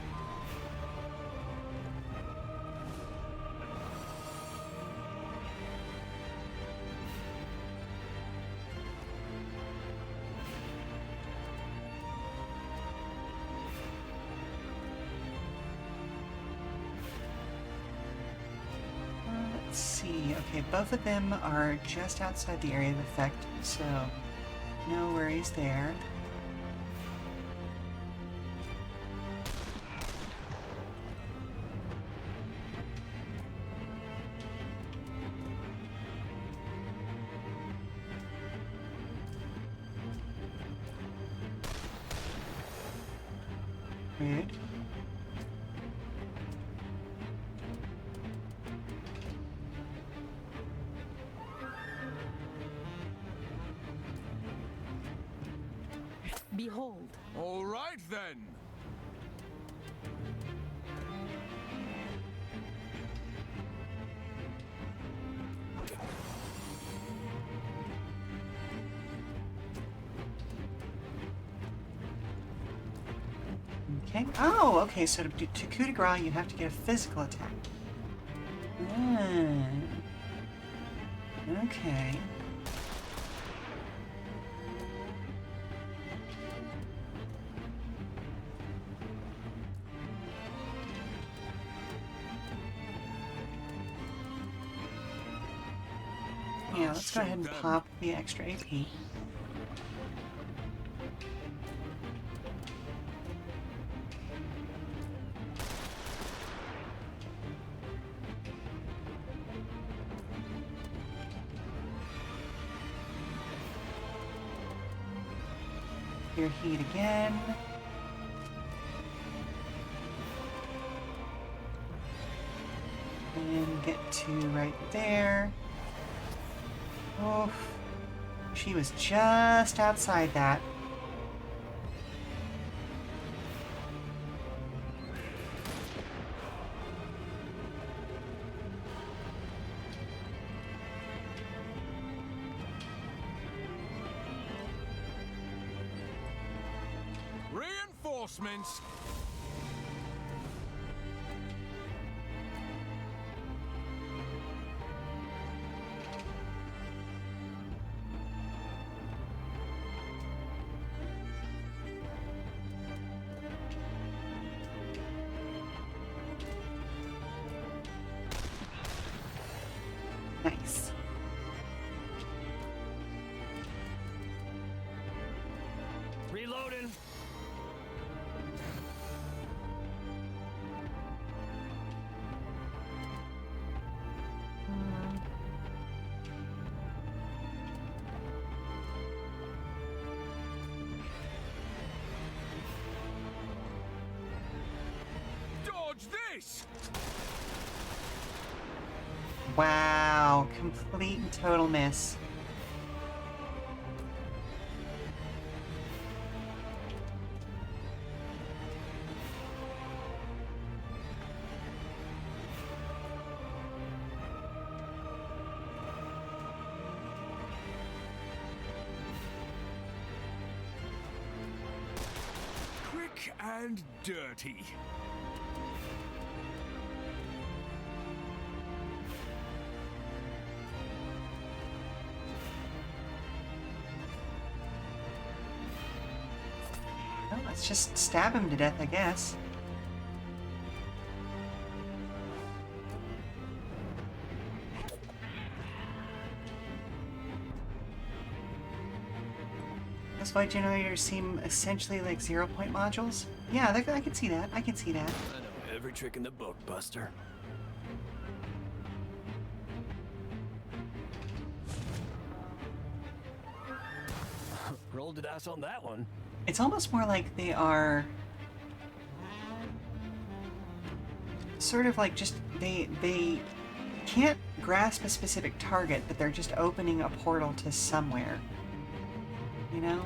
Let's see. Okay, both of them are just outside the area of effect, so no worries there. Rude. Behold. All right then. Okay. Oh, okay, so to coup de grace, you have to get a physical attack. Okay. Yeah, let's go ahead and pop the extra AP. Your heat again. And get to right there. Oof. She was just outside that. Reinforcements. Nice. Reloading. face! Wow, complete and total miss. Quick and dirty. Well, let's just stab him to death, I guess. Those void generators seem essentially like 0-point modules. Yeah, I can see that. I can see that. I know every trick in the book, Buster. Rolled the dice on that one. It's almost more like they are sort of like just they can't grasp a specific target, but they're just opening a portal to somewhere. You know?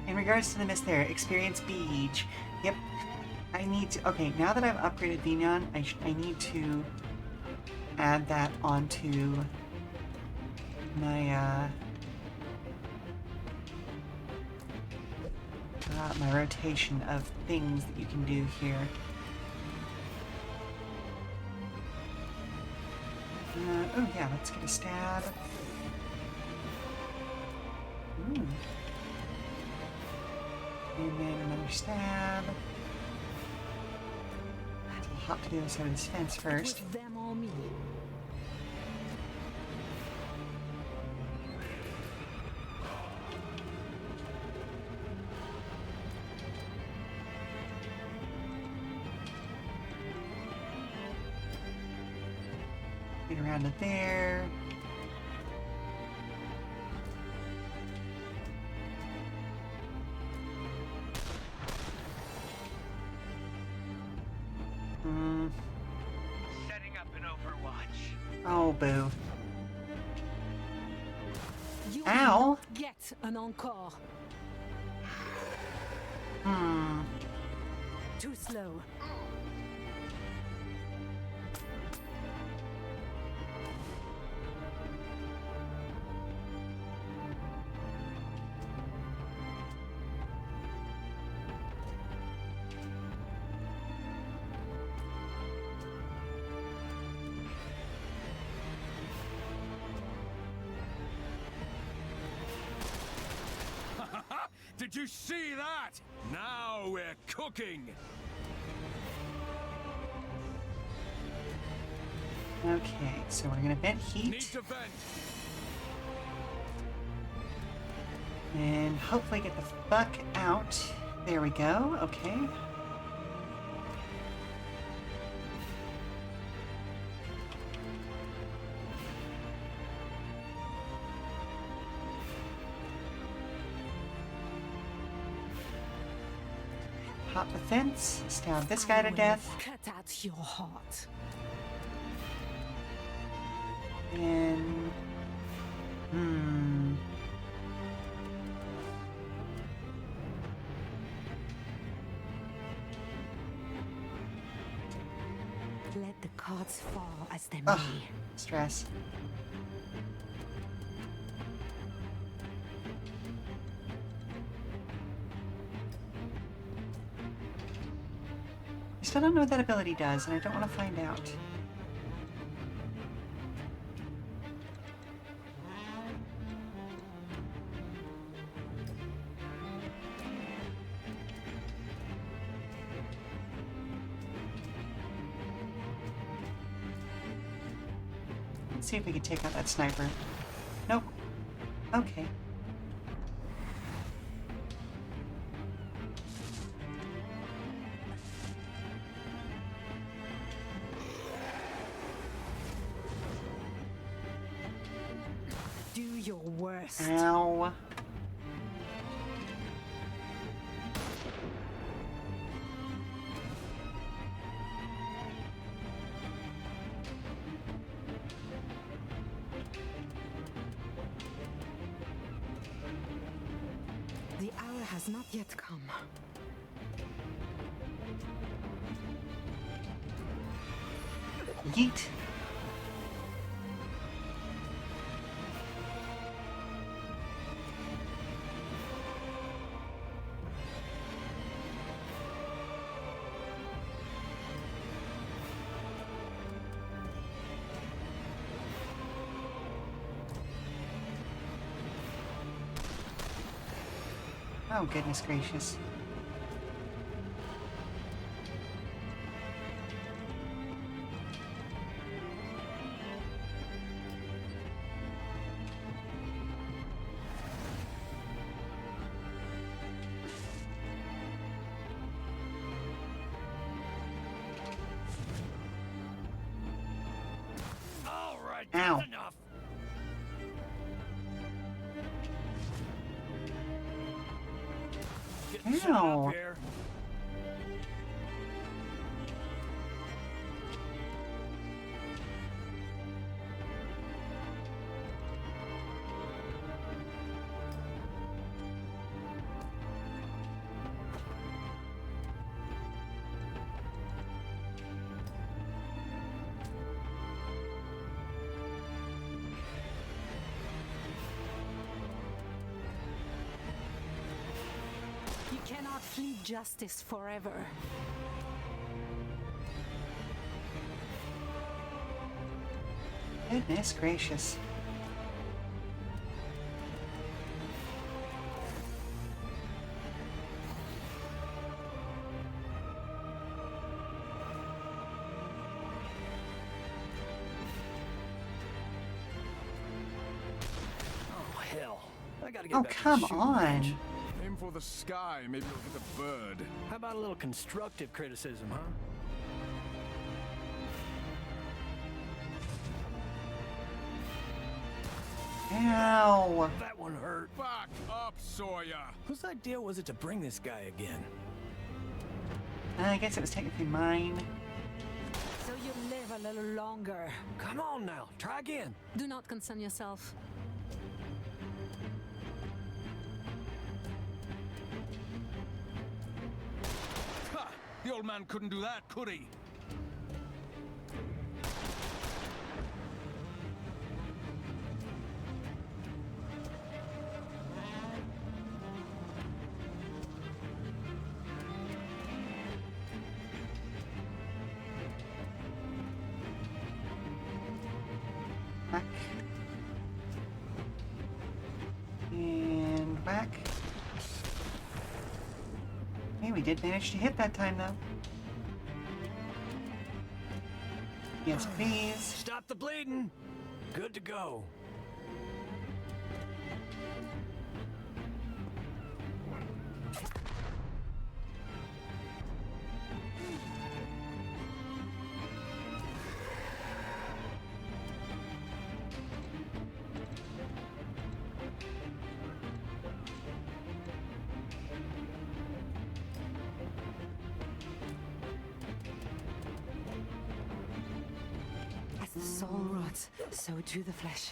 In regards to the miss there, experience B each. Yep. I need to... Okay, now that I've upgraded Vignon, I need to add that onto my, my rotation of things that you can do here. Oh yeah, let's get a stab. Ooh. And then another stab. I'll hop to the other side of this fence first. With them or me. Get around to there. Setting up an Overwatch. Oh, boo. You Ow! will not get an encore. Too slow. Did you see that? Now we're cooking. Okay, so we're gonna vent Need heat to vent. and hopefully get the fuck out. There we go. Okay. Hop the fence, stab this guy to death, Cut out your heart. and... Let the cards fall as they Ugh, may. stress. I still don't know what that ability does, and I don't want to find out. Let's see if we can take out that sniper. Nope. Okay. Do your worst. Ow. The hour has not yet come. Yeet. Oh, goodness gracious. All right, Ow. that's enough. Getting set Ow. up here. You cannot flee justice forever. Goodness gracious. Oh, hell. I gotta get Oh, back to the come shooting on. range. Aim for the sky, maybe you'll hit a bird. How about a little constructive criticism, huh? Ow. That one hurt. Back up, Sawyer. Whose idea was it to bring this guy again? I guess it was technically mine. So you live a little longer. Come on now, try again. Do not concern yourself. Ha! The old man couldn't do that, could he? Back. And back. Hey, we did manage to hit that time, though. Yes, please. Stop the bleeding. Good to go. As the soul rots, so do the flesh.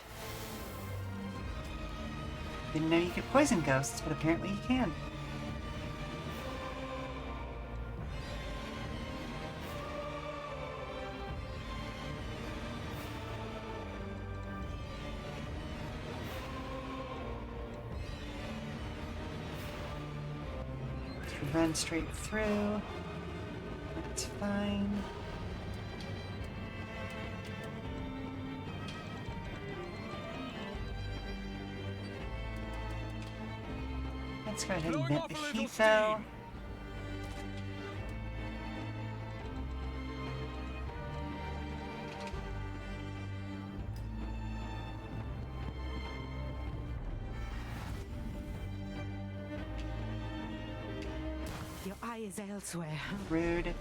Didn't know you could poison ghosts, but apparently you can. Just run straight through. That's fine. Let's go ahead and Blowing vent off the a little heat, though. steam. supply is elsewhere. Rude.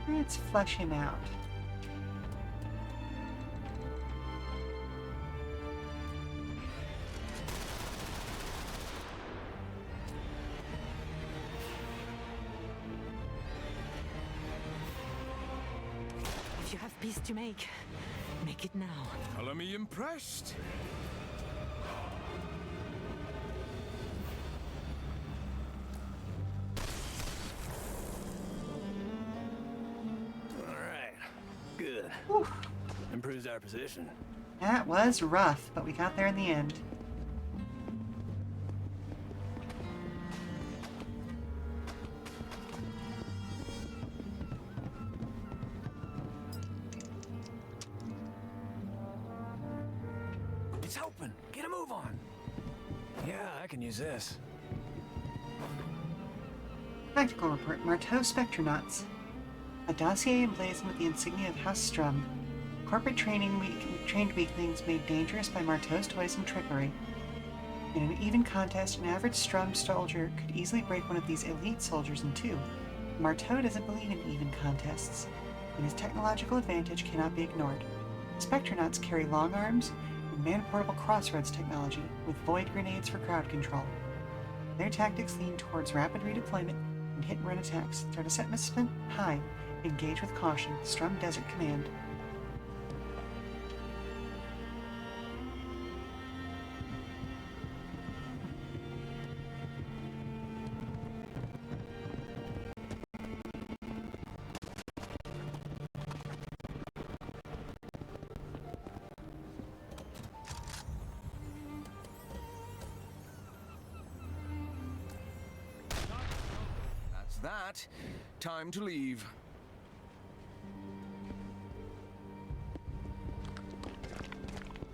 Let's flush him out. If you have peace to make it now. Color me impressed. Alright. Good. Whew. Improves our position. That was rough, but we got there in the end. It's open. Get a move on. Yeah, I can use this. Tactical report, Marteau Spectronauts. A dossier emblazoned with the insignia of House Strum. Corporate trained weaklings made dangerous by Marteau's toys and trickery. In an even contest, an average Strum soldier could easily break one of these elite soldiers in two. Marteau doesn't believe in even contests, and his technological advantage cannot be ignored. Spectronauts carry long arms and man-portable crossroads technology with void grenades for crowd control. Their tactics lean towards rapid redeployment and hit-and-run attacks. Threat assessment high. Engage with caution. Strum Desert Command. That's that. Time to leave.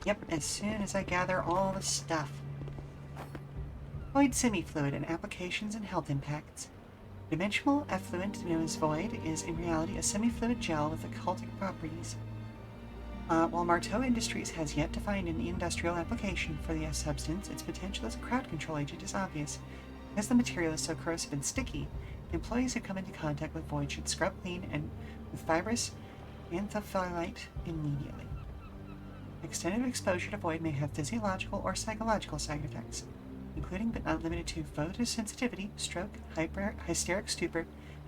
Yep, as soon as I gather all the stuff. Void semifluid and applications and health impacts. Dimensional effluent known as Void is in reality a semifluid gel with occultic properties. While Marteau Industries has yet to find an industrial application for the substance, its potential as a crowd control agent is obvious. Because the material is so corrosive and sticky, employees who come into contact with Void should scrub clean and with fibrous anthophyllite immediately. Extended exposure to Void may have physiological or psychological side effects, including but not limited to photosensitivity, stroke, hysteric stupor,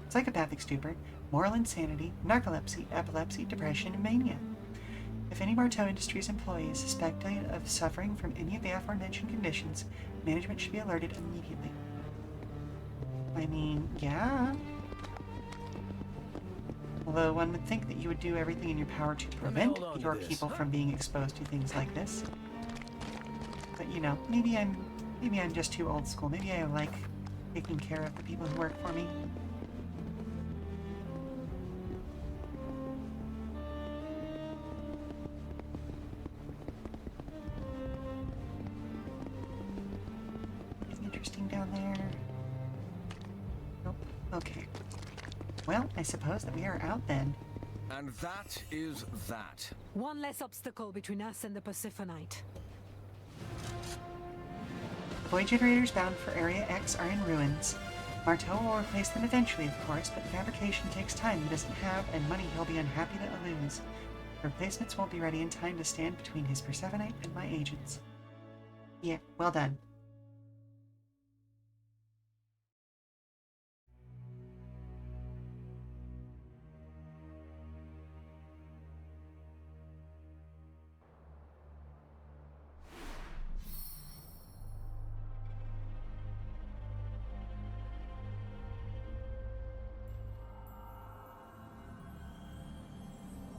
psychopathic stupor, moral insanity, narcolepsy, epilepsy, depression, and mania. If any Marteau Industries employee is suspected of suffering from any of the aforementioned conditions, management should be alerted immediately. I mean, yeah. Although one would think that you would do everything in your power to prevent your people from being exposed to things like this. But you know, maybe I'm just too old school. Maybe I like taking care of the people who work for me. Anything interesting down there? Nope. Okay. Well, I suppose that we are out then. And that is that. One less obstacle between us and the Persephonite. Void generators bound for Area X are in ruins. Marteau will replace them eventually, of course, but fabrication takes time he doesn't have and money he'll be unhappy to lose. Replacements won't be ready in time to stand between his Persephonite and my agents. Yeah, well done.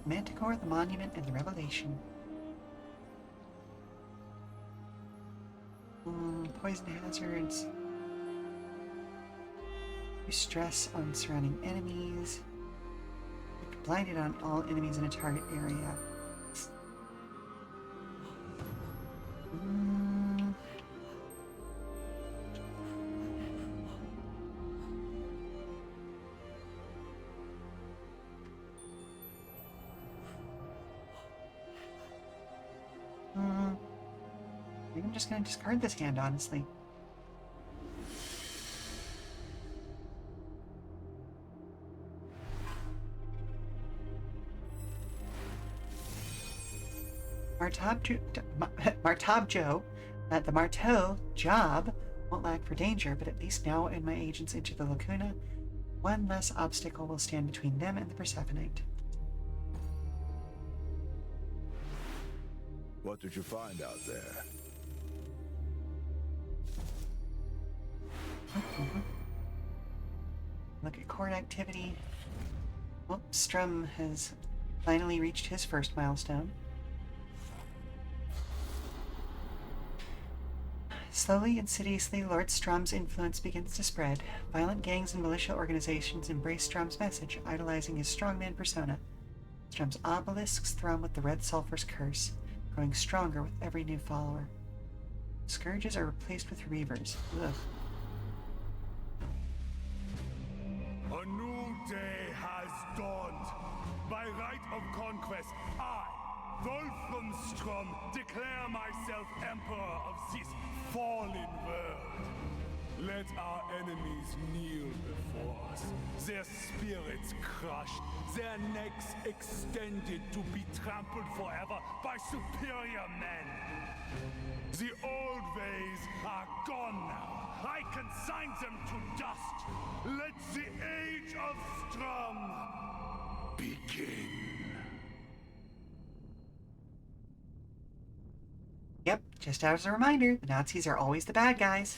Manticore, the Monument, and the Revelation. Poison hazards. Stress on surrounding enemies. Blinded on all enemies in a target area. think I'm just gonna discard this hand, honestly. Martab Joe, the Marteau job won't lack for danger, but at least now in my agents into the Lacuna, one less obstacle will stand between them and the Persephonite. What did you find out there? Look at court activity. Oh, Strum has finally reached his first milestone. Slowly, insidiously, Lord Strum's influence begins to spread. Violent gangs and militia organizations embrace Strum's message, idolizing his strongman persona. Strum's obelisks thrum with the Red Sulphur's curse, growing stronger with every new follower. Scourges are replaced with reavers. Ugh. A new day has dawned. By right of conquest, I, Wolframstrom, declare myself Emperor of this fallen world. Let our enemies kneel before us, their spirits crushed, their necks extended to be trampled forever by superior men. The old ways are gone now. I consign them to dust. Let the age of Strum begin. Yep, just as a reminder, the Nazis are always the bad guys.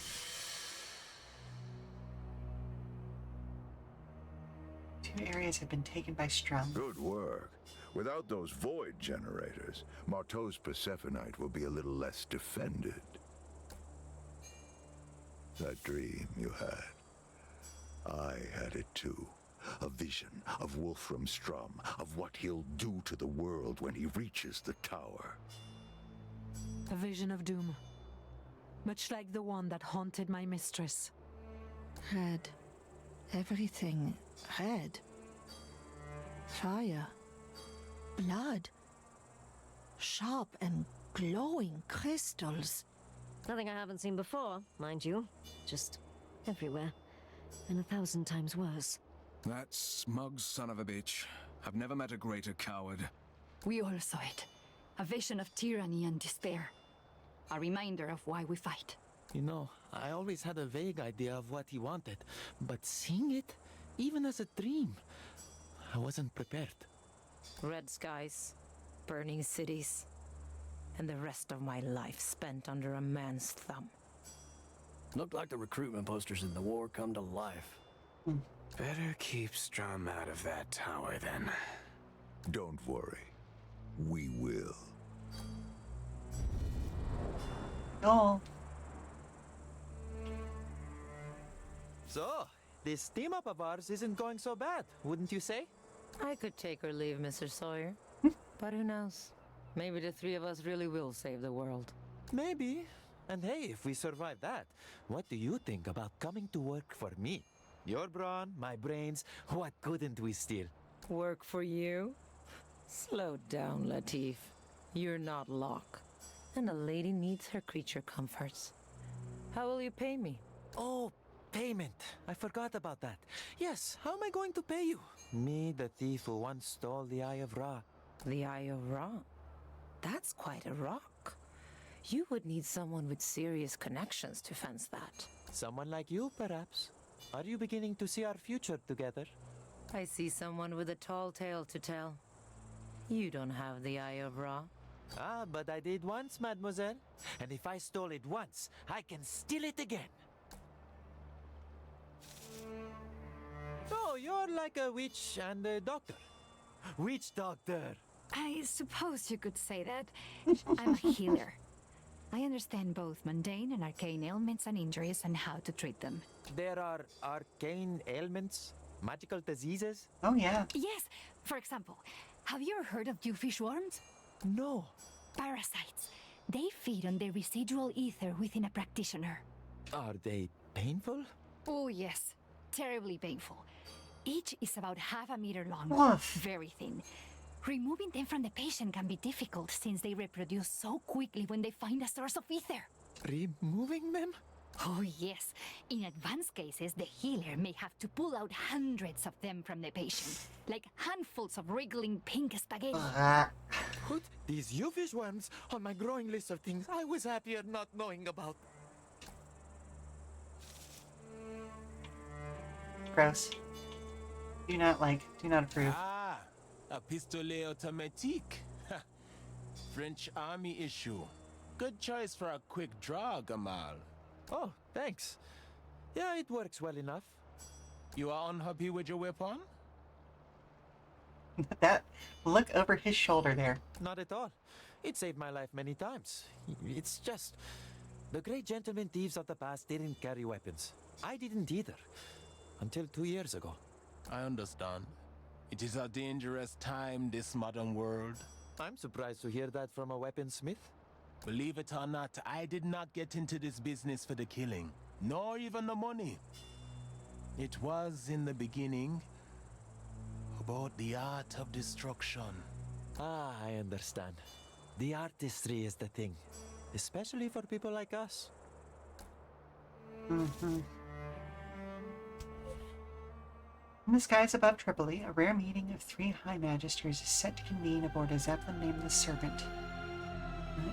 Two areas have been taken by Strum. Good work. Without those void generators, Marteau's Persephonite will be a little less defended. That dream you had, I had it too. A vision of Wolfram Strum, of what he'll do to the world when he reaches the tower. A vision of doom. Much like the one that haunted my mistress. Red. Everything red. Fire. Blood. Sharp and glowing crystals. Nothing I haven't seen before, mind you. Just everywhere. And 1,000 times worse. That smug son of a bitch. I've never met a greater coward. We all saw it. A vision of tyranny and despair. A reminder of why we fight. You know, I always had a vague idea of what he wanted, but seeing it, even as a dream, I wasn't prepared. Red skies, burning cities, and the rest of my life spent under a man's thumb. Looked like the recruitment posters in the war come to life. Better keep Strum out of that tower, then. Don't worry. We will. Oh. So, this team-up of ours isn't going so bad, wouldn't you say? I could take or leave, Mr. Sawyer. But who knows? Maybe the three of us really will save the world. Maybe. And hey, if we survive that, what do you think about coming to work for me? Your brawn, my brains, what couldn't we steal? Work for you? Slow down, Latif. You're not Locke. And a lady needs her creature comforts. How will you pay me? Oh, payment. I forgot about that. Yes, how am I going to pay you? Me, the thief who once stole the Eye of Ra. The Eye of Ra? That's quite a rock. You would need someone with serious connections to fence that. Someone like you, perhaps. Are you beginning to see our future together? I see someone with a tall tale to tell. You don't have the Eye of Ra. Ah, but I did once, mademoiselle. And if I stole it once, I can steal it again. Oh, you're like a witch and a doctor. Witch doctor. I suppose you could say that. I'm a healer. I understand both mundane and arcane ailments and injuries and how to treat them. There are arcane ailments? Magical diseases? Oh, yeah. Yes. For example, have you ever heard of dewfish worms? No. Parasites. They feed on the residual ether within a practitioner. Are they painful? Oh, yes. Terribly painful. Each is about half a meter long. Woof. Very thin. Removing them from the patient can be difficult since they reproduce so quickly when they find a source of ether. Removing them? Oh, yes. In advanced cases, the healer may have to pull out hundreds of them from the patient, like handfuls of wriggling pink spaghetti. Put these UFish worms on my growing list of things I was happier not knowing about. Gross. Do not approve. Ah, a pistolet automatique. French army issue. Good choice for a quick draw, Gamal. Oh, thanks. Yeah, it works well enough. You are unhappy with your weapon? That look over his shoulder there. Not at all. It saved my life many times. It's just... the great gentlemen thieves of the past didn't carry weapons. I didn't either. Until 2 years ago. I understand. It is a dangerous time, this modern world. I'm surprised to hear that from a weaponsmith. Believe it or not, I did not get into this business for the killing, nor even the money. It was, in the beginning, about the art of destruction. Ah, I understand. The artistry is the thing. Especially for people like us. Mm-hmm. In the skies above Tripoli, a rare meeting of 3 High Magisters is set to convene aboard a zeppelin named the Serpent.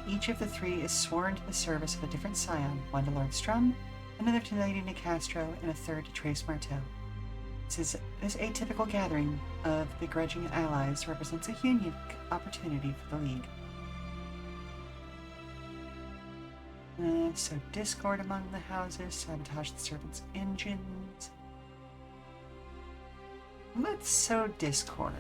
Each of the 3 is sworn to the service of a different scion, one to Lord Strum, another to Lady Nicastro, and a third to Trace Marteau. This atypical gathering of begrudging allies represents a unique opportunity for the League. So discord among the houses, sabotage the Serpent's engines. Let's sow discord.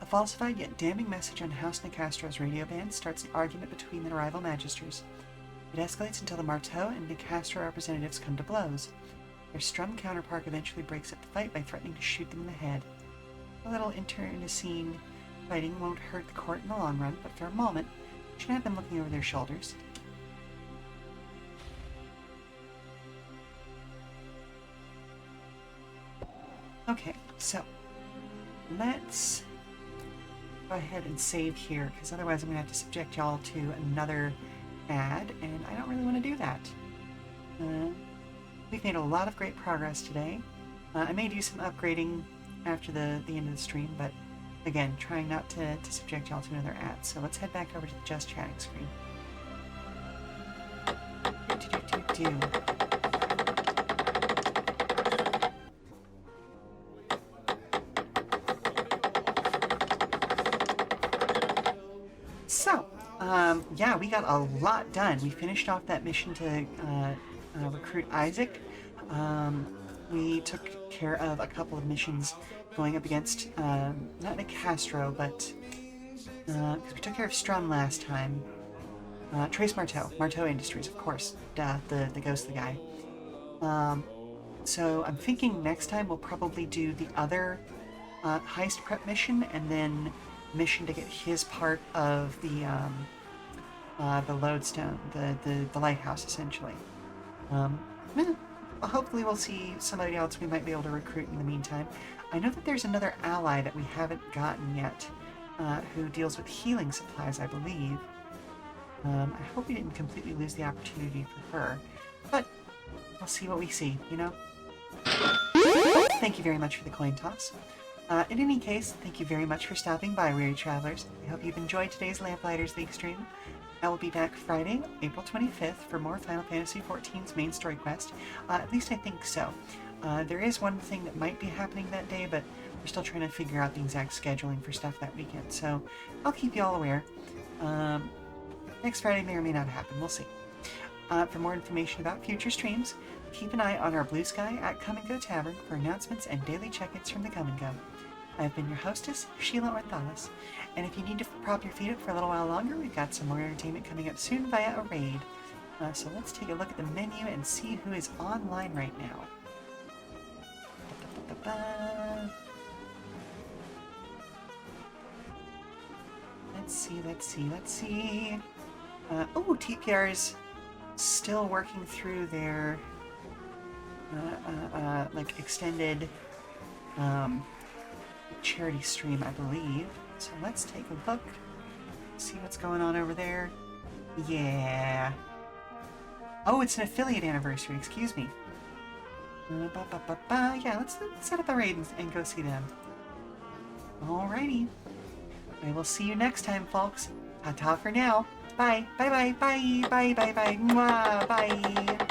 A falsified yet damning message on House Nicastro's radio band starts the argument between the rival magisters. It escalates until the Marteau and Nicastro representatives come to blows. Their Strum counterpart eventually breaks up the fight by threatening to shoot them in the head. A little internecine fighting won't hurt the court in the long run, but for a moment, you should have them looking over their shoulders. Okay, so let's go ahead and save here, because otherwise I'm going to have to subject y'all to another ad, and I don't really want to do that. We've made a lot of great progress today. I may do some upgrading after the end of the stream, but again, trying not to subject y'all to another ad. So let's head back over to the Just Chatting screen. So, yeah, we got a lot done. We finished off that mission to recruit Isaac. We took care of a couple of missions going up against, not Nicastro, but, because we took care of Strum last time. Trace Marteau. Marteau Industries, of course. Duh, the ghostly guy. So I'm thinking next time we'll probably do the other heist prep mission, and then mission to get his part of the lodestone, the lighthouse, essentially. Hopefully we'll see somebody else we might be able to recruit in the meantime. I know that there's another ally that we haven't gotten yet, who deals with healing supplies, I believe. I hope we didn't completely lose the opportunity for her, but we'll see what we see, you know? Thank you very much for the coin toss. In any case, thank you very much for stopping by, weary travelers. I hope you've enjoyed today's Lamplighters League stream. I will be back Friday, April 25th, for more Final Fantasy XIV's main story quest. At least I think so. There is one thing that might be happening that day, but we're still trying to figure out the exact scheduling for stuff that weekend, so I'll keep you all aware. Next Friday may or may not happen, we'll see. For more information about future streams, keep an eye on our Blue Sky at Come and Go Tavern for announcements and daily check-ins from the Come and Go. I've been your hostess, Sheela Orthalis, and if you need to prop your feet up for a little while longer, we've got some more entertainment coming up soon via a raid. So let's take a look at the menu and see who is online right now. Let's see. Oh, TPR is still working through their like extended charity stream, I believe. So let's take a look. See what's going on over there. Yeah. Oh, it's an affiliate anniversary. Excuse me. Yeah, let's set up a raid and go see them. Alrighty. I will see you next time, folks. Ta-ta for now. Bye. Bye-bye. Bye. Bye. Bye. Bye. Mwah. Bye.